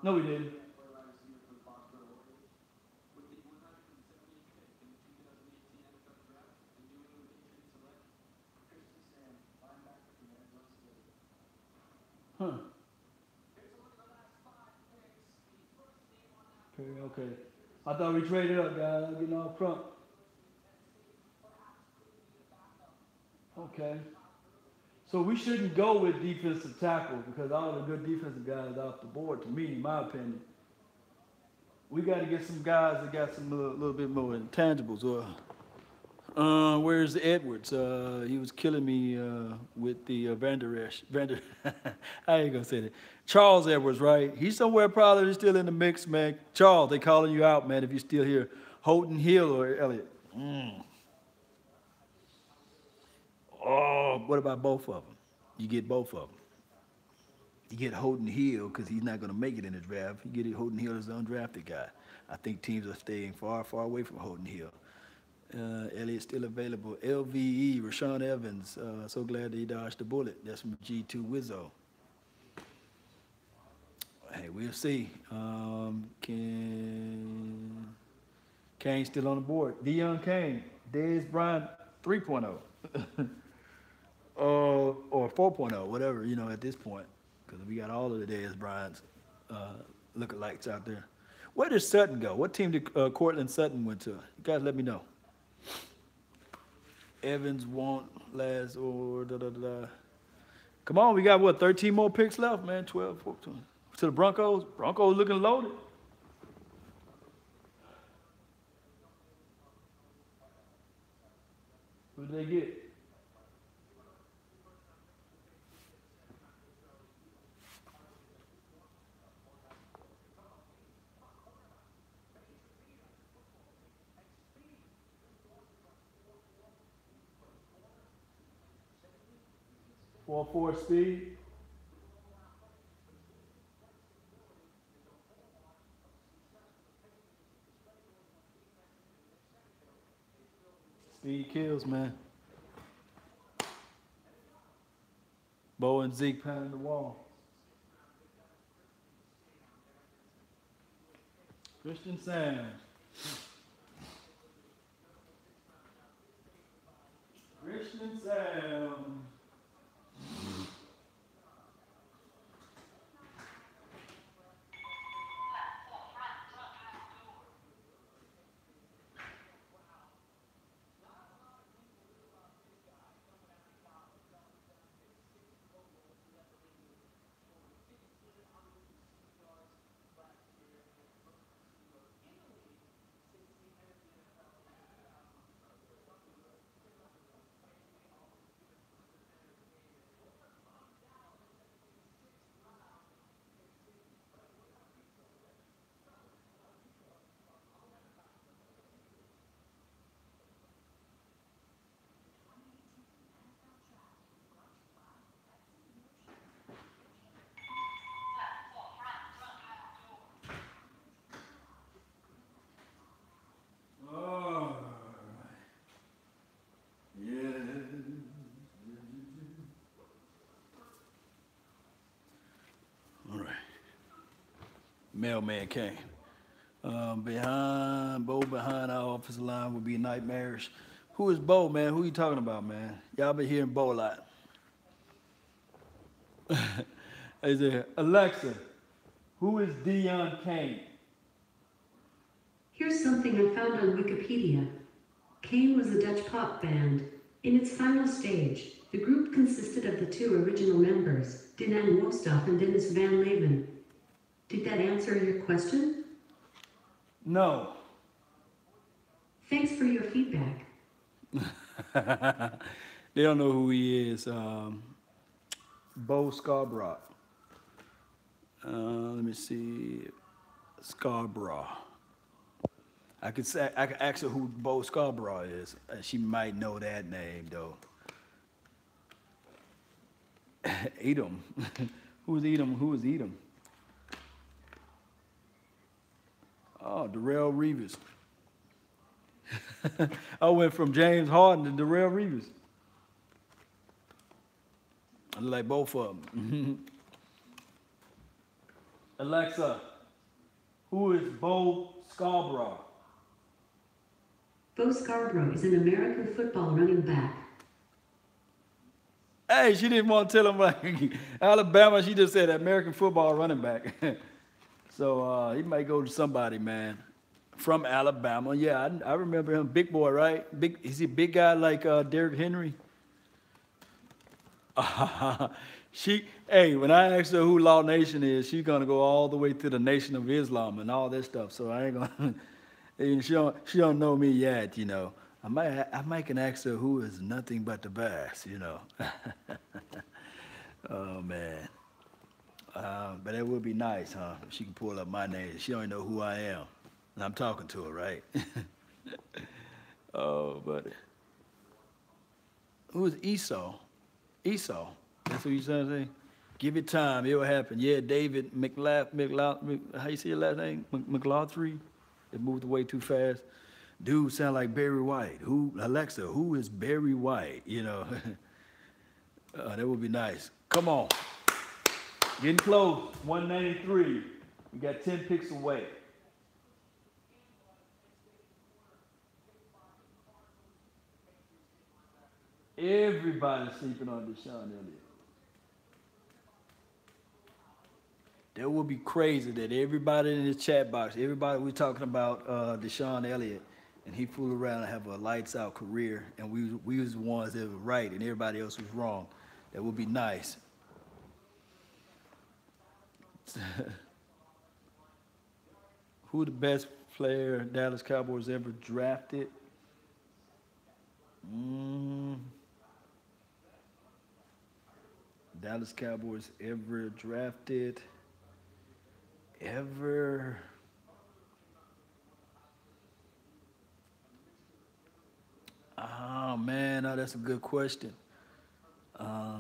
No, we didn't. Huh. Okay. I thought we traded up, guys. I'm getting all crunk. Okay. So we shouldn't go with defensive tackle because all the good defensive guys are off the board, to me, in my opinion. We got to get some guys that got some little bit more intangibles. Where's Edwards? He was killing me with the I ain't gonna say that. Charles Edwards, right? He's somewhere probably still in the mix, man. Charles, they calling you out, man, if you're still here. Holton Hill or Elliott. Oh, what about both of them? You get both of them. You get Holden Hill because he's not going to make it in the draft. You get Holden Hill as the undrafted guy. I think teams are staying far, far away from Holden Hill. Elliott's still available. LVE, Rashawn Evans. So glad that he dodged the bullet. That's from G2 Wizzo. Hey, we'll see. Kane's still on the board. Deion Kane, Dez Bryant 3.0. Or 4.0, whatever, at this point. Because we got all of the Dez Bryant's lookalikes out there. Where did Sutton go? What team did Cortland Sutton went to? You guys let me know. Evans won't last or da-da-da. Come on, we got, 13 more picks left, man. 12, 14. To the Broncos. Broncos looking loaded. Who did they get? Four speed. Speed kills, man. Bo and Zeke pounding the wall. Christian Sands. Christian Sands. Mailman came. Behind our offensive line would be nightmarish. Who is Bo, man? Who you talking about, man? Y'all been hearing Bo a lot. Is it Alexa? Who is Deion Kane? Here's something I found on Wikipedia. Kane was a Dutch pop band. In its final stage, the group consisted of the two original members, Dinan Wostoff and Dennis Van Leeuwen. Did that answer your question? No. Thanks for your feedback. They don't know who he is. Bo Scarborough. Let me see. Scarborough. I could ask her who Bo Scarborough is. She might know that name though. Edom. Who's Edom? Who is Edom? Oh, Darrell Reeves. I went from James Harden to Darrell Reeves. I like both of them. Alexa, who is Bo Scarborough? Bo Scarborough is an American football running back. Hey, she didn't want to tell him like Alabama. She just said American football running back. So he might go to somebody, man, from Alabama. Yeah, I remember him, big boy, right? Is he a big guy like Derrick Henry? When I asked her who Law Nation is, she's gonna go all the way to the Nation of Islam and all that stuff. So I ain't gonna. She don't know me yet, I might can ask her who is nothing but the best, Oh man. But it would be nice, huh? If she can pull up my name. She don't know who I am. And I'm talking to her, right? Oh, buddy. Who is Esau? Esau. That's what you're trying to say? Give it time. It will happen. Yeah, David how you say your last name? McLaughlin? It moved away too fast. Dude sound like Barry White. Alexa, who is Barry White? You know, that would be nice. Come on. Getting close. 193. We got 10 picks away. Everybody's sleeping on Deshaun Elliott. That would be crazy that everybody in the chat box, everybody we're talking about Deshaun Elliott, and he fool around and have a lights out career, and we was the ones that were right, and everybody else was wrong. That would be nice. Who the best player Dallas Cowboys ever drafted? Dallas Cowboys ever drafted? Ever? Oh man, that's a good question. I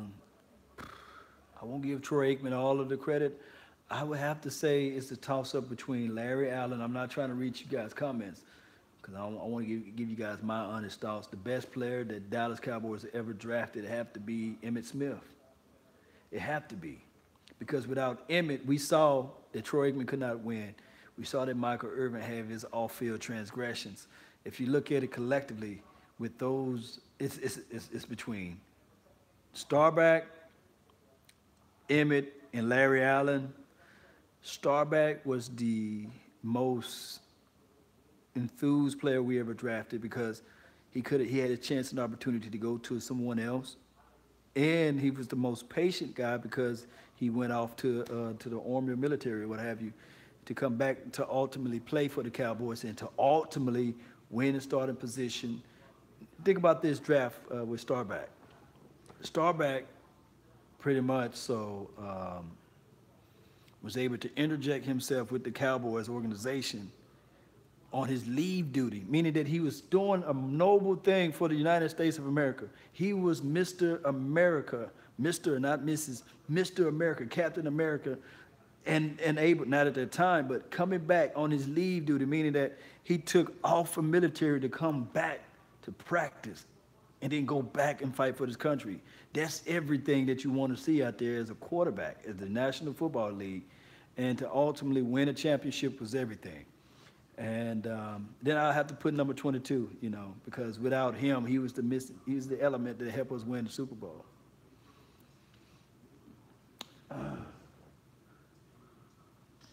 won't give Troy Aikman all of the credit. I would have to say it's a toss-up between Larry Allen. I'm not trying to reach you guys' comments because I want to give you guys my honest thoughts. The best player that Dallas Cowboys ever drafted have to be Emmitt Smith. It have to be. Because without Emmitt, we saw that Troy Aikman could not win. We saw that Michael Irvin have his off-field transgressions. If you look at it collectively, with those, it's between Starback, Emmitt, and Larry Allen. Starback was the most enthused player we ever drafted because he had a chance and opportunity to go to someone else. And he was the most patient guy because he went off to the Army or military or what have you to come back to ultimately play for the Cowboys and to ultimately win the starting position. Think about this draft with Starback. Starback pretty much was able to interject himself with the Cowboys organization on his leave duty, meaning that he was doing a noble thing for the United States of America. He was Mr. America, Mr. not Mrs., Mr. America, Captain America, and able, not at that time, but coming back on his leave duty, meaning that he took off from military to come back to practice and then go back and fight for this country. That's everything that you want to see out there as a quarterback, as the National Football League, and to ultimately win a championship was everything. And then I have to put number 22, you know, because without him, he was the element that helped us win the Super Bowl.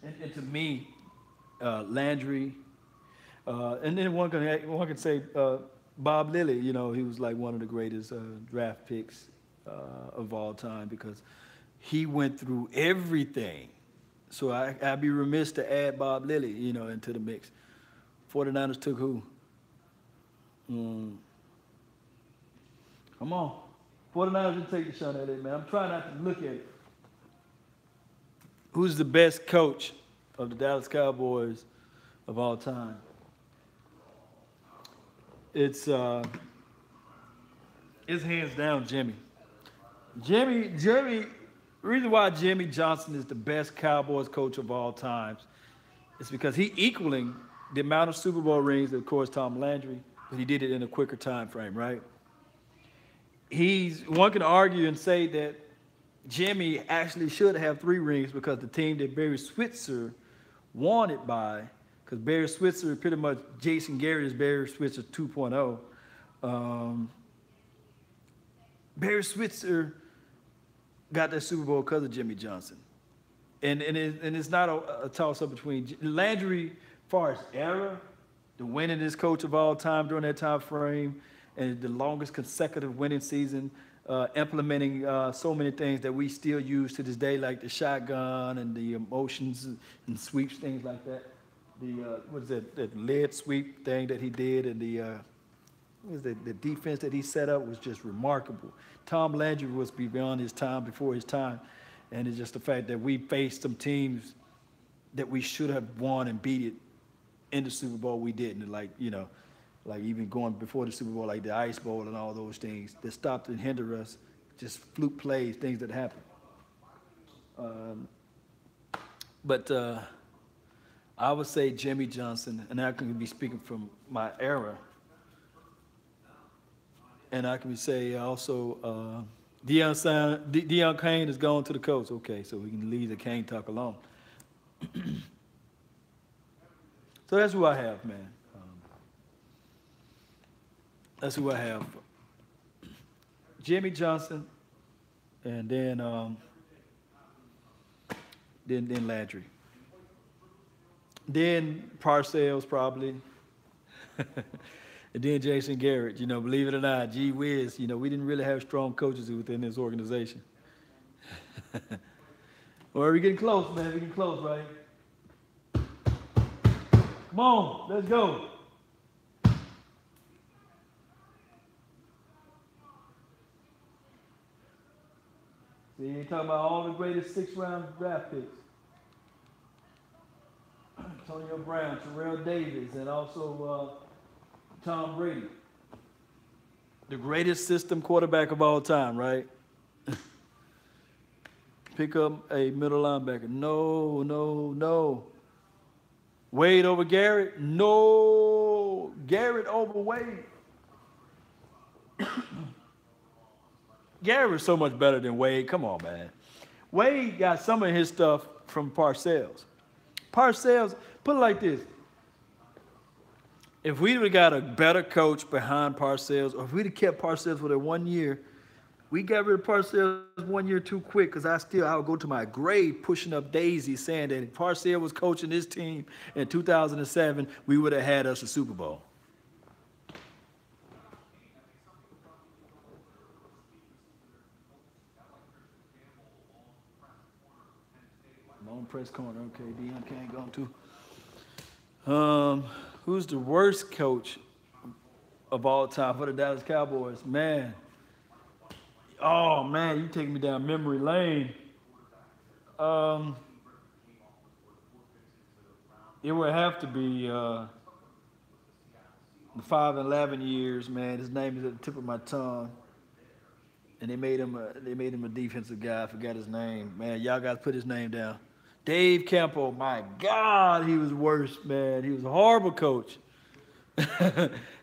And to me, Landry, and then one can say Bob Lilly, you know, he was like one of the greatest draft picks of all time because he went through everything. So I'd be remiss to add Bob Lilly, you know, into the mix. 49ers took who? Come on. 49ers didn't take the shot at it, man. I'm trying not to look at it. Who's the best coach of the Dallas Cowboys of all time? It's hands down Jimmy. The reason why Jimmy Johnson is the best Cowboys coach of all times is because he equaling the amount of Super Bowl rings, of course, Tom Landry, but he did it in a quicker time frame, right? One can argue and say that Jimmy actually should have 3 rings because the team that Barry Switzer won it by, because Barry Switzer, pretty much Jason Garrett is Barry Switzer 2.0. Barry Switzer got that Super Bowl because of Jimmy Johnson. And it's not a toss-up between Landry, as far as era, the winningest coach of all time during that time frame, and the longest consecutive winning season, implementing so many things that we still use to this day, like the shotgun and the emotions and sweeps, things like that. That lead sweep thing that he did, and the defense that he set up was just remarkable. Tom Landry was beyond his time, before his time, and it's just the fact that we faced some teams that we should have won and beat it in the Super Bowl. We didn't, like, you know, like even going before the Super Bowl, like the Ice Bowl and all those things that stopped and hindered us, just fluke plays, things that happen. But I would say Jimmy Johnson, and I can be speaking from my era. And I can say also Deion Kane is going to the Colts. Okay, so we can leave the Kane talk alone. So that's who I have, man. That's who I have. Jimmy Johnson, and then Landry. Then Parcells probably. And then Jason Garrett, you know, believe it or not, gee whiz, you know, we didn't really have strong coaches within this organization. Well, we're getting close, man. We're getting close, right? Come on, let's go. See, you're talking about all the greatest 6th-round draft picks. Antonio Brown, Terrell Davis, and also Tom Brady. The greatest system quarterback of all time, right? Pick up a middle linebacker. No, no, no. Wade over Garrett? No. Garrett over Wade. Garrett was so much better than Wade. Come on, man. Wade got some of his stuff from Parcells. Parcells, put it like this. If we would have got a better coach behind Parcells, or if we'd have kept Parcells for that 1 year, we got rid of Parcells 1 year too quick, because I would go to my grave pushing up Daisy saying that if Parcells was coaching this team in 2007, we would have had us a Super Bowl. Long press corner, okay, Deion Kane gone too. Who's the worst coach of all time for the Dallas Cowboys? Man. Oh, man, you take me down memory lane. It would have to be the 5 and 11 years, man. His name is at the tip of my tongue. And they made him a defensive guy. I forgot his name. Man, y'all got to put his name down. Dave Campo, my God, he was worse, man. He was a horrible coach.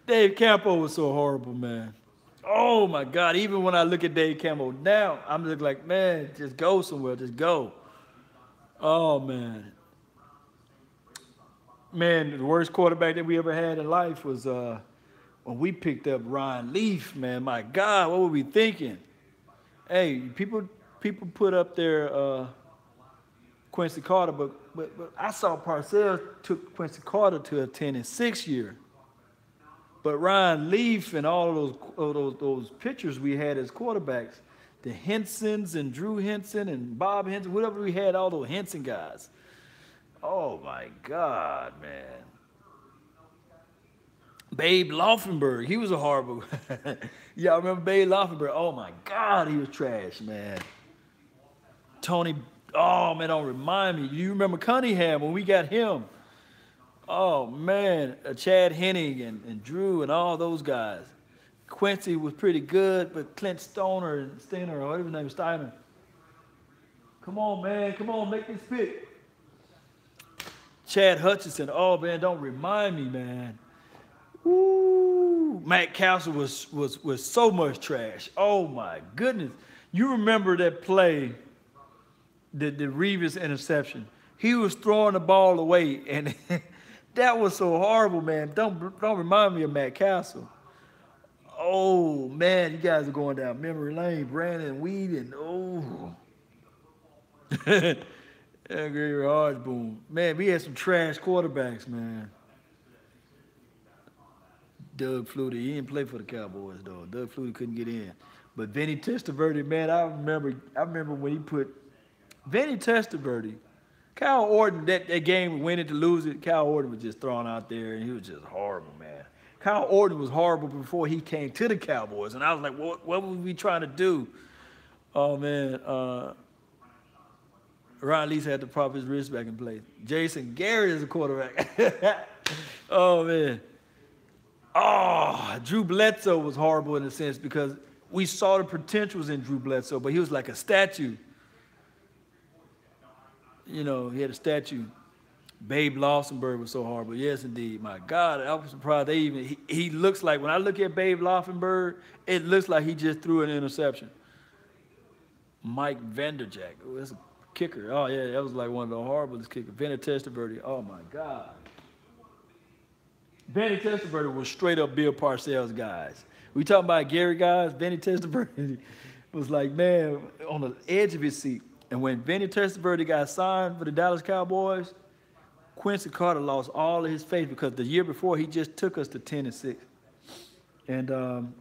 Dave Campo was so horrible, man. Oh, my God. Even when I look at Dave Campo now, I'm just like, man, just go somewhere. Just go. Oh, man. Man, the worst quarterback that we ever had in life was when we picked up Ryan Leaf, man. My God, what were we thinking? Hey, people put up their Quincy Carter, but I saw Parcells took Quincy Carter to a 10-6 year. But Ryan Leaf and all of those pitchers we had as quarterbacks, the Hensons and Drew Henson and Bob Henson, whatever we had, all those Henson guys. Oh my God, man. Babe Laufenberg, he was a horrible. Y'all remember Babe Laufenberg? Oh my God, he was trash, man. Tony. Oh, man, don't remind me. You remember Cunningham when we got him? Oh, man, Chad Henning and Drew and all those guys. Quincy was pretty good, but Clint Stoner and Steiner, or whatever his name was, Steiner. Come on, man. Come on, make this pick. Chad Hutchinson. Oh, man, don't remind me, man. Ooh, Matt Castle was so much trash. Oh, my goodness. You remember that play, the Reeves interception. He was throwing the ball away, and that was so horrible, man. Don't remind me of Matt Castle. Oh, man, you guys are going down memory lane. Brandon Whedon, oh. Gary Hodgeboom. Man, we had some trash quarterbacks, man. Doug Flutie, he didn't play for the Cowboys, though. Doug Flutie couldn't get in. But Vinny Testaverde, man, I remember when he put Vinny Testaverde, Kyle Orton, that game we went in to lose it, Kyle Orton was just thrown out there, and he was just horrible, man. Kyle Orton was horrible before he came to the Cowboys, and I was like, what were we trying to do? Oh, man. Ryan Leaf had to prop his wrist back in place. Jason Garrett is a quarterback. Oh, man. Oh, Drew Bledsoe was horrible in a sense because we saw the potentials in Drew Bledsoe, but he was like a statue. You know, he had a statue. Babe Laufenberg was so horrible. Yes, indeed. My God, I was surprised. He looks like, when I look at Babe Laufenberg, it looks like he just threw an interception. Mike Vanderjagt, oh, that's a kicker. Oh, yeah, that was like one of the horriblest kickers. Vinny Testaverde, oh, my God. Vinny Testaverde was straight up Bill Parcells guys. We talking about Gary guys, Vinny Testaverde was like, man, on the edge of his seat. And when Vinny Testaverde got signed for the Dallas Cowboys, Quincy Carter lost all of his faith because the year before he just took us to 10-6. And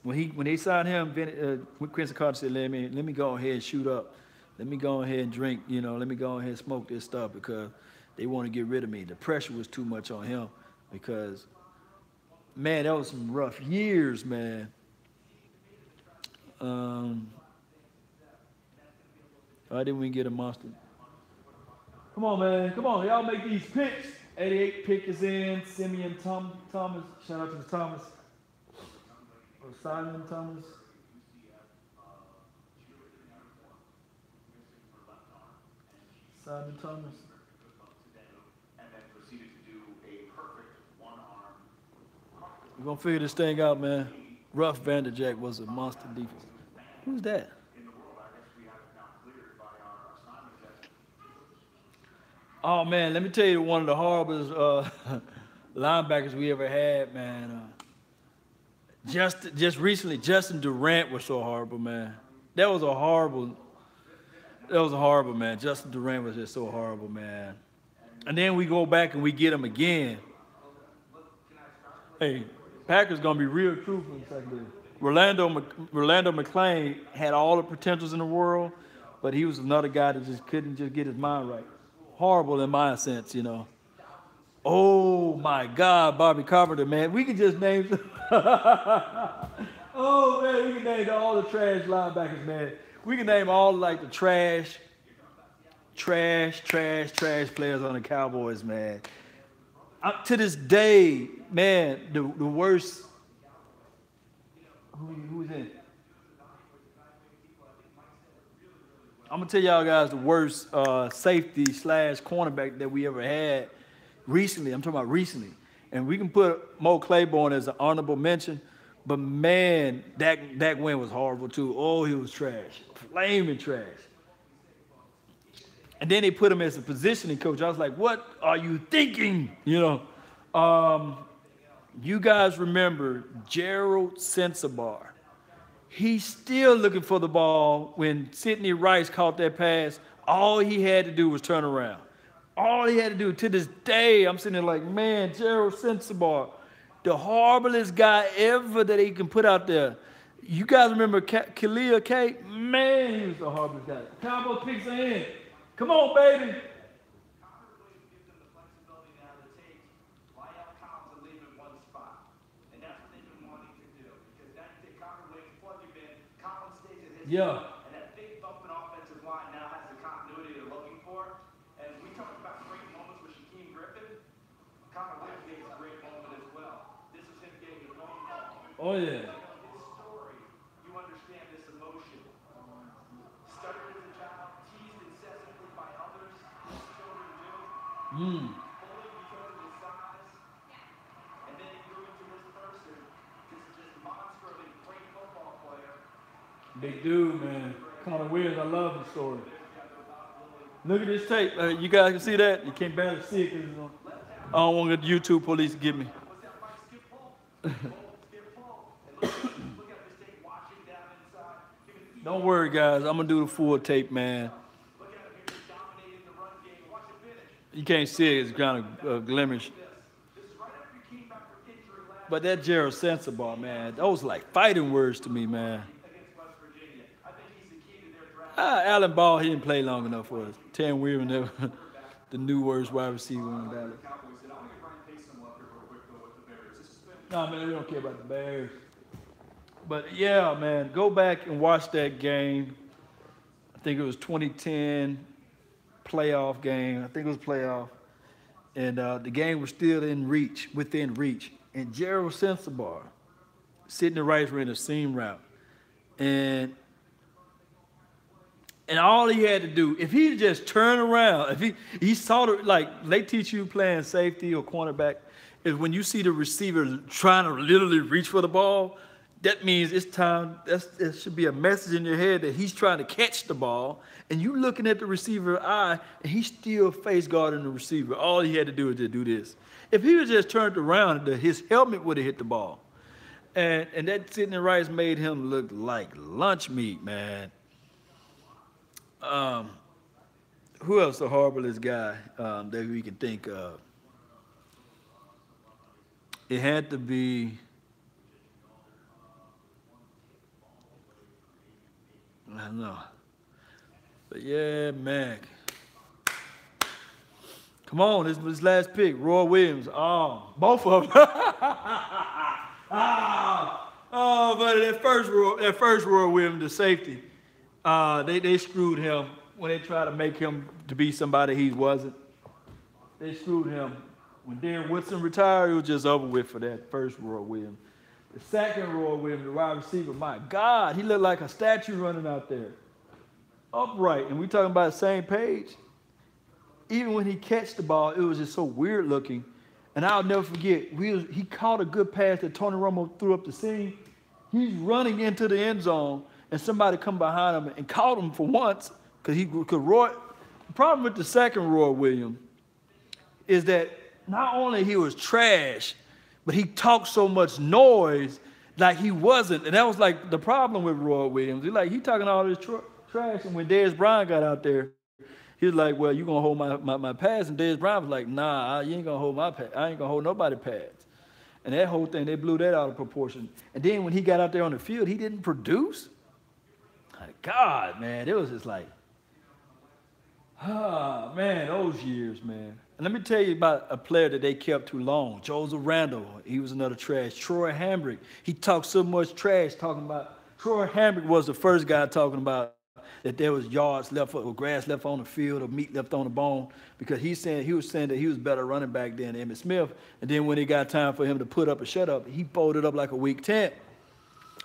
when they signed him, Quincy Carter said, let me go ahead and shoot up. Let me go ahead and drink, you know, let me go ahead and smoke this stuff because they want to get rid of me. The pressure was too much on him because, man, that was some rough years, man. Why didn't we get a monster? Come on, man. Come on. Y'all make these picks. 88 pick is in. Simeon Thomas. Shout out to the Thomas. Or Simon Thomas. Simon Thomas. And then proceeded to do a perfect one-arm. We're going to figure this thing out, man. Ruff Vanderjagt was a monster defense. Who's that? Oh, man, let me tell you one of the horriblest linebackers we ever had, man. Just recently, Justin Durant was so horrible, man. That was a horrible, man. Justin Durant was just so horrible, man. And then we go back and we get him again. Hey, Packers going to be real truthful in secondary. Rolando McClain had all the potentials in the world, but he was another guy that just couldn't just get his mind right. Horrible in my sense, you know. Oh, my God, Bobby Carpenter, man. We can just name oh, man, we can name all the trash linebackers, man. We can name all, like, the trash players on the Cowboys, man. To this day, man, the worst. Who's in? I'm going to tell y'all guys the worst safety / cornerback that we ever had recently. I'm talking about recently. And we can put Mo Claiborne as an honorable mention. But, man, Dak Wynn was horrible, too. Oh, he was trash. Flaming trash. And then they put him as a positioning coach. I was like, what are you thinking? You know, you guys remember Gerald Sensabaugh. He's still looking for the ball. When Sidney Rice caught that pass, all he had to do was turn around. All he had to do. To this day, I'm sitting there like, man, Gerald Sensabaugh, the horriblest guy ever that he can put out there. You guys remember Khalil K? Man, he was the horriblest guy. Cowboy picks are in. Come on, baby. Yeah. And that big bump in offensive line now has the continuity they're looking for. And we talked about great moments with Shaquem Griffin. Connor Williams gave a great moment as well. This is him getting a long ball. Oh, yeah. His story, you understand this emotion. Stuttered as a child, teased incessantly by others, as children do. Only because of his size. And then he grew into this person, this monster of a great football player. Big dude, man. Connor Williams, I love his story. Look at this tape. You guys can see that? You can't barely see it because I don't want the YouTube police to get me. Don't worry, guys. I'm going to do the full tape, man. You can't see it. It's kind of glimmerish. But that Gerald Sensabaugh, man, those like fighting words to me, man. Alan Ball, he didn't play long enough for us. Tam Weaver, the new worst wide receiver in Dallas. Nah, man, we don't care about the Bears. But, yeah, man, go back and watch that game. I think it was 2010 playoff game. I think it was playoff. and the game was still within reach. And Gerald Sensabar, sitting the right ran a seam route, and all he had to do, if he just turned around, if he saw the, like they teach you playing safety or cornerback, is when you see the receiver trying to literally reach for the ball, that means it's time. There should be a message in your head that he's trying to catch the ball, and you looking at the receiver eye, and he's still face guarding the receiver. All he had to do was just do this. If he was just turned around, his helmet would have hit the ball, and that sitting in rights made him look like lunch meat, man. Who else the horriblest guy that we can think of? It had to be. I don't know. But yeah, man. Come on, this was his last pick. Roy Williams. Oh, both of them. But that first Roy Williams, the safety, they screwed him when they tried to make him to be somebody he wasn't. They screwed him. When Darren Woodson retired, it was just over with for that first Roy Williams. The second Roy Williams, the wide receiver, my God, he looked like a statue running out there. Upright, and we talking about the same page. Even when he catched the ball, it was just so weird looking. And I'll never forget, he caught a good pass that Tony Romo threw up the seam. He's running into the end zone, and somebody come behind him and caught him for once, because Roy. The problem with the second Roy Williams is that not only he was trash, but he talked so much noise like he wasn't. And that was like the problem with Roy Williams. He talking all this trash, and when Dez Bryant got out there, he was like, well, you going to hold my pass? And Dez Bryant was like, nah, you ain't going to hold my pass. I ain't going to hold nobody's pass. And that whole thing, they blew that out of proportion. And then when he got out there on the field, he didn't produce. God, man, it was just like, man, those years, man. And let me tell you about a player that they kept too long. Joseph Randall, he was another trash. Troy Hambrick, he talked so much trash talking about. Troy Hambrick was the first guy talking about that there was yards left or grass left on the field or meat left on the bone, because he was saying that he was better running back than Emmitt Smith. And then when it got time for him to put up a shut up, he folded up like a weak tent.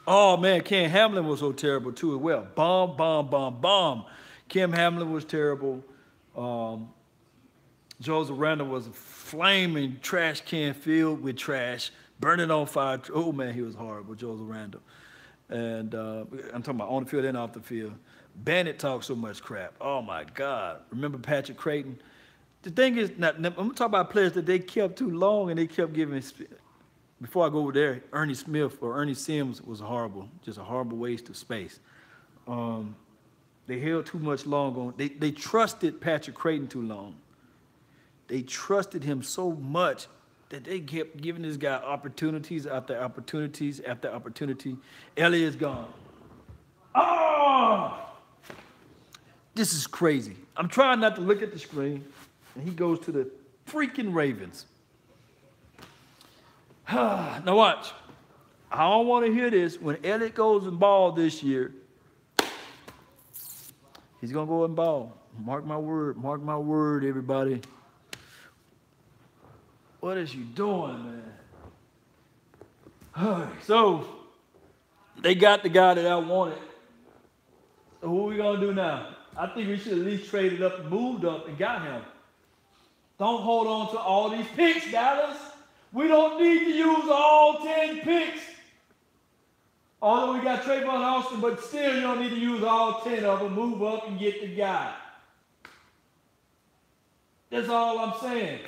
Oh man, Ken Hamlin was so terrible too as well. Bomb. Kim Hamlin was terrible. Joseph Randall was a flaming trash can filled with trash, burning on fire. Oh man, he was horrible, Joseph Randall. And I'm talking about on the field and off the field. Bandit talked so much crap. Oh my God. Remember Patrick Creighton? The thing is, I'm going to talk about players that they kept too long and they kept giving. Before I go over there, Ernie Smith or Ernie Sims was horrible, just a horrible waste of space. They held too much long on. They trusted Patrick Creighton too long. They trusted him so much that they kept giving this guy opportunities after opportunities after opportunity. Elliott's gone. Oh! This is crazy. I'm trying not to look at the screen, and he goes to the freaking Ravens. Now watch. I don't want to hear this. When Elliott goes and ball this year, he's going to go and ball. Mark my word, everybody. What is you doing, man? All right, so they got the guy that I wanted. So what are we going to do now? I think we should at least traded up and moved up and got him. Don't hold on to all these picks, Dallas. We don't need to use all 10 picks. Although we got Trayvon Austin, but still you don't need to use all 10 of them. Move up and get the guy. That's all I'm saying.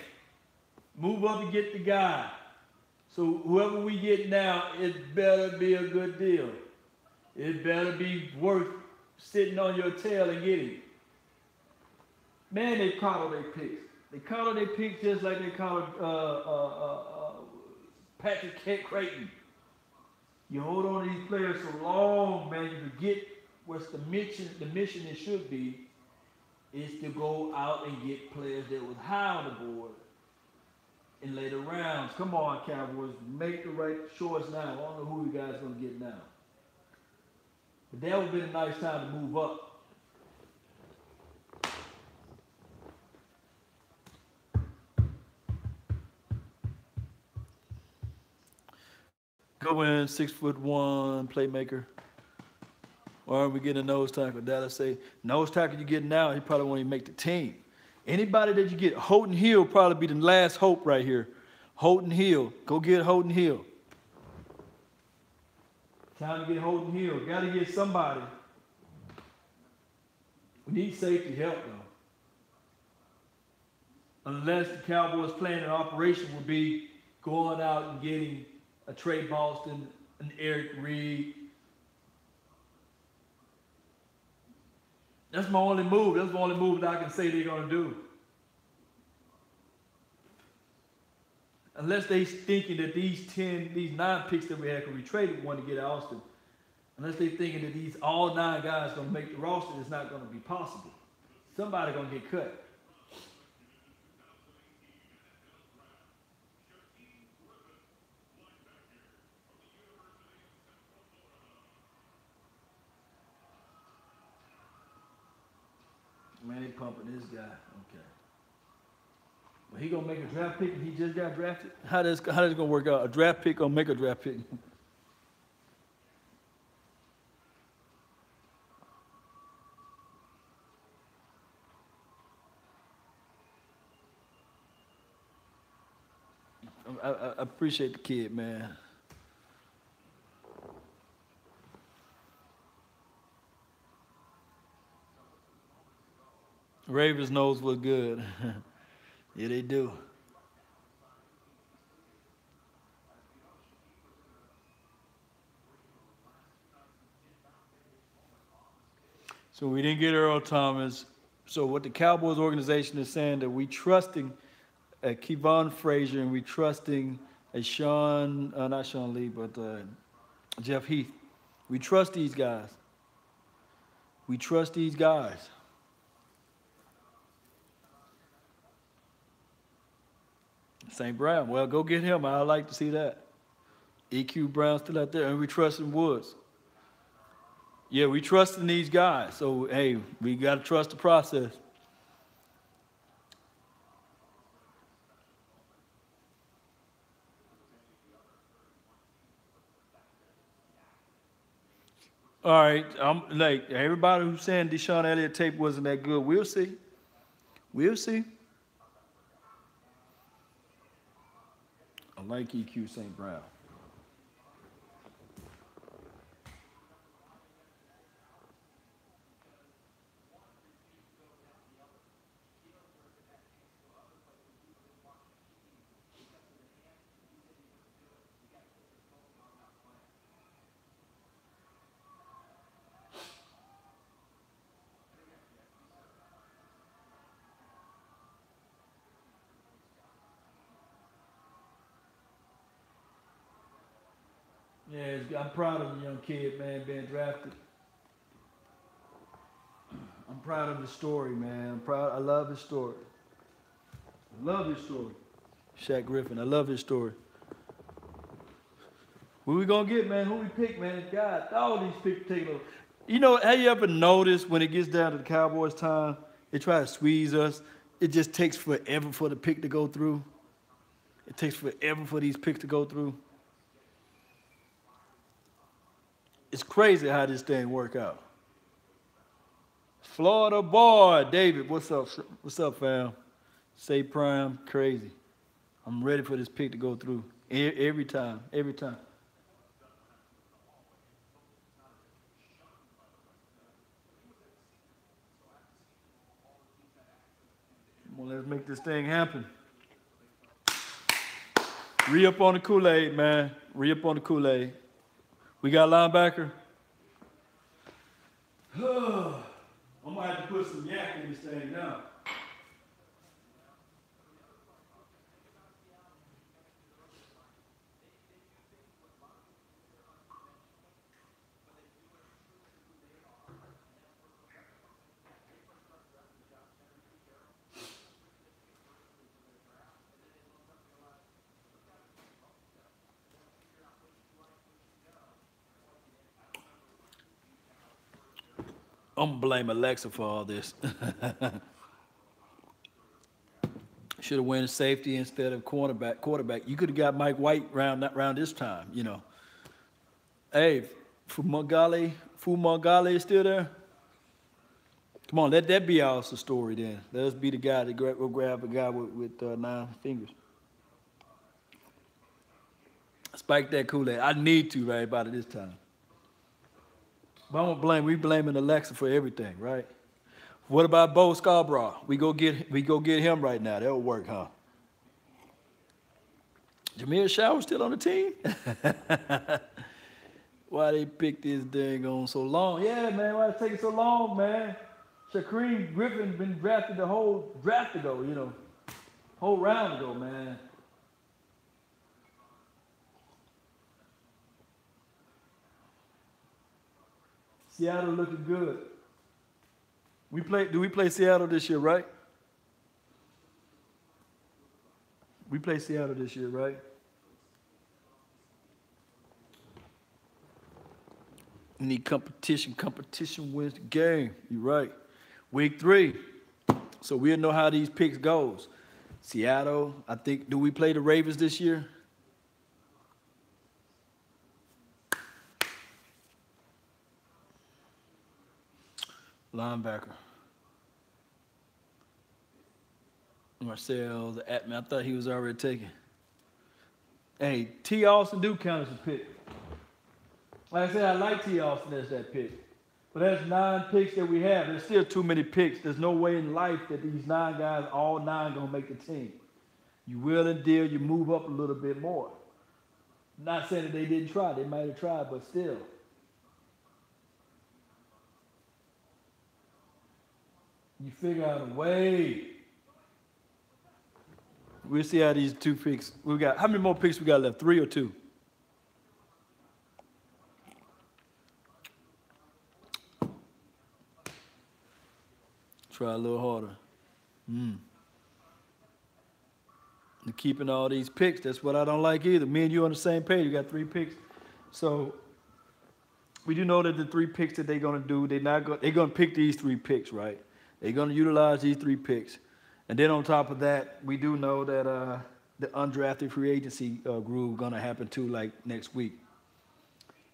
Move up and get the guy. So whoever we get now, it better be a good deal. It better be worth sitting on your tail and getting. Man, they coddle their picks. They coddle their picks just like they coddle Patrick Creighton. You hold on to these players so long, man, you forget what's the mission. The mission it should be is to go out and get players that was high on the board in later rounds. Come on, Cowboys, make the right choice now. I don't know who you guys are going to get now. But that would have been a nice time to move up. Go in, 6'1", playmaker. Or we get a nose tackle. Dallas say, nose tackle you get now, he probably won't even make the team. Anybody that you get, Holton Hill probably be the last hope right here. Holton Hill. Go get Holton Hill. Time to get Holton Hill. Got to get somebody. We need safety help, though. Unless the Cowboys' plan and operation would be going out and getting a Trey Boston, an Eric Reed. That's my only move. That's the only move that I can say they're going to do. Unless they thinking that these 9 picks that we had, because we traded one to get Austin. Unless they thinking that these all 9 guys going to make the roster, it's not going to be possible. Somebody going to get cut. Man, they pumping this guy. Okay. Well, he gonna make a draft pick and he just got drafted? How does it gonna work out? A draft pick gonna make a draft pick? I appreciate the kid, man. Ravens nose look good. Yeah, they do. So we didn't get Earl Thomas. So what the Cowboys organization is saying that we trusting Kevon Frazier and we trusting not Sean Lee, but Jeff Heath. We trust these guys. We trust these guys. St. Brown, well, go get him. I'd like to see that. EQ Brown still out there, and we trust in Woods. Yeah, we trust in these guys. So, hey, we got to trust the process. All right, like everybody who's saying Deshaun Elliott tape wasn't that good, we'll see. We'll see. I like EQ St. Brown. Yeah, I'm proud of the young kid, man, being drafted. I'm proud of his story, man. I'm proud. I love his story. I love his story. Shaq Griffin, I love his story. Who we gonna get, man? Who we pick, man? God, all these picks taking over. You know, have you ever noticed when it gets down to the Cowboys' time, they try to squeeze us? It just takes forever for the pick to go through. It takes forever for these picks to go through. It's crazy how this thing work out. Florida boy, David, what's up? What's up, fam? Say prime, crazy. I'm ready for this pick to go through every time, every time. Come on, let's make this thing happen. Re-up on the Kool-Aid, man. Re-up on the Kool-Aid. We got a linebacker. I'm gonna have to put some yak in this thing now. I'm gonna blame Alexa for all this. Should have went safety instead of quarterback. You could have got Mike White round this time, you know. Hey, Fumagale is still there? Come on, let that be our story then. Let us be the guy that go grab a guy with 9 fingers. Spike that Kool-Aid. I need to right about it this time. But I don't blame. We blaming Alexa for everything, right? What about Bo Scarborough? We go get him right now. That'll work, huh? Jameer Shower still on the team? Why they picked this dang on so long? Yeah, man, why it taking so long, man? Shaquem Griffin been drafted the whole draft ago, whole round ago, man. Seattle looking good. Do we play Seattle this year, right? We play Seattle this year, right? We need competition. Competition wins the game. You're right. Week 3. So we'll know how these picks goes. Seattle, I think, do we play the Ravens this year? Linebacker. Marcel, the Atman. I thought he was already taken. Hey, T. Austin do count as a pick. Like I said, I like T. Austin as that pick. But that's 9 picks that we have. There's still too many picks. There's no way in life that these 9 guys, all 9, gonna make the team. You will and deal, you move up a little bit more. Not saying that they didn't try. They might have tried, but still. You figure out a way. We'll see how these 2 picks. How many more picks we got left? 3 or 2? Try a little harder. And keeping all these picks, that's what I don't like either. Me and you on the same page. You got 3 picks. So we do know that the 3 picks that they're gonna do, they're gonna pick these 3 picks, right? They're gonna utilize these 3 picks. And then on top of that, we do know that the undrafted free agency groove gonna happen too, like next week.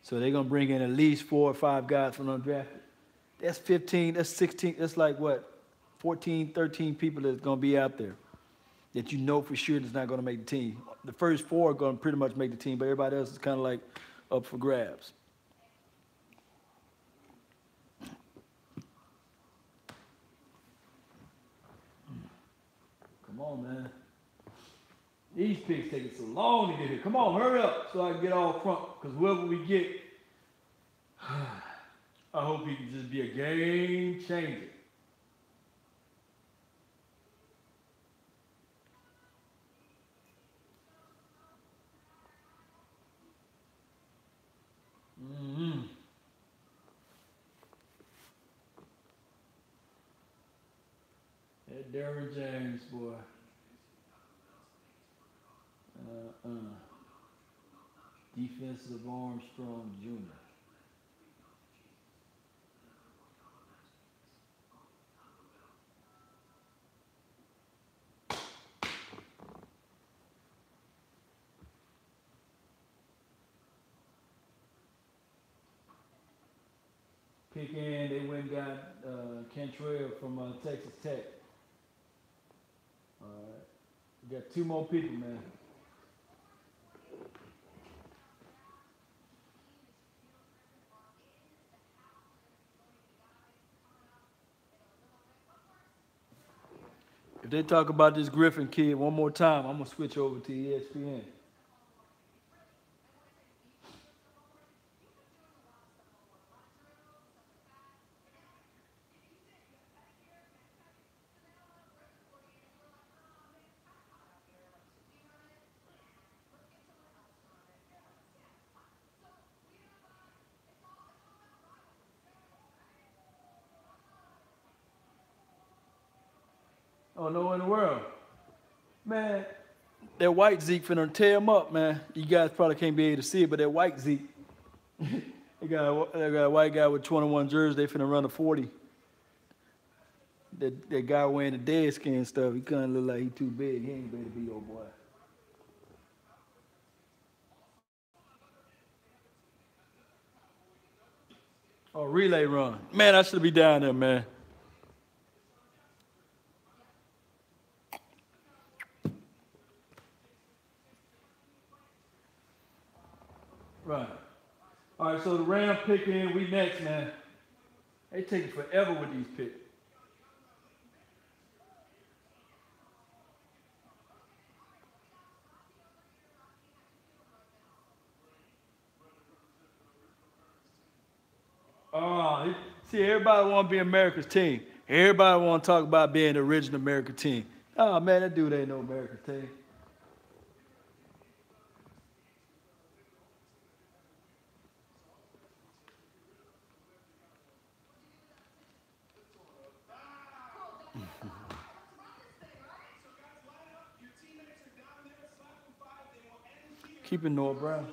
So they're gonna bring in at least 4 or 5 guys from undrafted. That's 15, that's 16, that's like what? 14, 13 people that's gonna be out there that you know for sure that's not gonna make the team. The first 4 are gonna pretty much make the team, but everybody else is kind of like up for grabs. Come on, man. These picks taking so long to get here. Come on, hurry up so I can get all front. Because whoever we get, I hope he can just be a game changer. That Derwin James, boy. Defensive Armstrong Jr. Pick in, they went and got Cantrell from Texas Tech. All right. We got 2 more people, man. If they talk about this Griffin kid one more time, I'm going to switch over to ESPN. Oh, no in the world. Man, that white Zeke finna tear him up, man. You guys probably can't be able to see it, but that white Zeke, they got a white guy with 21 jerseys, they finna run a 40. That guy wearing the dead skin stuff, he kinda look like he too big. He ain't ready to beat old boy. Oh, relay run. Man, I should be down there, man. Right. All right, so the Rams pick in. We next, man. They taking forever with these picks. Oh, see, everybody want to be America's team. Everybody want to talk about being the original American team. Oh, man, that dude ain't no American team. Keeping Noah Brown.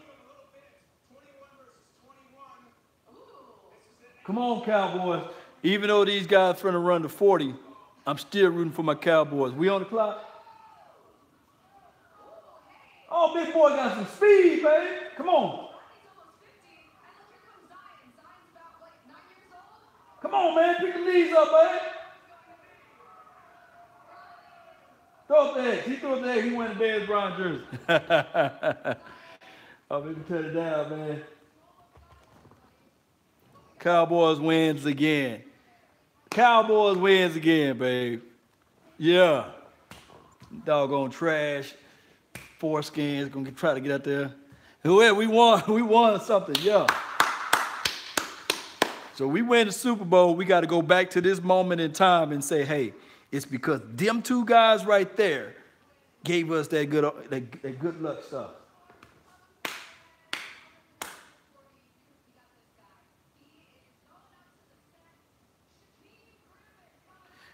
Come on, Cowboys. Even though these guys are trying to run to 40, I'm still rooting for my Cowboys. We on the clock? Oh, big boy got some speed, baby. Come on. Come on, man. Pick the knees up, baby. Throw up the eggs. He threw up the eggs. He went to Dez Bryant jersey. Oh, we can turn it down, man. Cowboys wins again. Cowboys wins again, babe. Yeah. Doggone trash. Foreskins gonna try to get out there. Yeah, we won. We won something. Yeah. So we win the Super Bowl. We got to go back to this moment in time and say, hey, it's because them two guys right there gave us that good luck stuff.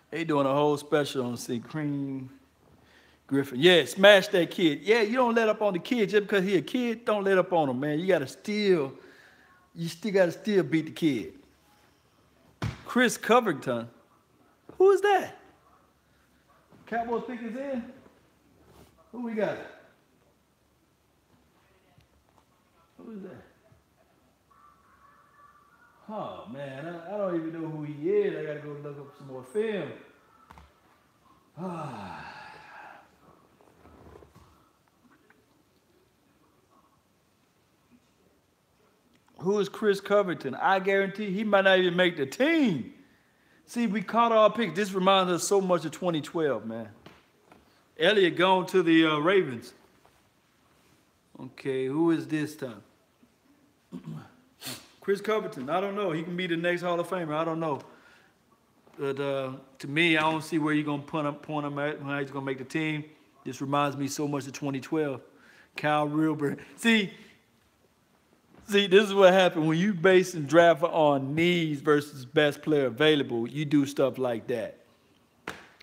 They doing a whole special on see Cream Griffin. Yeah, smash that kid. Yeah, you don't let up on the kid just because he a kid. Don't let up on him, man. You still got to beat the kid. Chris Covington. Who is that? Cowboys pick is in. Who we got? Who is that? Oh, man, I don't even know who he is. I got to go look up some more film. Who is Chris Covington? I guarantee he might not even make the team. See, we caught our picks. This reminds us so much of 2012, man. Elliott gone to the Ravens. Okay, who is this time? Chris Covington, I don't know. He can be the next Hall of Famer. I don't know. But to me, I don't see where you're going to point him at, how he's going to make the team. This reminds me so much of 2012. Kyle Wilber. See, this is what happened. When you base and draft on needs versus best player available, you do stuff like that.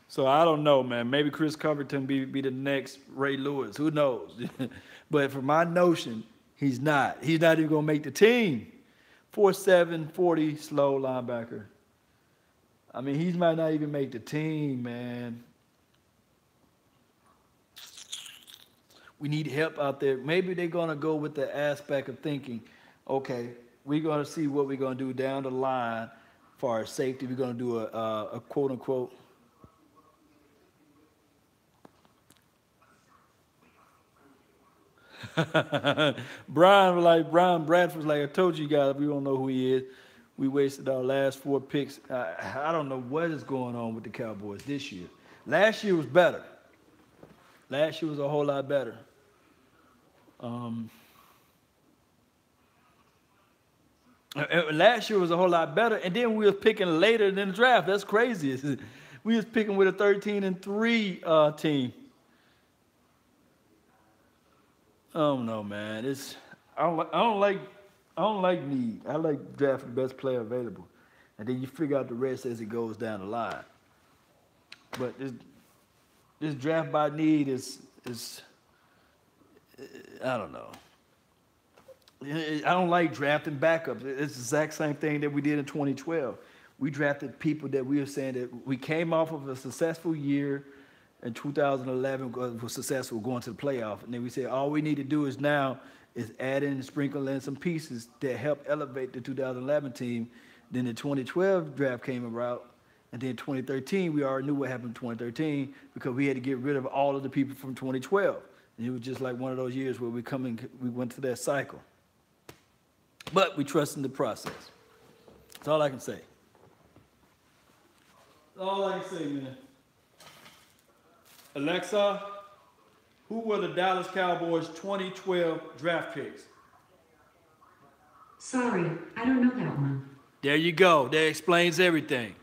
So I don't know, man. Maybe Chris Covington be the next Ray Lewis. Who knows? But for my notion, he's not. He's not even going to make the team. 4'7", 40, slow linebacker. I mean, he might not even make the team, man. We need help out there. Maybe they're going to go with the aspect of thinking, okay, we're going to see what we're going to do down the line for our safety. We're going to do a quote-unquote Brian Bradford's like, I told you guys, we don't know who he is. We wasted our last 4 picks. I don't know what is going on with the Cowboys this year. Last year was better. Last year was a whole lot better. Last year was a whole lot better, and then we were picking later than the draft. That's crazy. We was picking with a 13-3 team. I don't know, man. I don't like need. I like drafting the best player available, and then you figure out the rest as it goes down the line. But this draft by need is I don't know. I don't like drafting backups. It's the exact same thing that we did in 2012. We drafted people that we were saying that we came off of a successful year in 2011, was successful going to the playoff. And then we said all we need to do is add in and sprinkle in some pieces that help elevate the 2011 team Then the 2012 draft came about, and then 2013, we already knew what happened in 2013 because we had to get rid of all of the people from 2012. And it was just like one of those years where we went through that cycle. But we trust in the process. That's all I can say. That's all I can say, man. Alexa, who were the Dallas Cowboys 2012 draft picks? Sorry, I don't know that one. There you go. That explains everything.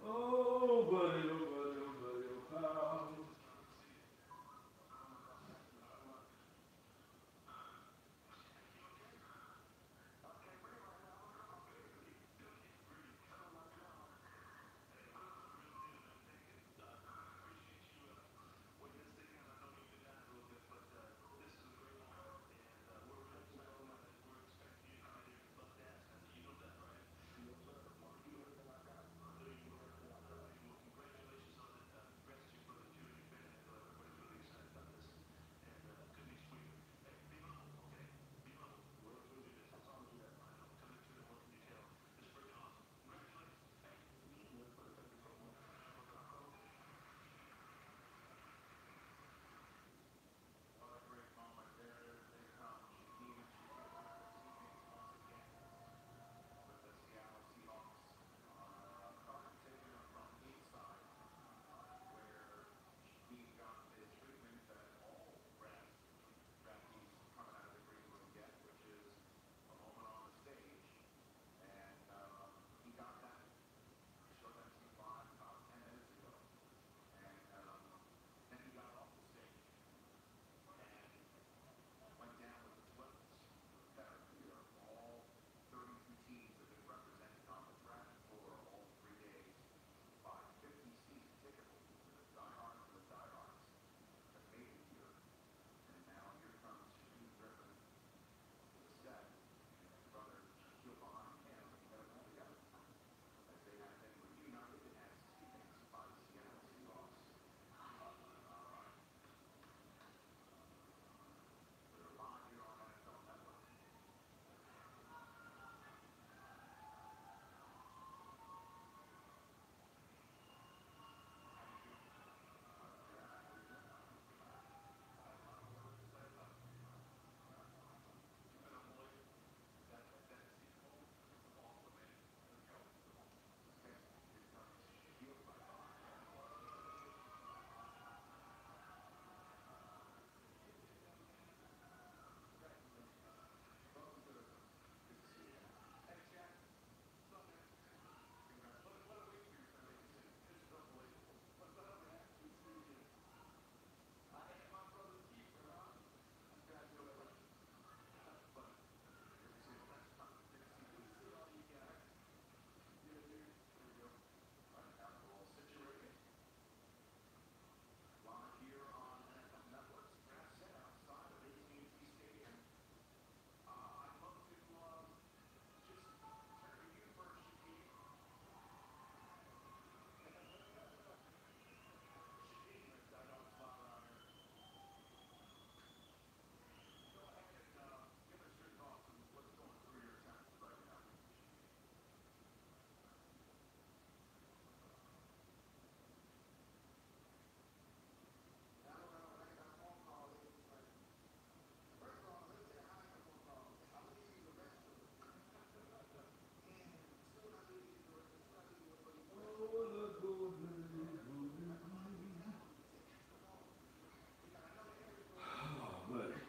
Oh, buddy, oh, buddy, oh, buddy, oh, pal.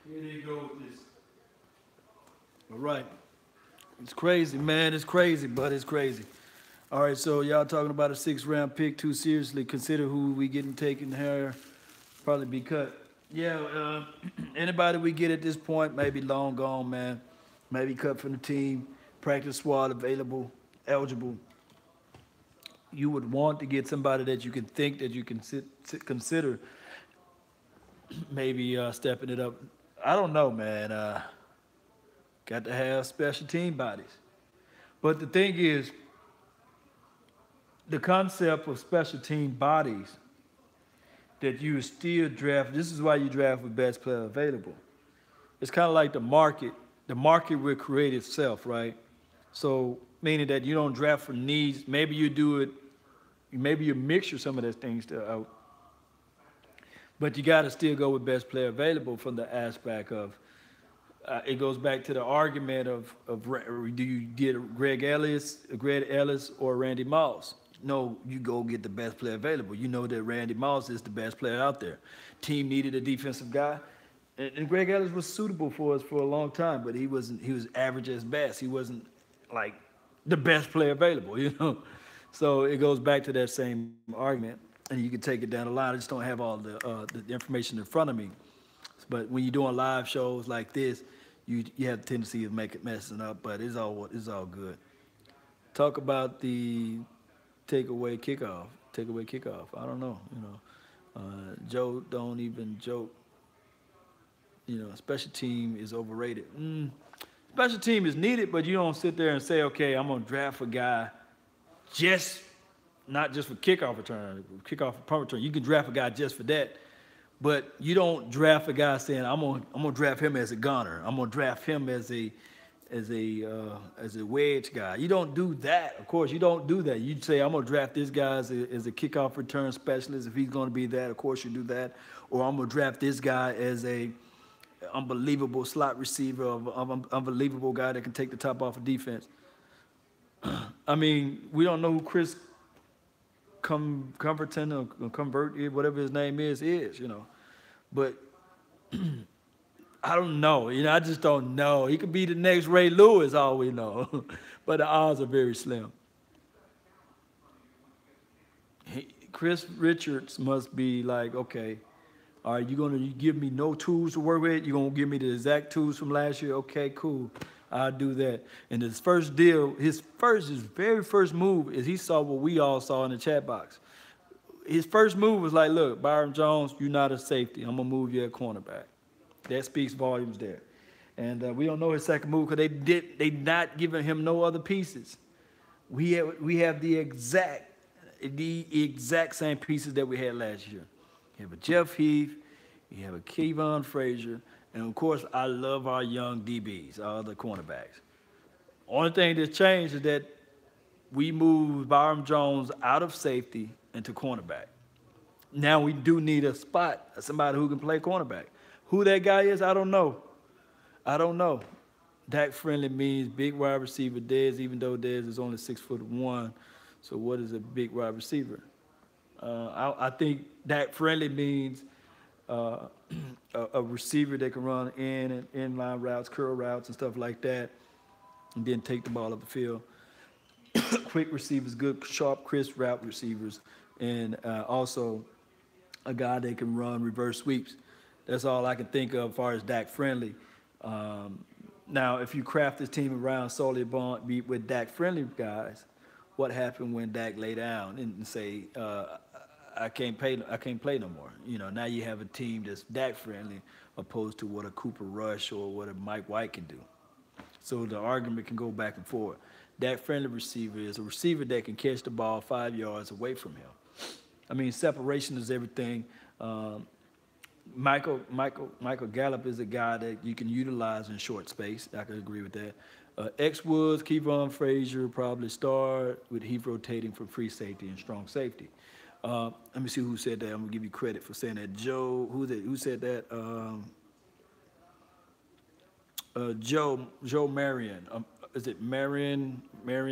Here they go with this. All right. It's crazy, man. It's crazy, but it's crazy. All right, so y'all talking about a 6th-round pick too seriously. Consider who we getting taken here. Probably be cut. Yeah, anybody we get at this point may be long gone, man. Maybe cut from the team. Practice squad available, eligible. You would want to get somebody that you can think that you can consider maybe stepping it up. I don't know, man. Got to have special team bodies. But the thing is, the concept of special team bodies that you still draft. This is why you draft with best player available. It's kind of like the market. The market will create itself, right? So meaning that you don't draft for needs. Maybe you do it. Maybe you mixture some of those things out. But you got to still go with best player available from the aspect of it goes back to the argument of do you get Greg Ellis or Randy Moss? No, you go get the best player available. You know that Randy Moss is the best player out there. Team needed a defensive guy, and Greg Ellis was suitable for us for a long time, but he wasn't. He was average at best. He wasn't like the best player available, you know. So it goes back to that same argument, and you can take it down the line. I just don't have all the information in front of me. But when you're doing live shows like this, you have the tendency of messing up. But it's all good. Talk about the takeaway kickoff. I don't know. You know, Joe don't even joke. You know, special team is overrated. Special team is needed, but you don't sit there and say, okay, I'm gonna draft a guy not just for kickoff return, kickoff and punt return. You can draft a guy just for that. But you don't draft a guy saying I'm gonna draft him as a gunner. I'm gonna draft him as a wedge guy. You don't do that. Of course, you don't do that. You say I'm gonna draft this guy as a kickoff return specialist. If he's gonna be that, of course you do that. Or I'm gonna draft this guy as a unbelievable slot receiver, of unbelievable guy that can take the top off of defense. I mean, we don't know who Chris Comforton or Convert, whatever his name is, you know. But I don't know. You know, I just don't know. He could be the next Ray Lewis, all we know. But the odds are very slim. Chris Richards must be like, okay, all right, you're going to give me no tools to work with? You're going to give me the exact tools from last year? Okay, cool. I'll do that. And his first deal, his very first move is he saw what we all saw in the chat box. His first move was like, look, Byron Jones, you're not a safety. I'm going to move you at cornerback. That speaks volumes there. And we don't know his second move because they not giving him no other pieces. We have the exact same pieces that we had last year. You have a Jeff Heath, you have a Kevon Frazier, and of course, I love our young DBs, all the cornerbacks. Only thing that's changed is that we moved Byron Jones out of safety into cornerback. Now we do need a spot, somebody who can play cornerback. Who that guy is, I don't know. Dak Friendly means big wide receiver Dez, even though Dez is only 6'1". So what is a big wide receiver? I think Dak Friendly means a receiver that can run in and inline routes, curl routes, and stuff like that, and then take the ball up the field. Quick receivers, good, sharp, crisp route receivers, and also a guy that can run reverse sweeps. That's all I can think of as far as Dak Friendly. Now, if you craft this team around solely with Dak Friendly guys, what happened when Dak lay down and say, I can't play no more. You know, now you have a team that's Dak Friendly opposed to what a Cooper Rush or what a Mike White can do. So the argument can go back and forth. Dak Friendly receiver is a receiver that can catch the ball 5 yards away from him. I mean, separation is everything. Michael Gallup is a guy that you can utilize in short space. I can agree with that. X Woods, Kevon Frazier probably start with Heath rotating for free safety and strong safety. Let me see who said that. I'm gonna give you credit for saying that. Joe, who said that? Joe Marion. Is it Marion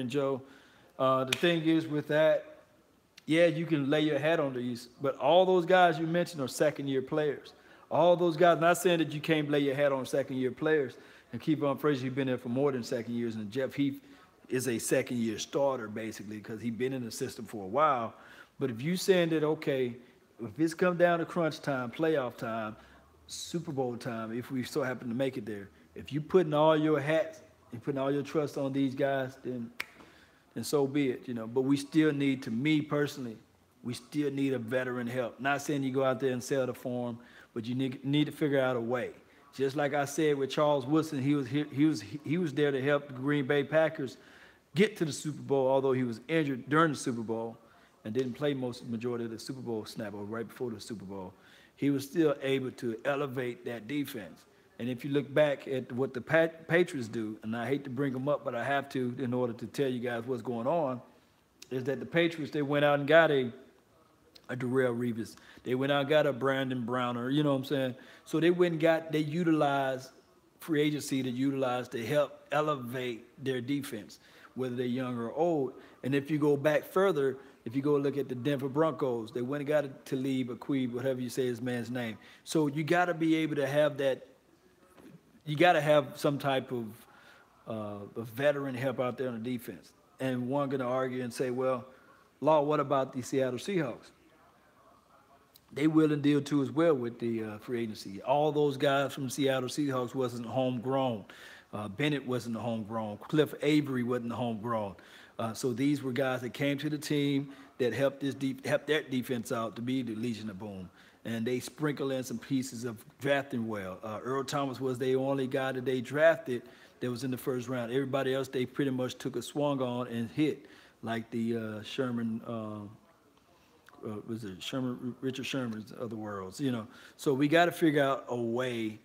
Joe? The thing is with that, yeah, you can lay your hat on these, but all those guys you mentioned are second-year players. All those guys, not saying that you can't lay your hat on second-year players, and Kevon Frazier, he's been there for more than second years, and Jeff Heath is a second-year starter, basically, because he's been in the system for a while. But if you're saying that, okay, if it's come down to crunch time, playoff time, Super Bowl time, if we so happen to make it there, if you're putting all your hats and putting all your trust on these guys, then so be it, you know. But we still need, to me personally, we still need a veteran help. Not saying you go out there and sell the form, but you need to figure out a way. Just like I said with Charles Woodson, he was there to help the Green Bay Packers get to the Super Bowl, although he was injured during the Super Bowl. and didn't play majority of the Super Bowl snap or right before the Super Bowl, he was still able to elevate that defense. And if you look back at what the Patriots do, and I hate to bring them up, but I have to in order to tell you guys what's going on, is that the Patriots, they went out and got a Darrelle Revis. They went out and got a Brandon Browner, you know what I'm saying? So they went and they utilized free agency to help elevate their defense, whether they're young or old. And if you go back further, if you go look at the Denver Broncos, they went and got a Talib, Aqib, whatever you say his man's name. So you got to be able to have that. You got to have some type of a veteran help out there on the defense. And one going to argue and say, well, Law, what about the Seattle Seahawks? They will and deal too as well with the free agency. All those guys from the Seattle Seahawks wasn't homegrown. Bennett wasn't homegrown. Cliff Avery wasn't homegrown. So these were guys that came to the team that helped that defense out to be the Legion of Boom. And they sprinkle in some pieces of drafting well. Earl Thomas was the only guy that they drafted that was in the first round. Everybody else they pretty much took a swung on and hit, like the Sherman, Richard Sherman's of the worlds, you know. So we got to figure out a way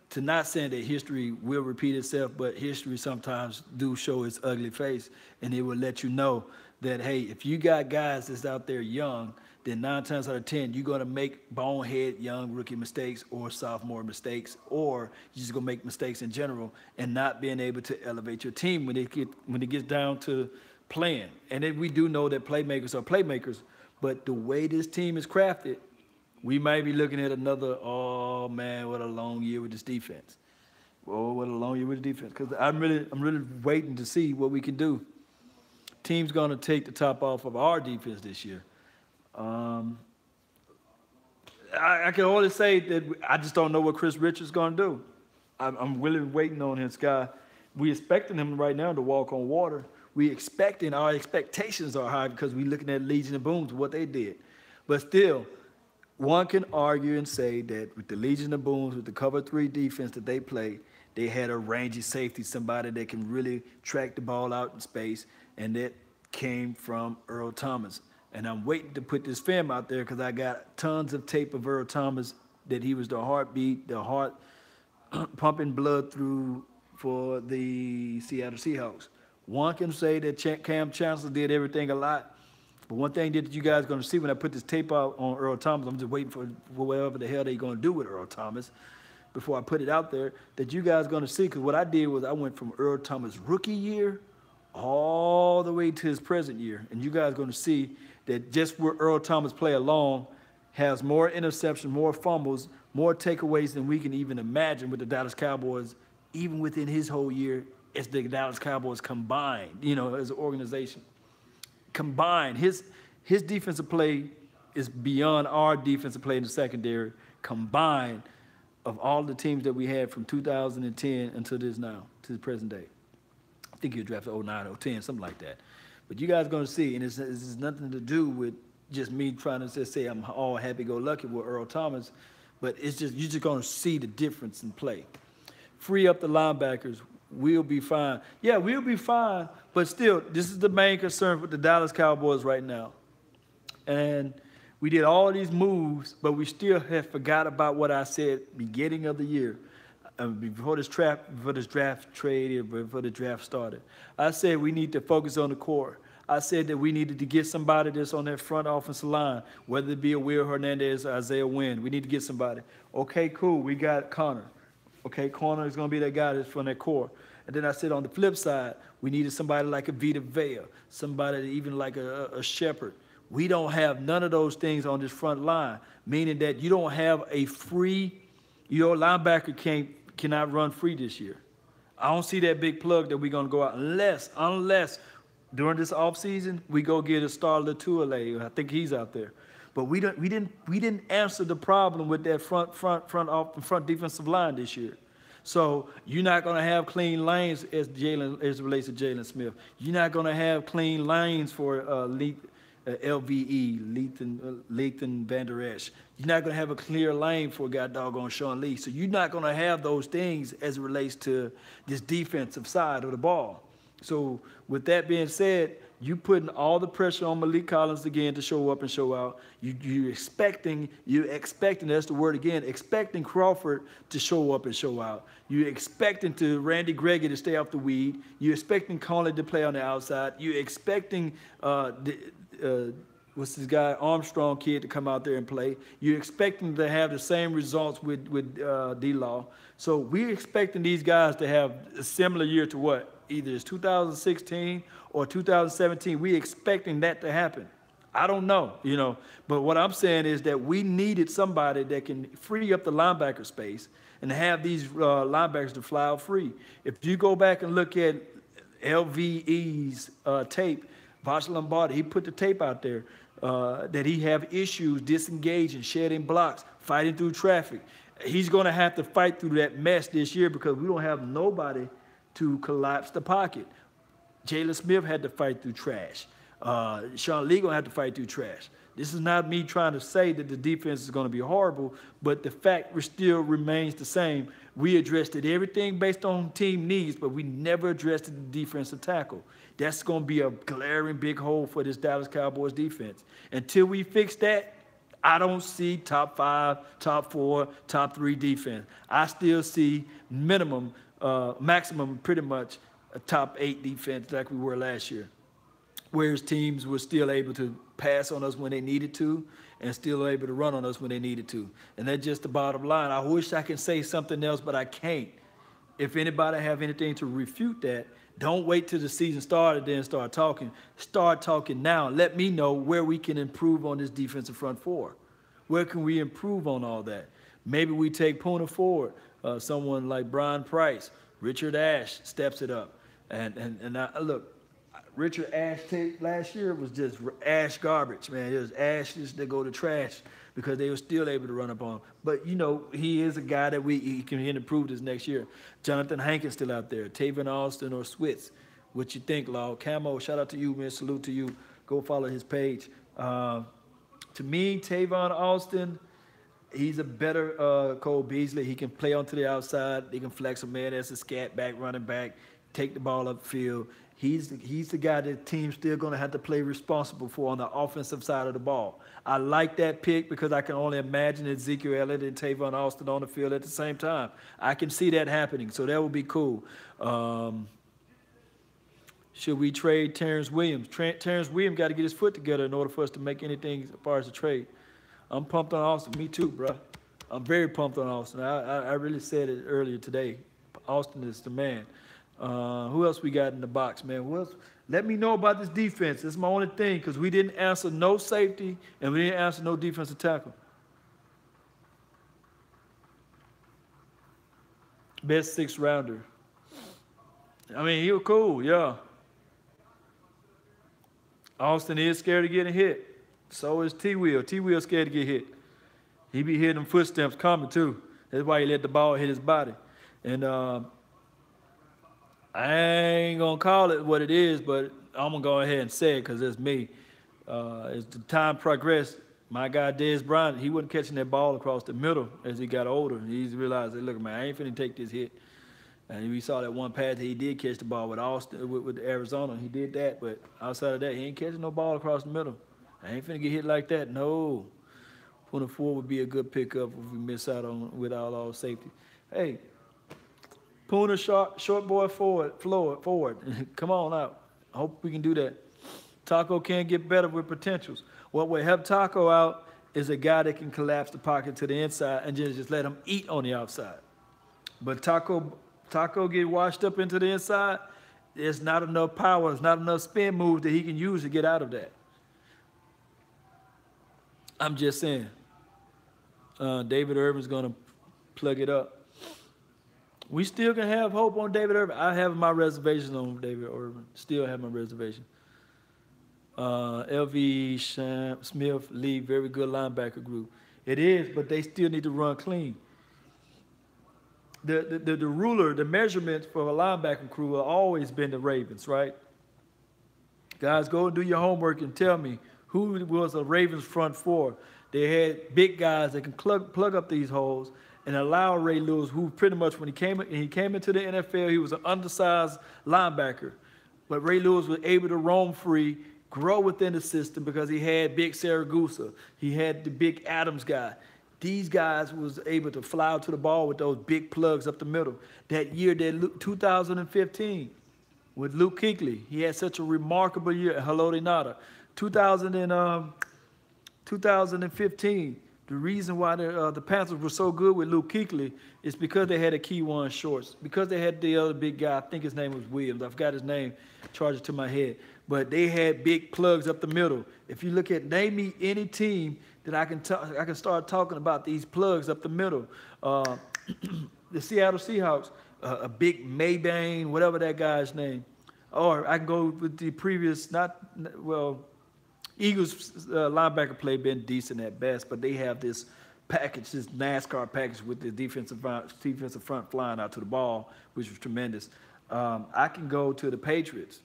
to not saying that history will repeat itself, but history sometimes do show its ugly face, and it will let you know that, hey, if you got guys that's out there young, then 9 times out of 10, you're going to make bonehead young rookie mistakes or sophomore mistakes, or you're just going to make mistakes in general and not being able to elevate your team when it gets down to playing. And then we do know that playmakers are playmakers, but the way this team is crafted, we might be looking at another, oh, man, what a long year with this defense. Oh, what a long year with the defense. Because I'm really waiting to see what we can do. Team's going to take the top off of our defense this year. I can only say that I just don't know what Chris Richards is going to do. I'm really waiting on his guy. We expecting him right now to walk on water. Our expectations are high because we're looking at Legion of Booms, what they did. But still, one can argue and say that with the Legion of Booms, with the cover 3 defense that they played, they had a rangy safety, somebody that can really track the ball out in space, and that came from Earl Thomas. And I'm waiting to put this film out there because I got tons of tape of Earl Thomas that he was the heartbeat, the heart pumping blood through for the Seattle Seahawks. One can say that Cam Chancellor did everything a lot. But one thing that you guys are going to see when I put this tape out on Earl Thomas, I'm just waiting for whatever the hell they're going to do with Earl Thomas before I put it out there, that you guys are going to see. Because what I did was I went from Earl Thomas' rookie year all the way to his present year. And you guys are going to see that just where Earl Thomas play along has more interceptions, more fumbles, more takeaways than we can even imagine with the Dallas Cowboys, even within his whole year as the Dallas Cowboys combined, you know, as an organization. Combined, his defensive play is beyond our defensive play in the secondary, combined of all the teams that we had from 2010 until this now, to the present day. I think he drafted 09, 010, something like that. But you guys are going to see, and it's nothing to do with just me trying to just say I'm all happy-go-lucky with Earl Thomas, but it's just you're just going to see the difference in play. Free up the linebackers, we'll be fine. Yeah, we'll be fine, but still, this is the main concern with the Dallas Cowboys right now. And we did all these moves, but we still have forgot about what I said beginning of the year. Before this draft trade, before the draft started. I said we need to focus on the core. I said that we needed to get somebody that's on that front offensive line, whether it be a Will Hernandez or Isaiah Wynn. We need to get somebody. Okay, cool, we got Connor. Okay, Connor is going to be that guy that's from that core. And then I said on the flip side, we needed somebody like a Vita Vea, somebody even like a Shepard. We don't have none of those things on this front line, meaning that you don't have a free, your linebacker cannot run free this year. I don't see that big plug that we're going to go out unless during this offseason we go get a Star Latuale. I think he's out there. But we didn't answer the problem with that front defensive line this year. So you're not going to have clean lanes as it relates to Jalen Smith. You're not going to have clean lanes for LVE, Lathan Van Der Esch. You're not going to have a clear lane for a guy doggone Sean Lee. So you're not going to have those things as it relates to this defensive side of the ball. So with that being said, you putting all the pressure on Malik Collins again to show up and show out. You're expecting, that's the word again, expecting Crawford to show up and show out. You're expecting to Randy Gregory to stay off the weed. You're expecting Conley to play on the outside. You're expecting what's this guy, Armstrong kid, to come out there and play. You're expecting to have the same results with D-Law. So we're expecting these guys to have a similar year to what? Either it's 2016 or 2017. We're expecting that to happen. I don't know, you know. But what I'm saying is that we needed somebody that can free up the linebacker space and have these linebackers to fly out free. If you go back and look at LVE's tape, Vash Lombardi, he put the tape out there that he have issues disengaging, shedding blocks, fighting through traffic. He's going to have to fight through that mess this year because we don't have nobody to collapse the pocket. Jalen Smith had to fight through trash. Sean Lee going to have to fight through trash. This is not me trying to say that the defense is going to be horrible, but the fact still remains the same. We addressed it everything based on team needs, but we never addressed the defensive tackle. That's going to be a glaring big hole for this Dallas Cowboys defense. Until we fix that, I don't see top 5, top 4, top 3 defense. I still see maximum pretty much a top 8 defense like we were last year. Whereas teams were still able to pass on us when they needed to and still able to run on us when they needed to. And that's just the bottom line. I wish I could say something else, but I can't. If anybody have anything to refute that, don't wait till the season started, then start talking. Start talking now. Let me know where we can improve on this defensive front four. Where can we improve on all that? Maybe we take Puna forward. Someone like Brian Price, Richard Ash steps it up. And look, Richard Ash tape last year was just ash garbage, man. It was ashes that go to trash because they were still able to run up on him. But, you know, he is a guy that he can improve this next year. Jonathan Hankins still out there. Taven Austin or Switz. What you think, Law? Camo, shout out to you, man. Salute to you. Go follow his page. To me, Tavon Austin, he's a better Cole Beasley. He can play onto the outside. He can flex a man as a scat back, running back, take the ball upfield. He's the guy that the team's still going to have to play responsible for on the offensive side of the ball. I like that pick because I can only imagine Ezekiel Elliott and Tavon Austin on the field at the same time. I can see that happening, so that would be cool. Should we trade Terrence Williams? Terrence Williams got to get his foot together in order for us to make anything as far as a trade. I'm pumped on Austin. Me too, bro. I'm very pumped on Austin. I really said it earlier today. Austin is the man. Who else we got in the box, man? Who else? Let me know about this defense. That's my only thing because we didn't answer no safety and we didn't answer no defensive tackle. Best 6th rounder. I mean, he was cool, yeah. Austin is scared of getting hit. So is T-Will. T-Will scared to get hit. He be hearing them footsteps coming, too. That's why he let the ball hit his body. And I ain't going to call it what it is, but I'm going to go ahead and say it because it's me. As the time progressed, my guy, Dez Bryant, he wasn't catching that ball across the middle as he got older. He realized, hey, look, man, I ain't finna take this hit. And we saw that one pass that he did catch the ball with Austin, with Arizona. He did that, but outside of that, he ain't catching no ball across the middle. I ain't finna get hit like that, no. 24 would be a good pickup if we miss out on without all safety. Hey, Puna short boy forward. Come on out. I hope we can do that. Taco can get better with potentials. What will help Taco out is a guy that can collapse the pocket to the inside and just let him eat on the outside. But Taco get washed up into the inside, there's not enough power, there's not enough spin moves that he can use to get out of that. I'm just saying. David Irvin's going to plug it up. We still can have hope on David Irvin. I have my reservations on David Irvin. Still have my reservation. LV, Smith, Lee, very good linebacker group. It is, but they still need to run clean. The ruler, the measurements for a linebacking crew have always been the Ravens, right? Guys, go and do your homework and tell me who was a Ravens front four. They had big guys that can plug up these holes and allow Ray Lewis, who pretty much when he came into the NFL, he was an undersized linebacker. But Ray Lewis was able to roam free, grow within the system because he had big Saragusa. He had the big Adams guy. These guys was able to fly out to the ball with those big plugs up the middle. That year, 2015, with Luke Kuechly, he had such a remarkable year. Hello, Nada. 2015, the reason why the Panthers were so good with Luke Kuechly is because they had a key one shorts. Because they had the other big guy, I think his name was Williams. I forgot his name, charged it to my head. But they had big plugs up the middle. If you look at, name me any team that I can start talking about these plugs up the middle. The Seattle Seahawks, a big Maybain, whatever that guy's name. Or I can go with the previous, Eagles linebacker play been decent at best, but they have this package, this NASCAR package with the defensive front flying out to the ball, which was tremendous. I can go to the Patriots.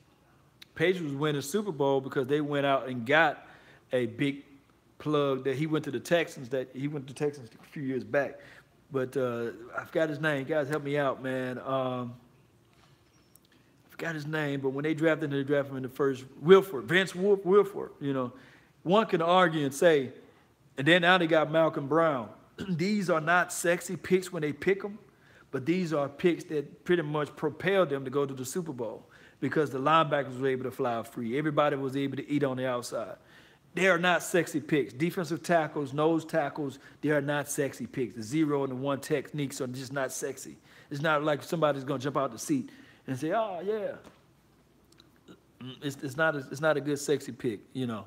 Patriots winning the Super Bowl because they went out and got a big plug that he went to the Texans. A few years back, but I forgot his name. Guys, help me out, man. I forgot his name, but when they drafted him in the first. Vince Wilfork. You know, one can argue and say, and then now they got Malcolm Brown. These are not sexy picks when they pick them, but these are picks that pretty much propelled them to go to the Super Bowl because the linebackers were able to fly free. Everybody was able to eat on the outside. They are not sexy picks. Defensive tackles, nose tackles, they are not sexy picks. The 0 and the 1 techniques are just not sexy. It's not like somebody's going to jump out the seat and say, oh, yeah. It's not a good sexy pick, you know.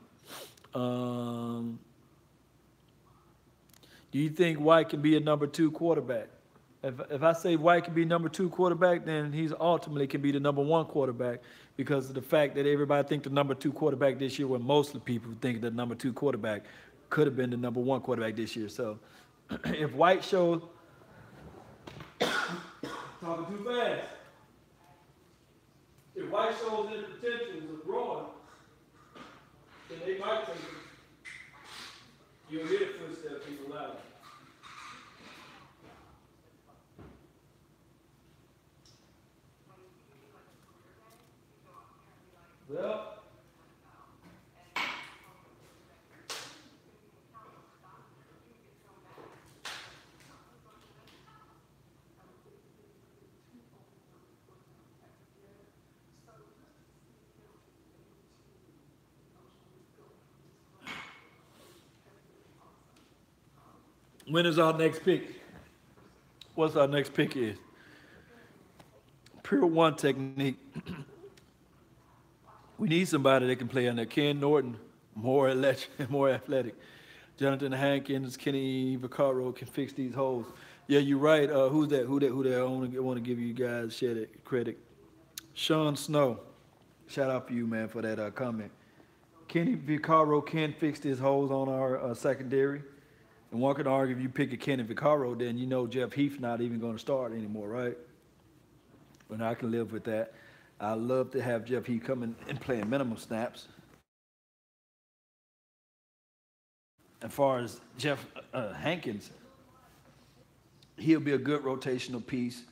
Do you think White can be a number 2 quarterback? If I say White can be number 2 quarterback, then he's ultimately can be the number 1 quarterback because of the fact that everybody think the number 2 quarterback this year, when mostly people think the number 2 quarterback could have been the number 1 quarterback this year. So if White shows talking too fast. If White shows any potential of growing, then they might take it. You'll hear the footsteps people loud. Well, when is our next pick? What's our next pick is? Pure one technique. We need somebody that can play on there. Ken Norton, more athletic. Jonathan Hankins, Kenny Vaccaro can fix these holes. Yeah, you're right. Who's that? Who that? I want to give you guys credit. Sean Snow. Shout out for you, man, for that comment. Kenny Vaccaro can fix these holes on our secondary. And one can argue if you pick a Kenny Vaccaro, then you know Jeff Heath not even going to start anymore, right? But I can live with that. I love to have Jeff Heath come in and play minimum snaps. As far as Jeff Hankins, he'll be a good rotational piece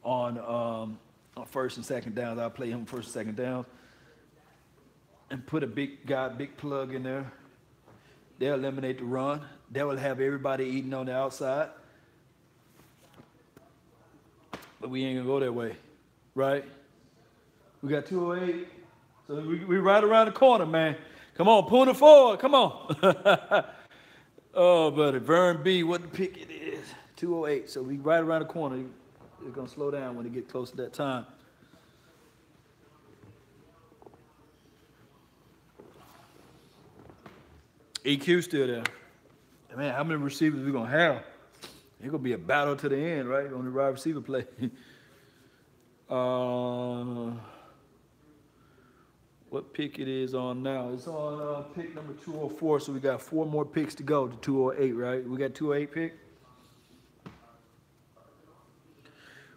on first and second downs. I'll play him first and second downs and put a big plug in there. They'll eliminate the run. They will have everybody eating on the outside. But we ain't going to go that way, right? We got 208. So we right around the corner, man. Come on, Puna forward. Come on. Oh, buddy. Vern B, what the pick it is. 208. So we right around the corner. It's going to slow down when it get close to that time. EQ still there. Man, how many receivers we going to have? It's going to be a battle to the end, right? On the wide receiver play. What pick it is on now? It's on pick number 204, so we got 4 more picks to go to 208, right? We got 208 pick.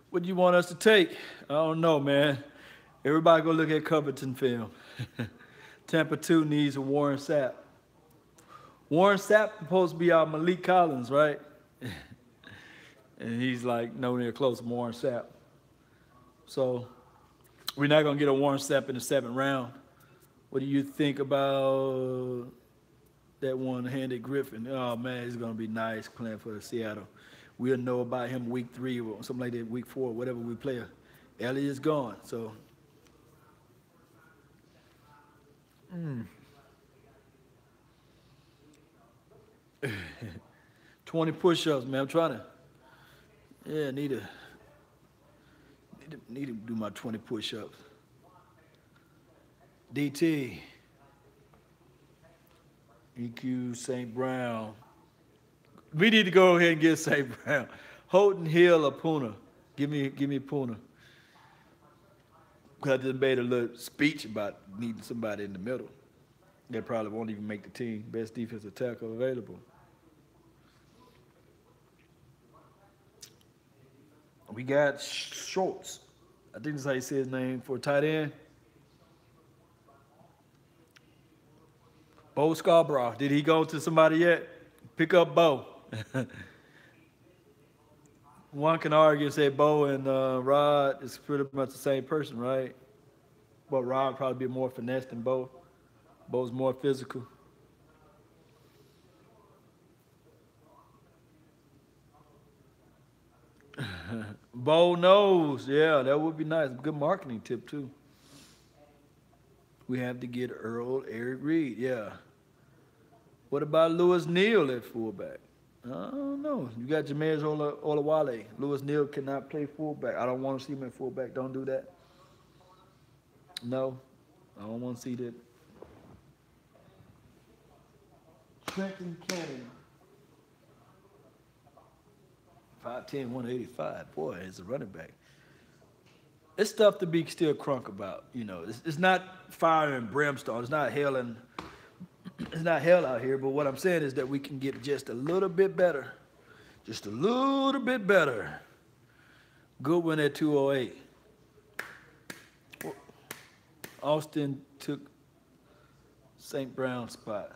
What do you want us to take? I don't know, man. Everybody go look at Covington film. Tampa 2 needs a Warren Sapp. Warren Sapp supposed to be our Malik Collins, right? And he's like nowhere near close to Warren Sapp. So We're not going to get a Warren Sapp in the 7th round. What do you think about that one-handed Griffin? Oh, man, he's going to be nice playing for Seattle. We'll know about him week 3 or something like that, week 4, whatever we play. Elliott's gone, so. 20 push-ups, man. I'm trying to. Yeah, need to do my 20 push-ups. DT. EQ St. Brown. We need to go ahead and get St. Brown. Houghton, Hill, or Puna. Give me Puna. Because I just made a little speech about needing somebody in the middle. They probably won't even make the team. Best defensive tackle available. We got Schultz. I think that's how you say his name for tight end. Bo Scarborough. Did he go to somebody yet? Pick up Bo. One can argue and say Bo and Rod is pretty much the same person, right? But Rod would probably be more finesse than Bo. Bo's more physical. Bo knows. Yeah, that would be nice. Good marketing tip, too. We have to get Eric Reed. Yeah. What about Lewis Neal at fullback? I don't know. You got Jameis Olawale. Lewis Neal cannot play fullback. I don't want to see him at fullback. Don't do that. No, I don't want to see that. Trenton Cannon. 5'10", 185. Boy, as a running back. It's stuff to be still crunk about. You know, it's not fire and brimstone. It's not hell out here. But what I'm saying is that we can get just a little bit better. Just a little bit better. Good one at 208. Austin took St. Brown's spot.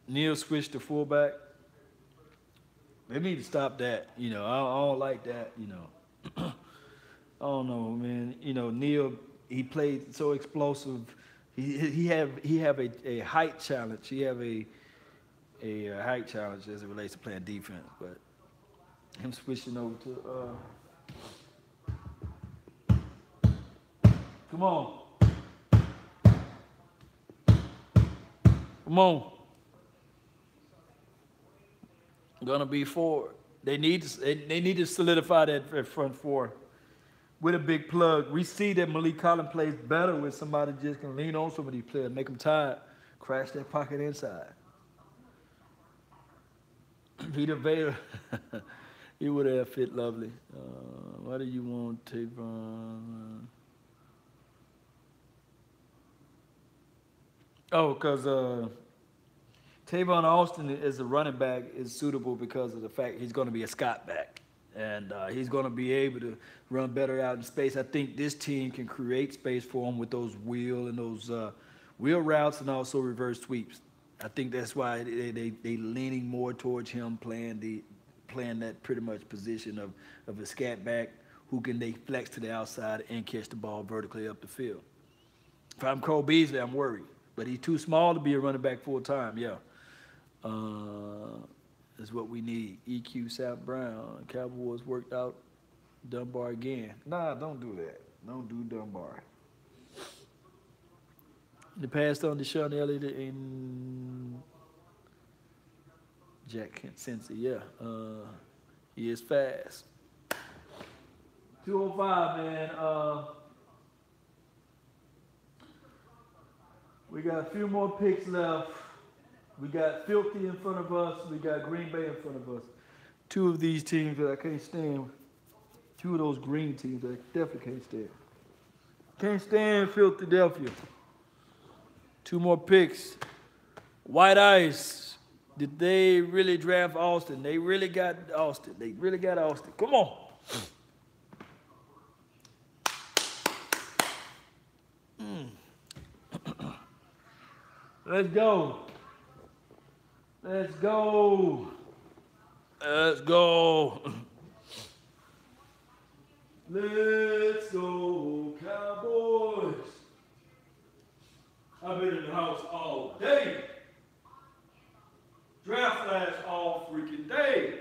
Neal switched to fullback. They need to stop that. You know, I don't like that, you know. I don't know, man. You know, Neal, he played so explosive. He have a height challenge. He have a height challenge as it relates to playing defense. But him switching over to come on. Come on. Gonna be forward. They need to solidify that front four with a big plug. We see that Malik Collins plays better with somebody just can lean on some of these players, make them tired, crash that pocket inside. Peter Vader, he would have fit lovely. Why do you want Tavon? Oh, because Tavon Austin as a running back is suitable because of the fact he's going to be a Scott back. And he's going to be able to run better out in space. I think this team can create space for him with those wheel routes and also reverse sweeps. I think that's why they leaning more towards him playing that pretty much position of a scat back who can they flex to the outside and catch the ball vertically up the field. If I'm Cole Beasley, I'm worried. But he's too small to be a running back full time, yeah. Is what we need. EQ South Brown. Cowboys worked out Dunbar again. Nah, don't do that. Don't do Dunbar. They passed on to Sean Elliott and Jack Sensi, yeah. He is fast. 205, man. We got a few more picks left. We got Filthy in front of us. We got Green Bay in front of us. Two of these teams that I can't stand. Two of those green teams that I definitely can't stand. Can't stand Philadelphia. Two more picks. White Ice. Did they really draft Austin? They really got Austin. They really got Austin. Come on. Let's go. Let's go. Let's go. Let's go, Cowboys. I've been in the house all day. Draft flash all freaking day.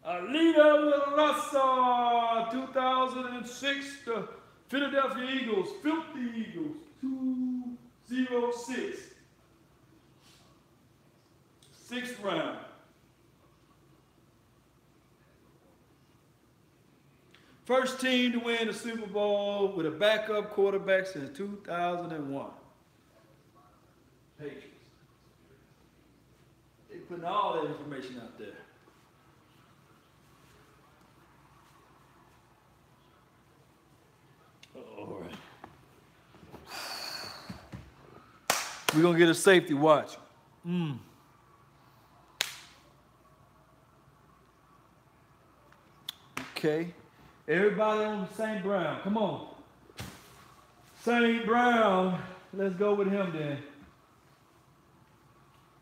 Alita Lassa, 2006, the Philadelphia Eagles, Filthy Eagles, 206. Sixth round. First team to win the Super Bowl with a backup quarterback since 2001. Patriots. They putting all that information out there. All right. We're going to get a safety watch. Okay. Everybody on St. Brown. Come on. St. Brown. Let's go with him then.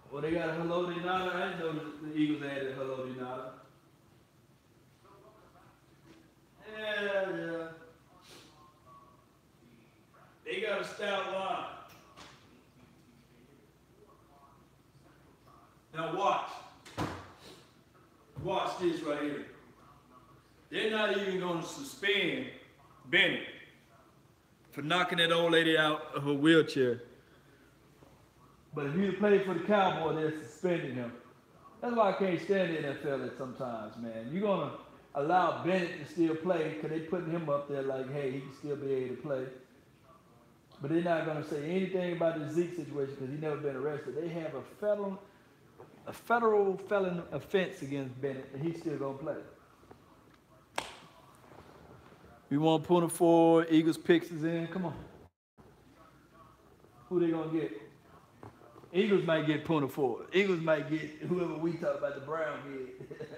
Well, they got a hello to Nada. I didn't know the Eagles added hello to Nada. Yeah. They got a stout line. Now watch. Watch this right here. They're not even going to suspend Bennett for knocking that old lady out of her wheelchair. But if he'd played for the Cowboys, they're suspending him. That's why I can't stand the NFL sometimes, man. You're going to allow Bennett to still play because they're putting him up there like, hey, he can still be able to play. But they're not going to say anything about the Zeke situation because he's never been arrested. They have a federal felon offense against Bennett, and he's still going to play. We want Puna 4, Eagles picks is in. Come on. Who they going to get? Eagles might get Puna 4. Eagles might get whoever we talk about the Brown get.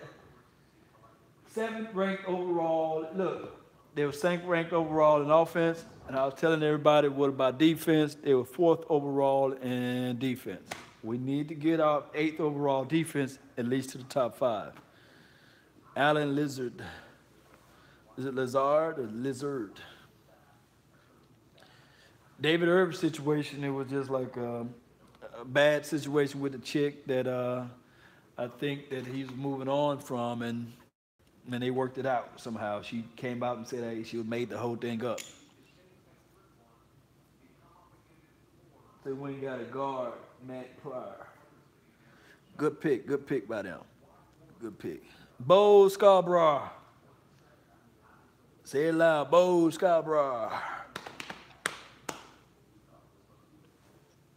7th ranked overall. Look, they were 7th ranked overall in offense, and I was telling everybody what about defense. They were 4th overall in defense. We need to get our 8th overall defense at least to the top 5. Allen Lizard. Is it Lazard or Lizard? David Irv's situation, it was just like a bad situation with the chick that I think that he's moving on from, and they worked it out somehow. She came out and said, hey, she made the whole thing up. So when you got a guard, Matt Pryor. Good pick by them. Good pick. Bo Scarborough. Say it loud, Bo Scarborough.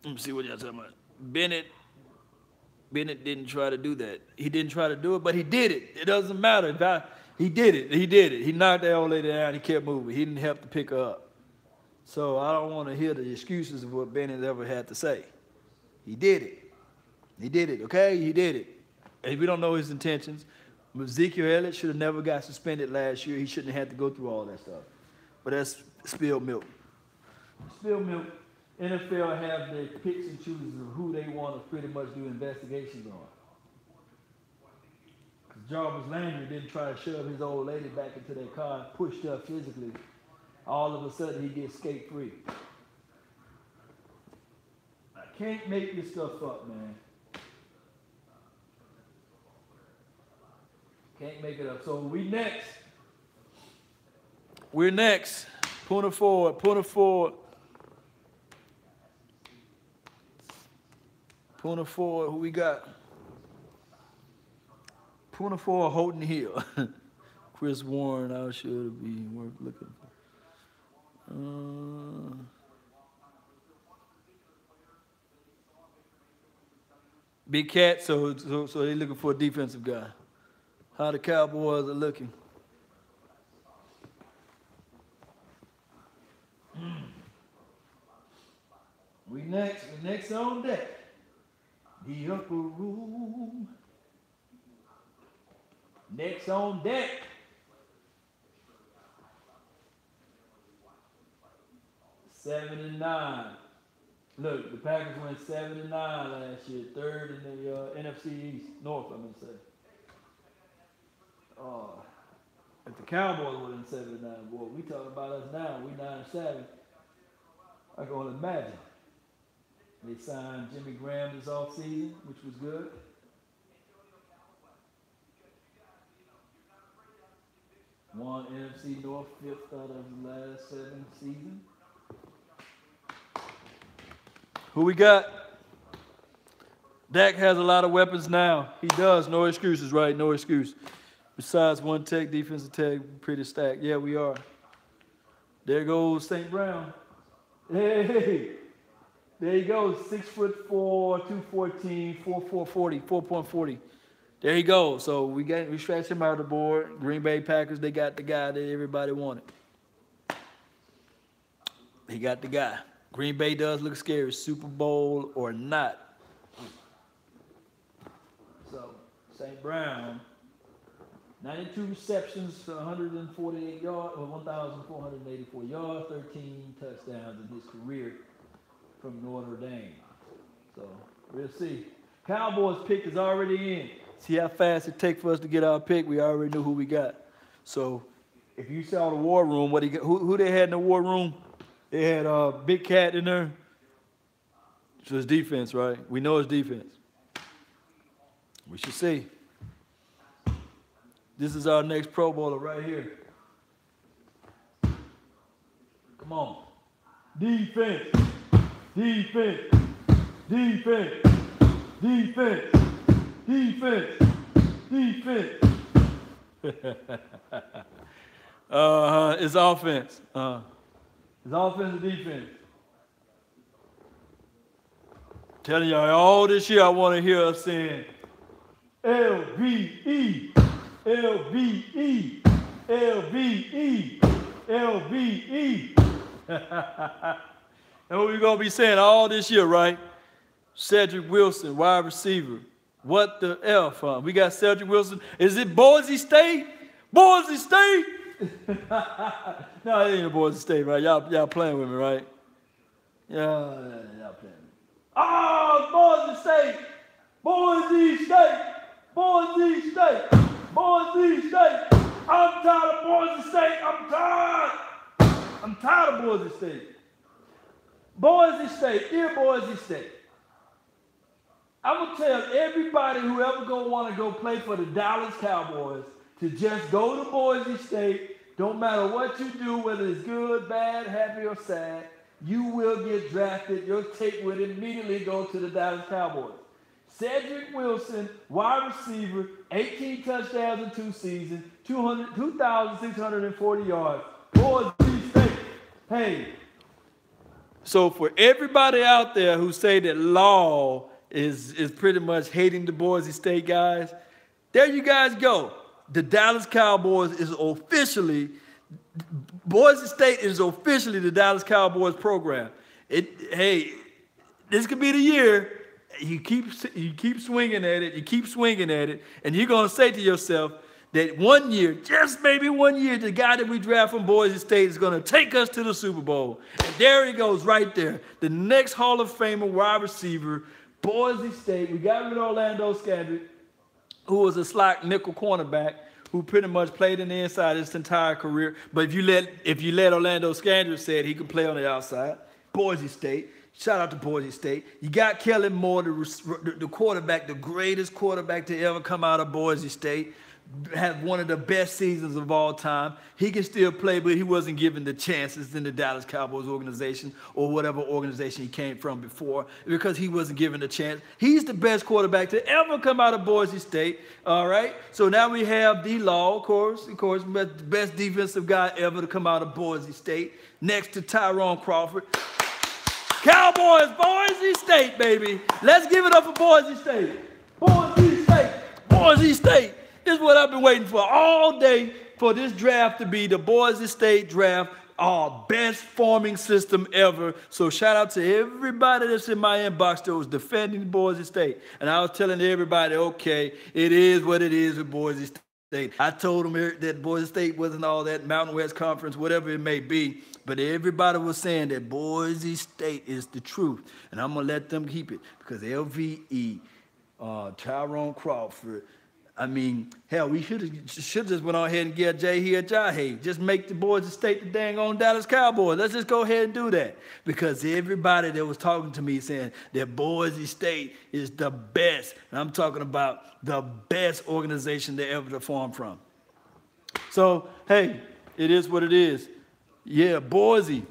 Let me see what y'all talking about. Bennett didn't try to do that. He didn't try to do it, but he did it. It doesn't matter. He did it. He knocked that old lady down. He kept moving. He didn't help to pick her up. So I don't want to hear the excuses of what Bennett ever had to say. He did it, okay? He did it. And we don't know his intentions. Ezekiel Elliott should have never got suspended last year. He shouldn't have had to go through all that stuff. But that's spilled milk. Spilled milk. NFL have their picks and chooses of who they want to pretty much do investigations on. Because Jarvis Landry didn't try to shove his old lady back into that car and push her physically. All of a sudden, he gets skate-free. I can't make this stuff up, man. Can't make it up. So we're next. Puna forward. Puna 4, who we got? Puna 4, Houghton Hill. Chris Warren, I should be worth looking for. Big Cat, so they're looking for a defensive guy. How the Cowboys are looking. We next on deck. The upper room. Next on deck. Seven and 9. Look, the Packers went 7-9 last year, third in the NFC East, North, I'm gonna say. If the Cowboys were in 7-9, boy, we talking about us now. We 9-7. I can only imagine. They signed Jimmy Graham this offseason, which was good. Won NFC North 5th out of the last 7 seasons. Who we got? Dak has a lot of weapons now. He does. No excuses, right? No excuse. Besides one tech, defensive tech, pretty stacked. Yeah, we are. There goes St. Brown. Hey, there you go. 6'4", 214, 4.40, 4.40. There you go. So we scratched him out of the board. Green Bay Packers, they got the guy that everybody wanted. He got the guy. Green Bay does look scary, Super Bowl or not. So St. Brown, 92 receptions for 148 yards, or 1,484 yards, 13 touchdowns in his career from Notre Dame. So we'll see. Cowboys pick is already in. See how fast it takes for us to get our pick. We already knew who we got. So if you saw the war room, who they had in the war room? They had Big Cat in there. So it's defense, right? We know it's defense. We should see. This is our next Pro Bowler right here. Come on. Defense. Defense. Defense. Defense. Defense. Defense. It's offense. It's offense and defense. Telling y'all all this year I want to hear us saying LVE, LVE, LVE, LVE. And what we're going to be saying all this year, right? Cedric Wilson, wide receiver. What the F? We got Cedric Wilson. Is it Boise State? Boise State? No, it ain't Boise State, right? Y'all playing with me, right? Yeah, y'all playing with me. Oh, Boise State! Boise State! Boise State! Boise State! I'm tired of Boise State! I'm tired! I'm tired of Boise State. Boise State, dear Boise State. I'm going to tell everybody who ever gonna want to go play for the Dallas Cowboys to just go to Boise State. Don't matter what you do, whether it's good, bad, happy, or sad, you will get drafted. Your tape will immediately go to the Dallas Cowboys. Cedric Wilson, wide receiver, 18 touchdowns in 2 seasons, 2,640 yards. Boise State. Hey. So for everybody out there who say that Law is pretty much hating the Boise State guys, there you guys go. The Dallas Cowboys is officially, Boise State is officially the Dallas Cowboys program. Hey, this could be the year. You keep swinging at it. You keep swinging at it, and you're gonna say to yourself that one year, just maybe 1 year, the guy that we draft from Boise State is gonna take us to the Super Bowl. And there he goes, right there, the next Hall of Famer wide receiver, Boise State. We got rid of Orlando Scandrick, who was a slot nickel cornerback, who pretty much played in the inside his entire career. But if you let Orlando Scandrick said he could play on the outside, Boise State. Shout out to Boise State. You got Kellen Moore, the quarterback, the greatest quarterback to ever come out of Boise State. Had one of the best seasons of all time. He can still play, but he wasn't given the chances in the Dallas Cowboys organization or whatever organization he came from before because he wasn't given a chance. He's the best quarterback to ever come out of Boise State, all right? So now we have D-Law, of course, the best defensive guy ever to come out of Boise State, next to Tyrone Crawford. Cowboys, Boise State, baby. Let's give it up for Boise State. Boise State, Boise State. This is what I've been waiting for all day, for this draft to be the Boise State draft, our best forming system ever. So shout out to everybody that's in my inbox that was defending Boise State. And I was telling everybody, okay, it is what it is with Boise State. I told them that Boise State wasn't all that, Mountain West Conference, whatever it may be, but everybody was saying that Boise State is the truth, and I'm going to let them keep it because LVE, Tyrone Crawford, I mean, hell, we should just went on ahead and get Jay here, Jahay. Just make the Boise State the dang on Dallas Cowboys. Let's just go ahead and do that. Because everybody that was talking to me saying that Boise State is the best. And I'm talking about the best organization they ever formed from. So, hey, it is what it is. Yeah, Boise.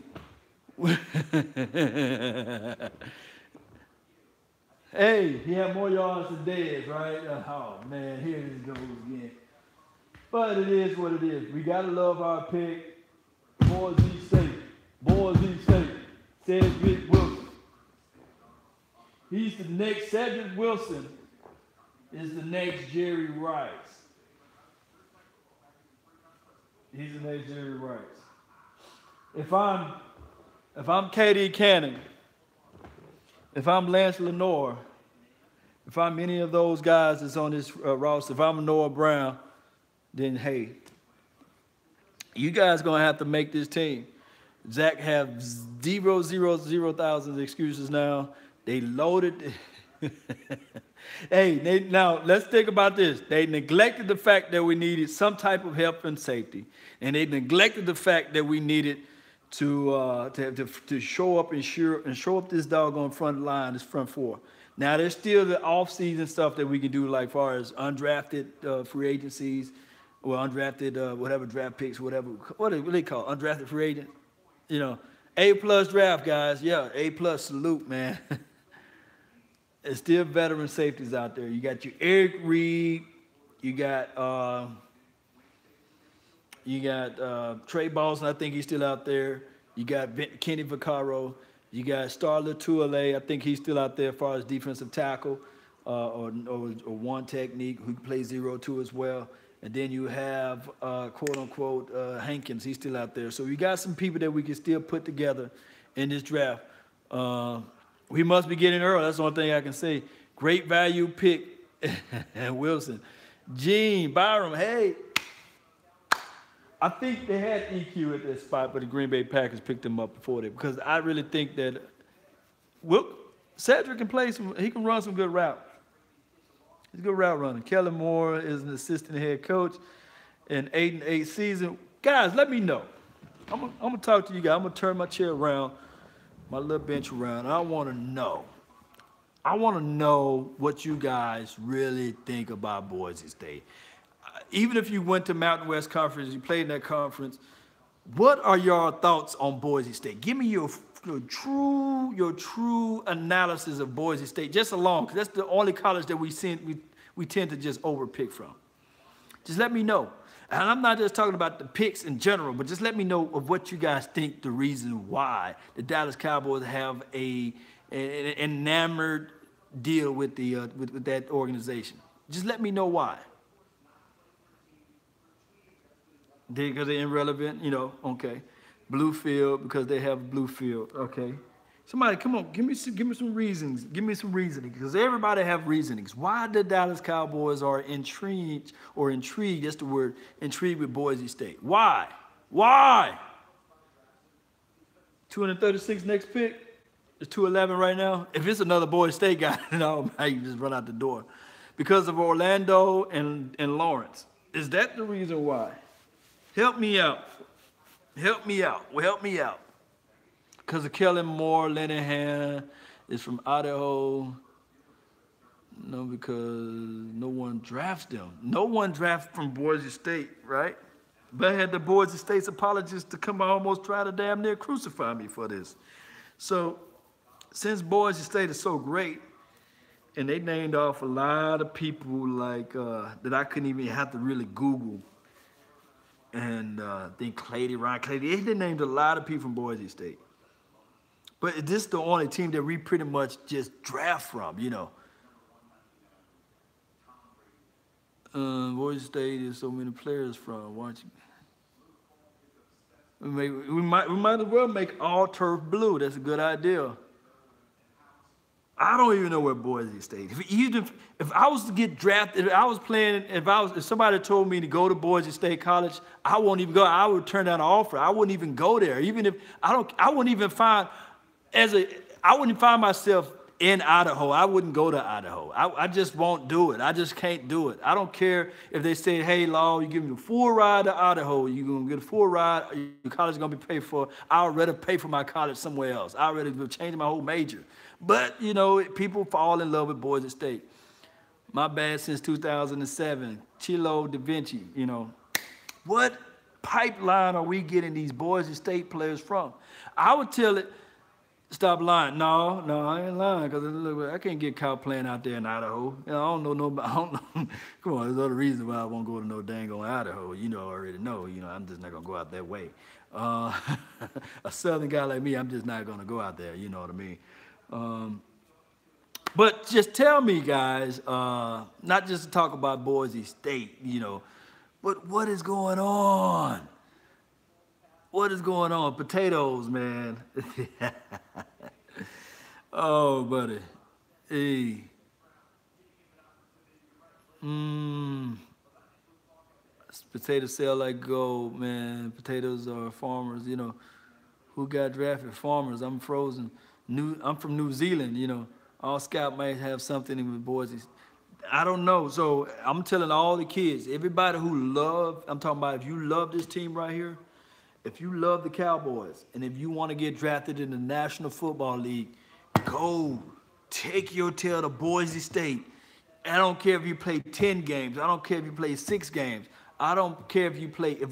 Hey, he had more yards than Dez, right? Oh, man, here it goes again. But it is what it is. We got to love our pick. Boise State. Boise State. Cedric Wilson. He's the next. Cedric Wilson is the next Jerry Rice. He's the next Jerry Rice. If I'm KD Cannon, if I'm Lance Lenore, if I'm any of those guys that's on this roster, if I'm Noah Brown, then hey, you guys gonna have to make this team. Zach have 0,000 excuses now. They loaded. Hey, now let's think about this. They neglected the fact that we needed some type of help and safety, and they neglected the fact that we needed to show up and show up this doggone front line, this front four. Now there's still the off-season stuff that we can do, like far as undrafted free agencies, or undrafted whatever draft picks, whatever. What do they call it? Undrafted free agent? You know, A+ draft guys. Yeah, A+ salute, man. There's still veteran safeties out there. You got your Eric Reed. You got Trey Boston, I think he's still out there. You got Kenny Vaccaro. You got Starler Tuale, I think he's still out there as far as defensive tackle or one technique, who can play 0-2 as well. And then you have, quote-unquote, Hankins. He's still out there. So we got some people that we can still put together in this draft. We must be getting early. That's the only thing I can say. Great value pick, and Wilson. Gene, Byram, hey. I think they had EQ at that spot, but the Green Bay Packers picked him up before that, because I really think that Cedric can play he can run some good routes. He's a good route runner. Kellen Moore is an assistant head coach in 8-8 season. Guys, let me know. I'm gonna talk to you guys. I'm gonna turn my chair around, my little bench around. I want to know. I want to know what you guys really think about Boise State. Even if you went to Mountain West Conference, you played in that conference, what are your thoughts on Boise State? Give me your true analysis of Boise State, just alone, because that's the only college that we tend to just overpick from. Just let me know. And I'm not just talking about the picks in general, but just let me know of what you guys think the reason why the Dallas Cowboys have an enamored deal with that organization. Just let me know why. Because they're irrelevant, you know, okay. Bluefield, because they have Bluefield, okay. Somebody, come on, give me some reasons. Give me some reasoning, because everybody have reasonings. Why the Dallas Cowboys are intrigued, that's the word, intrigued with Boise State. Why? Why? 236 next pick. It's 211 right now. If it's another Boise State guy, I can just run out the door. Because of Orlando and Lawrence. Is that the reason why? Help me out. Help me out. Well, help me out. Because of Kellen Moore, Linehan is from Idaho. No, because no one drafts them. No one drafts from Boise State, right? But I had the Boise State's apologists to come almost try to damn near crucify me for this. So, since Boise State is so great, and they named off a lot of people like that I couldn't even have to really Google. And then Ryan Clady. They named a lot of people from Boise State. But this is the only team that we pretty much just draft from, you know. Boise State is so many players from, why don't you? We might as well make all turf blue. That's a good idea. I don't even know where Boise State. If I was to get drafted, if somebody told me to go to Boise State College, I won't even go. I would turn down an offer. I wouldn't even go there. Even if I wouldn't even find myself in Idaho. I wouldn't go to Idaho. I just won't do it. I just can't do it. I don't care if they say, hey, Law, you give me a full ride to Idaho. You're going to get a full ride. Your college is going to be paid for. I'd rather pay for my college somewhere else. I'd rather change my whole major. But, you know, people fall in love with Boise State. My bad since 2007. Chilo Da Vinci, you know. What pipeline are we getting these Boise State players from? I would tell it, stop lying. No, I ain't lying, because I can't get caught playing out there in Idaho. You know, I don't know nobody. I don't know. Come on, there's other reasons why I won't go to no dang on Idaho. You know, I already know. You know, I'm just not going to go out that way. A Southern guy like me, I'm just not going to go out there. You know what I mean? But just tell me, guys, not just to talk about Boise State, you know, but what is going on? What is going on? Potatoes, man. Oh, buddy. Hey. Potatoes sell like gold, man. Potatoes are farmers, you know. Who got drafted? Farmers. I'm frozen. I'm from New Zealand, you know. All scout might have something in with Boise. I don't know. So I'm telling all the kids, everybody who I'm talking about if you love this team right here, if you love the Cowboys, and if you want to get drafted in the National Football League, go take your tail to Boise State. I don't care if you play 10 games. I don't care if you play 6 games. I don't care if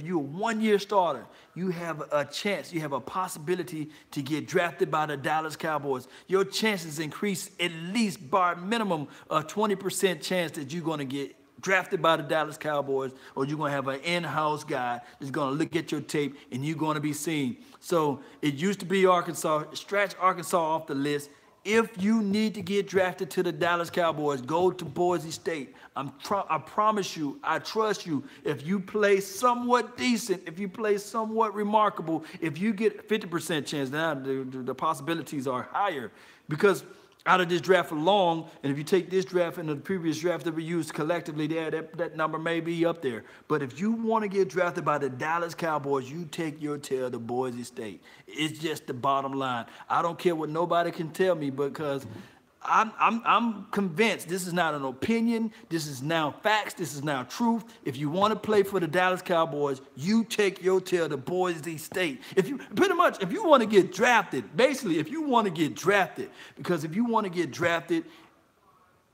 you're a one-year starter, you have a chance, you have a possibility to get drafted by the Dallas Cowboys. Your chances increase at least by minimum a 20% chance that you're going to get drafted by the Dallas Cowboys, or you're going to have an in-house guy that's going to look at your tape and you're going to be seen. So it used to be Arkansas. Scratch Arkansas off the list. If you need to get drafted to the Dallas Cowboys, go to Boise State. I promise you, I trust you. If you play somewhat decent, if you play somewhat remarkable, if you get 50% chance, now the possibilities are higher. Because out of this draft alone, and if you take this draft and the previous draft that we used collectively there, that number may be up there. But if you want to get drafted by the Dallas Cowboys, you take your tail to Boise State. It's just the bottom line. I don't care what nobody can tell me, because I'm convinced this is not an opinion. This is now facts. This is now truth. If you want to play for the Dallas Cowboys, you take your tail to Boise State. If you want to get drafted, basically, if you want to get drafted, because if you want to get drafted,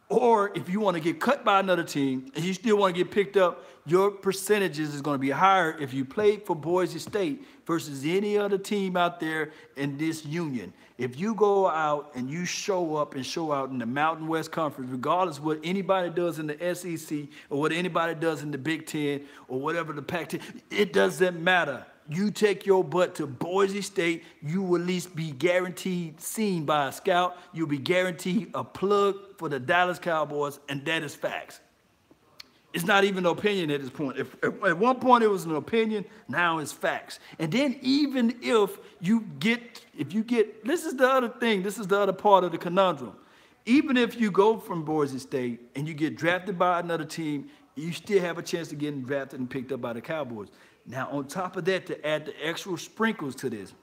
or if you want to get cut by another team and you still want to get picked up, your percentages is going to be higher if you played for Boise State versus any other team out there in this union. If you go out and you show up and show out in the Mountain West Conference, regardless of what anybody does in the SEC or what anybody does in the Big Ten or whatever the Pac-10, it doesn't matter. You take your butt to Boise State, you will at least be guaranteed seen by a scout. You'll be guaranteed a plug for the Dallas Cowboys, and that is facts. It's not even an opinion at this point. If at one point it was an opinion, now it's facts. And then even if you get, this is the other thing, this is the other part of the conundrum. Even if you go from Boise State and you get drafted by another team, you still have a chance of getting drafted and picked up by the Cowboys. Now, on top of that, to add the extra sprinkles to this,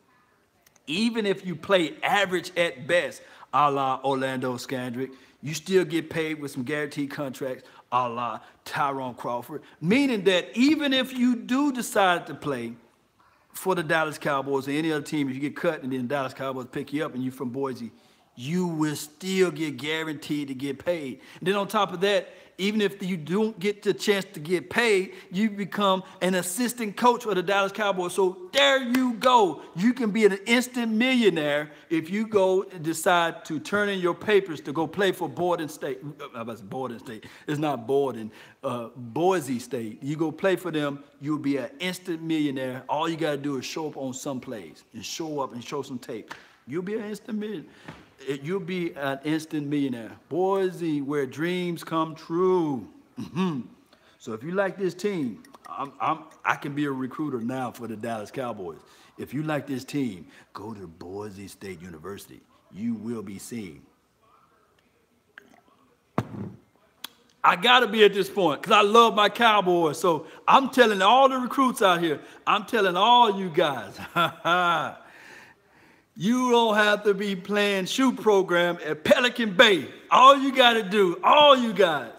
even if you play average at best, a la Orlando Scandrick, you still get paid with some guaranteed contracts, a la Tyrone Crawford, meaning that even if you do decide to play for the Dallas Cowboys or any other team, if you get cut and then the Dallas Cowboys pick you up and you're from Boise, you will still get guaranteed to get paid. And then on top of that, even if you don't get the chance to get paid, you become an assistant coach for the Dallas Cowboys. So there you go. You can be an instant millionaire if you go and decide to turn in your papers to go play for Borden State. Borden State. It's not Borden. Boise State. You go play for them, you'll be an instant millionaire. All you got to do is show up on some plays and show up and show some tape. You'll be an instant millionaire. You'll be an instant millionaire. Boise, where dreams come true. So if you like this team, I can be a recruiter now for the Dallas Cowboys. If you like this team, go to Boise State University. You will be seen. I got to be at this point because I love my Cowboys. So I'm telling all the recruits out here, I'm telling all you guys, you don't have to be playing shoot program at Pelican Bay. All you got to do, all you guys,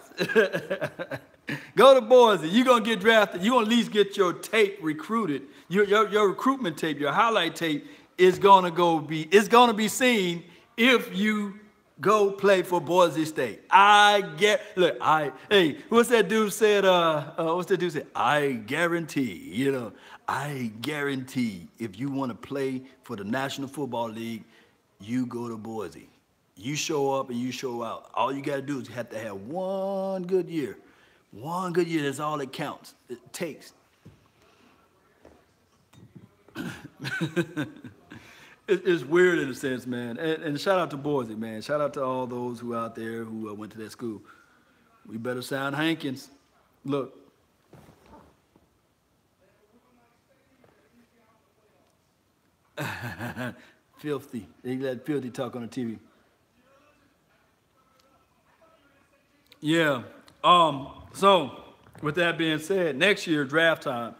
go to Boise. You're going to get drafted. You're going to at least get your tape recruited. Your recruitment tape, your highlight tape is going to be seen if you go play for Boise State. Hey, what's that dude said? I guarantee, I guarantee if you want to play for the National Football League, you go to Boise. You show up and you show out. All you got to do is you have to have one good year. One good year, that's all it counts. It takes. It's weird in a sense, man. And shout out to Boise, man. Shout out to all those who out there who went to that school. We better sound Hankins. Look. Filthy. They let Filthy talk on the TV. Yeah. So, with that being said, next year, draft time.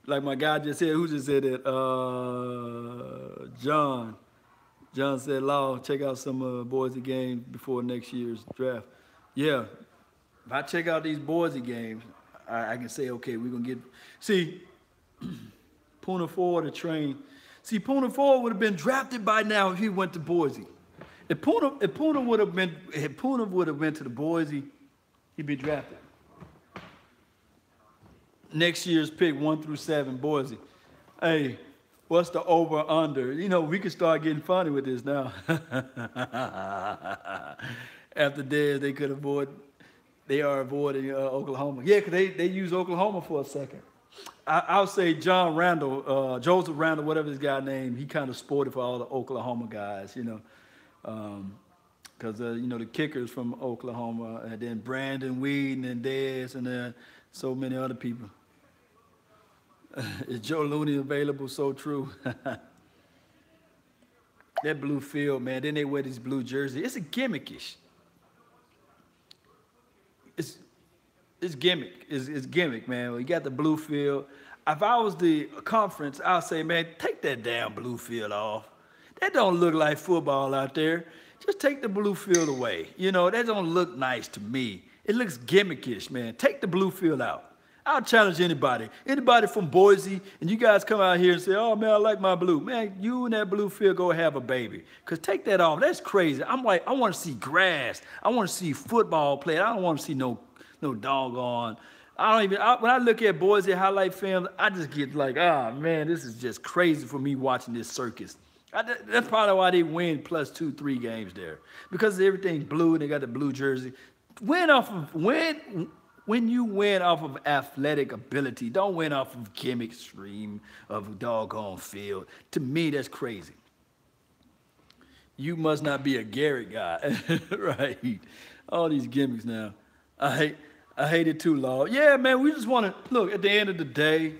Like my guy just said, who just said it? John. John said, Law, check out some Boise games before next year's draft. Yeah, if I check out these Boise games, I can say, okay, we're going to get... See, Puna Ford, the train. See, Puna Ford would have been drafted by now if he went to Boise. If Puna would have went to the Boise, he'd be drafted. Next year's pick, 1 through 7, Boise. Hey, what's the over/under? We can start getting funny with this now. After Dez, they are avoiding Oklahoma. Yeah, because they use Oklahoma for a second. I'll say John Randall, Joseph Randall, whatever his guy name, he kind of sported for all the Oklahoma guys, because, the kickers from Oklahoma, and then Brandon Weeden and Dez, and then so many other people. Is Joe Looney available? So true. That blue field, man. Then they wear this blue jersey. It's a gimmickish. It's gimmick. It's gimmick, man. You got the blue field. If I was the conference, I'll say, man, take that damn blue field off. That don't look like football out there. Just take the blue field away. That don't look nice to me. It looks gimmickish, man. Take the blue field out. I'll challenge anybody. Anybody from Boise, and you guys come out here and say, oh, man, I like my blue. Man, you and that blue field go have a baby. Because take that off. That's crazy. I'm like, I want to see grass. I want to see football played. I don't want to see no doggone. When I look at Boise highlight film, I just get like, man, this is just crazy for me watching this circus. That's probably why they win plus 2-3 games there. Because everything's blue and they got the blue jersey. When you win off of athletic ability, don't win off of gimmick stream of doggone field. To me, that's crazy. You must not be a Garrett guy, right? All these gimmicks now. I hate it too, Law. Yeah, man, we just want to, look, at the end of the day,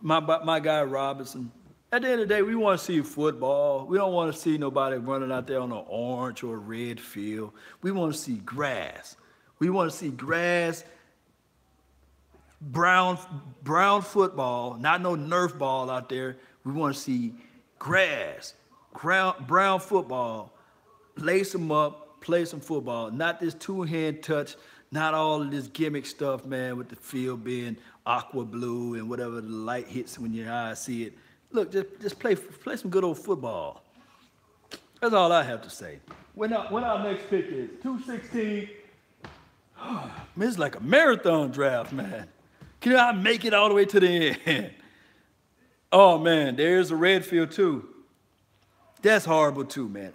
my guy Robinson, at the end of the day, we want to see football. We don't want to see nobody running out there on an orange or a red field. We want to see grass. We want to see grass, brown football, not no Nerf ball out there. We want to see grass, brown football, lace them up, play some football, not this two-hand touch, not all of this gimmick stuff, man, with the field being aqua blue and whatever the light hits when your eyes see it. Look, just play some good old football. That's all I have to say. When our next pick is 216. Man, it's like a marathon draft, man. Can I make it all the way to the end? Oh, man, there's a red field, too. That's horrible, too, man.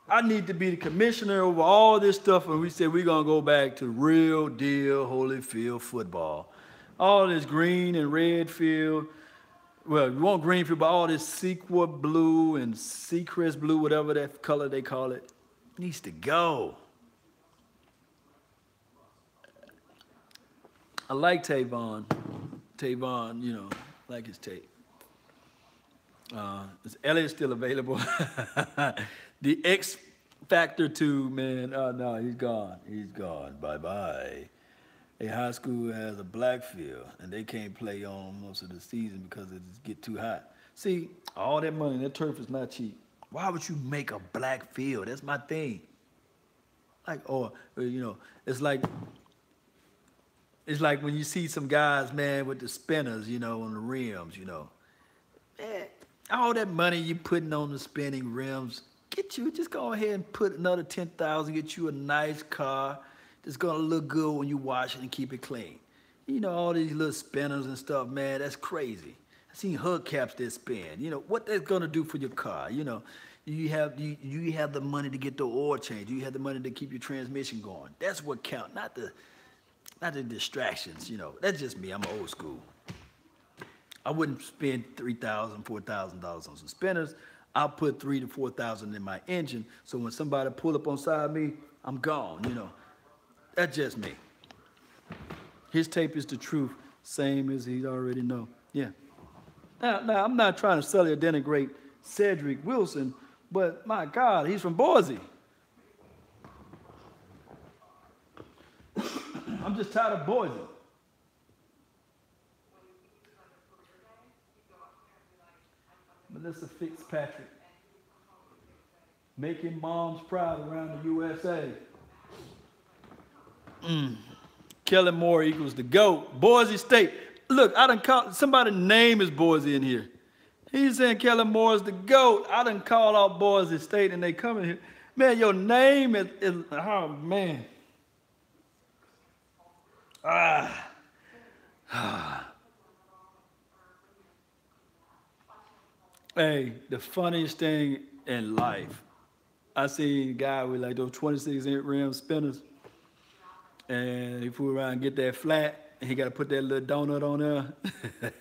I need to be the commissioner over all this stuff, and we said we're going to go back to real deal Holyfield football. All this green and red field. Well, we want green field, but all this sequoia blue and Seacrest blue, whatever that color they call it, needs to go. I like Tavon. Tavon, like his tape. Is Elliott still available? The X Factor 2, man. Oh, no, he's gone. He's gone. Bye-bye. A high school has a black field, and they can't play on most of the season because it just get too hot. See, all that money, that turf is not cheap. Why would you make a black field? That's my thing. Like, or, you know, it's like when you see some guys, man, with the spinners, you know, on the rims, you know. Man, all that money you putting on the spinning rims, just go ahead and put another 10,000, get you a nice car that's gonna look good when you wash it and keep it clean. You know, all these little spinners and stuff, man, that's crazy. I seen hubcaps that spin. You know, what that's gonna do for your car, you know. You have the money to get the oil change. You have the money to keep your transmission going. That's what counts, not the distractions, you know. That's just me, I'm old school. I wouldn't spend $3,000, $4,000 on some spinners. I'll put $3,000 to $4,000 in my engine, so when somebody pull up on side me, I'm gone, you know. That's just me. His tape is the truth, same as he already know. Yeah. Now I'm not trying to sell or denigrate Cedric Wilson, but my God, he's from Boise. I'm just tired of Boise. Melissa Fitzpatrick, making moms proud around the USA. Kellen Moore equals the GOAT. Boise State. Look, I done call somebody's name is Boise in here. He's saying Kellen Moore's the GOAT. I done call out Boise State and they come in here. Man, your name is oh man. Hey, the funniest thing in life, I seen a guy with like those 26-inch rim spinners, and he flew around and get that flat, and he got to put that little donut on there.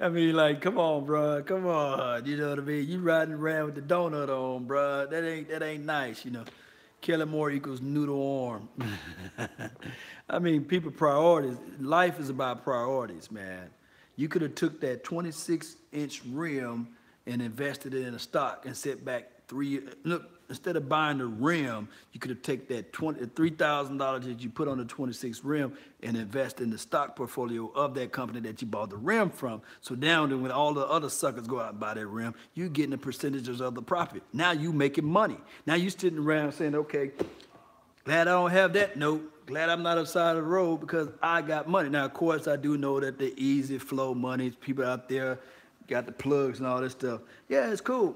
I mean, like, come on, bro, come on, you know what I mean? You riding around with the donut on, bro. That ain't nice, you know. Kellen Moore equals noodle arm. I mean, people priorities. Life is about priorities, man. You could have took that 26-inch rim and invested it in a stock and set back look, instead of buying the rim, you could have taken that $3,000 that you put on the 26 rim and invest in the stock portfolio of that company that you bought the rim from. So now when all the other suckers go out and buy that rim, you getting the percentages of the profit. Now you making money. Now you sitting around saying, okay, glad I don't have that note. Glad I'm not outside of the road because I got money. Now, of course, I do know that the easy flow money, people out there got the plugs and all this stuff. Yeah, it's cool.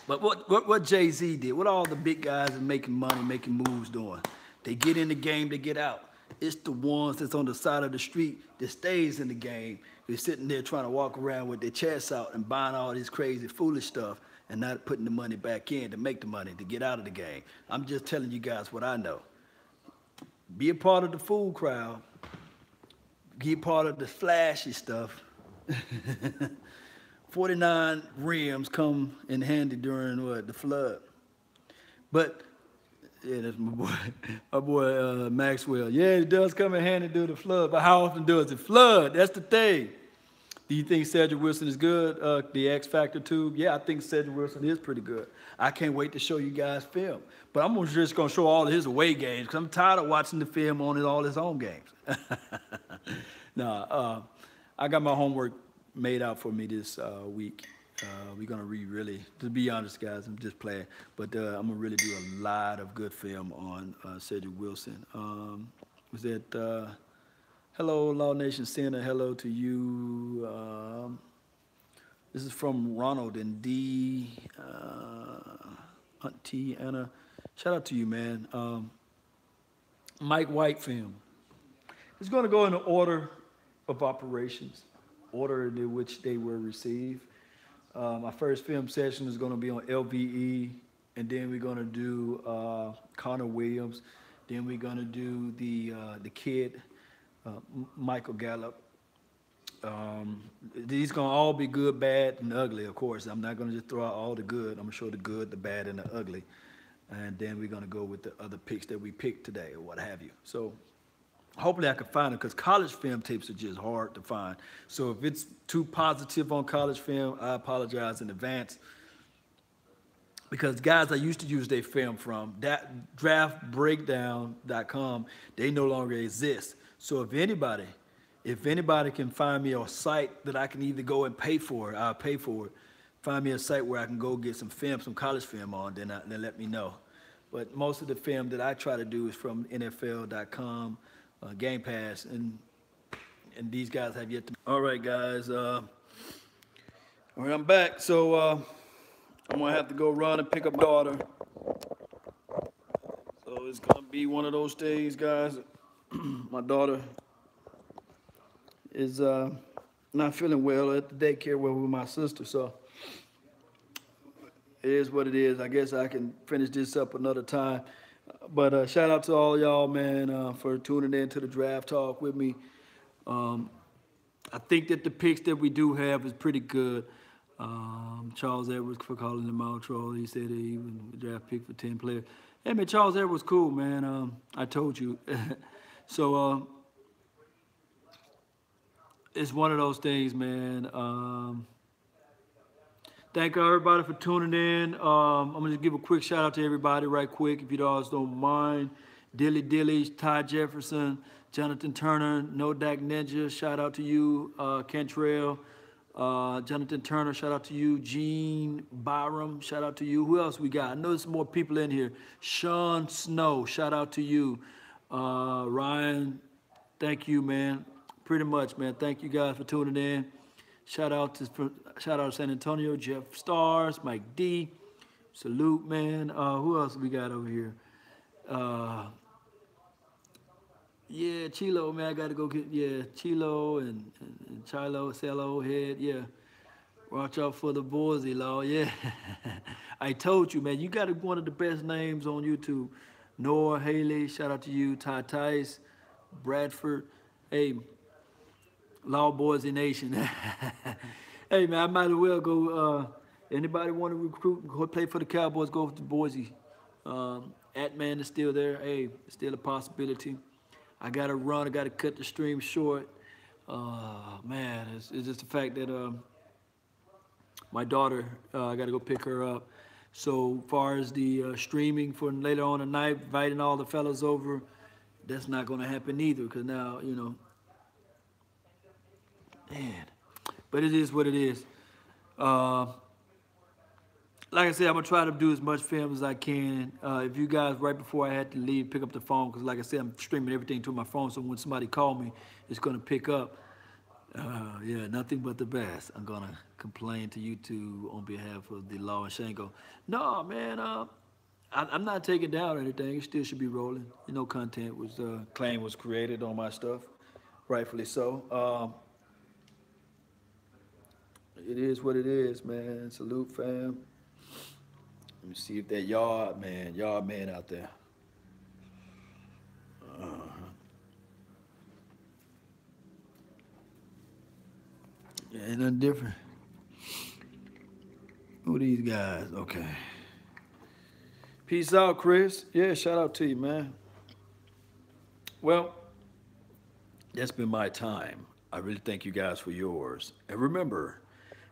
But what Jay-Z did, what all the big guys are making money, making moves doing, they get in the game, they get out. It's the ones that's on the side of the street that stays in the game. They're sitting there trying to walk around with their chests out and buying all this crazy, foolish stuff and not putting the money back in to make the money, to get out of the game. I'm just telling you guys what I know. Be a part of the fool crowd. Be a part of the flashy stuff. 49 rims come in handy during the flood. But, yeah, that's my boy Maxwell. Yeah, it does come in handy during the flood, but how often does it flood? That's the thing. Do you think Cedric Wilson is good? The X Factor tube? Yeah, I think Cedric Wilson is pretty good. I can't wait to show you guys film. But I'm just going to show all of his away games because I'm tired of watching the film on all his home games. No, I got my homework made out for me this week. We're going to really, to be honest, guys, I'm just playing. But I'm going to really do a lot of good film on Cedric Wilson. Was that... Hello, Law Nation Center. Hello to you. This is from Ronald and D. Aunt T. Anna. Shout out to you, man. Mike White film. It's going to go in the order of operations, order in which they were received. My first film session is going to be on LVE, and then we're going to do Connor Williams. Then we're going to do the kid. Michael Gallup. These gonna all be good, bad, and ugly, of course. I'm not gonna just throw out all the good. I'm gonna show the good, the bad, and the ugly. And then we're gonna go with the other picks that we picked today or what have you. So hopefully I can find them because college film tapes are just hard to find. So if it's too positive on college film, I apologize in advance. because guys I used to use their film from, that draftbreakdown.com, they no longer exist. So if anybody can find me a site that I can either go and pay for it, I'll pay for it. Find me a site where I can go get some film, some college film on, then let me know. But most of the film that I try to do is from NFL.com, Game Pass, and these guys have yet to. All right, guys. All right, I'm back. So I'm gonna have to go run and pick up my daughter. So it's gonna be one of those days, guys. My daughter is not feeling well at the daycare with my sister, so it is what it is. I guess I can finish this up another time. But shout out to all y'all, man, for tuning in to the Draft Talk with me. I think that the picks that we do have is pretty good. Charles Edwards for calling him out, troll. He said he would draft pick for 10 players. Hey, man, Charles Edwards cool, man. I told you. So it's one of those things, man. Thank everybody for tuning in. I'm going to give a quick shout out to everybody right quick, if you guys don't mind. Dilly Dilly, Ty Jefferson, Jonathan Turner, No Dak Ninja, shout out to you. Cantrell, Jonathan Turner, shout out to you. Gene Byram, shout out to you. Who else we got? I know there's some more people in here. Sean Snow, shout out to you. Ryan, thank you, man. Pretty much, man. Thank you guys for tuning in. Shout out to San Antonio, Jeff Stars, Mike D. Salute, man. Who else we got over here? Yeah, Chilo, man. I got to go get, Chilo and Chilo, Cello, Head, yeah. Watch out for the Boise Law, yeah. I told you, man. You got one of the best names on YouTube. Noah Haley, shout out to you. Ty Tice, Bradford. Hey, Law Boise Nation. Hey, man, I might as well go. Anybody want to recruit, go play for the Cowboys, go to Boise. Atman is still there. Hey, it's still a possibility. I got to run. I got to cut the stream short. Man, it's just the fact that my daughter, I got to go pick her up. So far as the streaming for later on tonight, inviting all the fellas over, that's not going to happen either, because now, you know, man. But it is what it is. Like I said, I'm going to try to do as much film as I can. If you guys, right before I had to leave, pick up the phone, because like I said, I'm streaming everything to my phone, so when somebody call me, it's going to pick up. Yeah, nothing but the best. I'm going to complain to YouTube on behalf of the Law and Shango. No, man, I'm not taking down anything. It still should be rolling. You know, content was, claim was created on my stuff, rightfully so. It is what it is, man. Salute, fam. Let me see if that yard man out there. Yeah, ain't nothing different. Who these guys? Okay. Peace out, Chris. Yeah, shout out to you, man. Well, that's been my time. I really thank you guys for yours. And remember,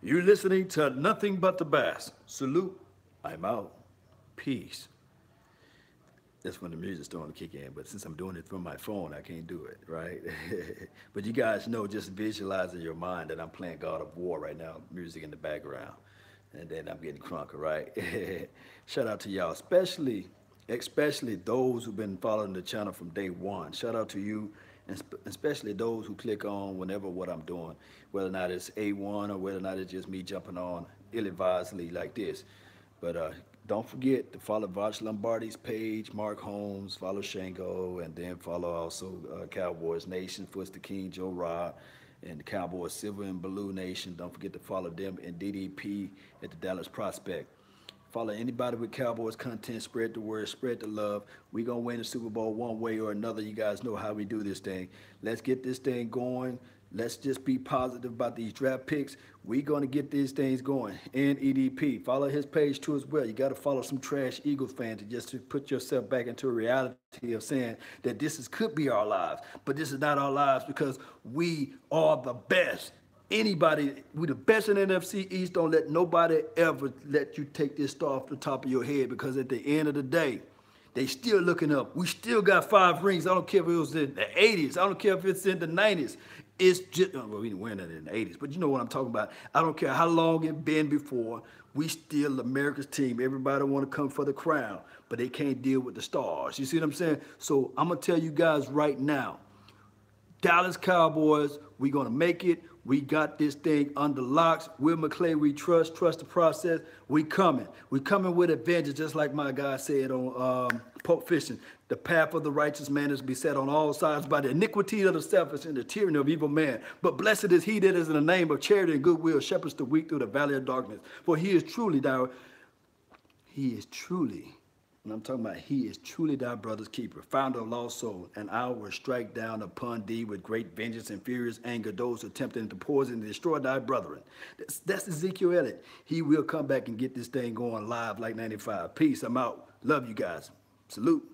you're listening to nothing but the best. Salute. I'm out. Peace. That's when the music's starting to kick in, but since I'm doing it from my phone, I can't do it, right? But you guys know, just visualize in your mind that I'm playing God of War right now, music in the background, and then I'm getting crunker, right? Shout out to y'all, especially those who've been following the channel from day one. Shout out to you, and especially those who click on whenever what I'm doing, whether or not it's A1 or whether or not it's just me jumping on ill-advisedly like this. But don't forget to follow Voch Lombardi's page, Mark Holmes, follow Shango, and then follow also Cowboys Nation, Footster King, Joe Rod, and the Cowboys Silver and Blue Nation. Don't forget to follow them and DDP at the Dallas Prospect. Follow anybody with Cowboys content, spread the word, spread the love. We're going to win the Super Bowl one way or another. You guys know how we do this thing. Let's get this thing going. Let's just be positive about these draft picks. We're going to get these things going. And EDP, follow his page too as well. You got to follow some trash Eagles fans to put yourself back into a reality of saying that could be our lives. But this is not our lives because we are the best. anybody, we the best in the NFC East. Don't let nobody ever let you take this star off the top of your head, because at the end of the day, they still looking up. We still got 5 rings. I don't care if it was in the 80s. I don't care if it's in the 90s. It's just, well, we didn't win that in the 80s, but you know what I'm talking about. I don't care how long it been before. We still America's team. Everybody want to come for the crown, but they can't deal with the stars. You see what I'm saying? So I'm going to tell you guys right now, Dallas Cowboys, we're going to make it. We got this thing under locks. Will McClay, we trust the process. We coming. We coming with a vengeance, just like my guy said on Pulp Fiction. The path of the righteous man is beset on all sides by the iniquity of the selfish and the tyranny of evil man. But blessed is he that is in the name of charity and goodwill, shepherds the weak through the valley of darkness. For he is truly, and I'm talking about he is truly thy brother's keeper, founder of lost soul, and I will strike down upon thee with great vengeance and furious anger those attempting to poison and destroy thy brethren. That's Ezekiel Elliott. He will come back and get this thing going live like 95. Peace. I'm out. Love you guys. Salute.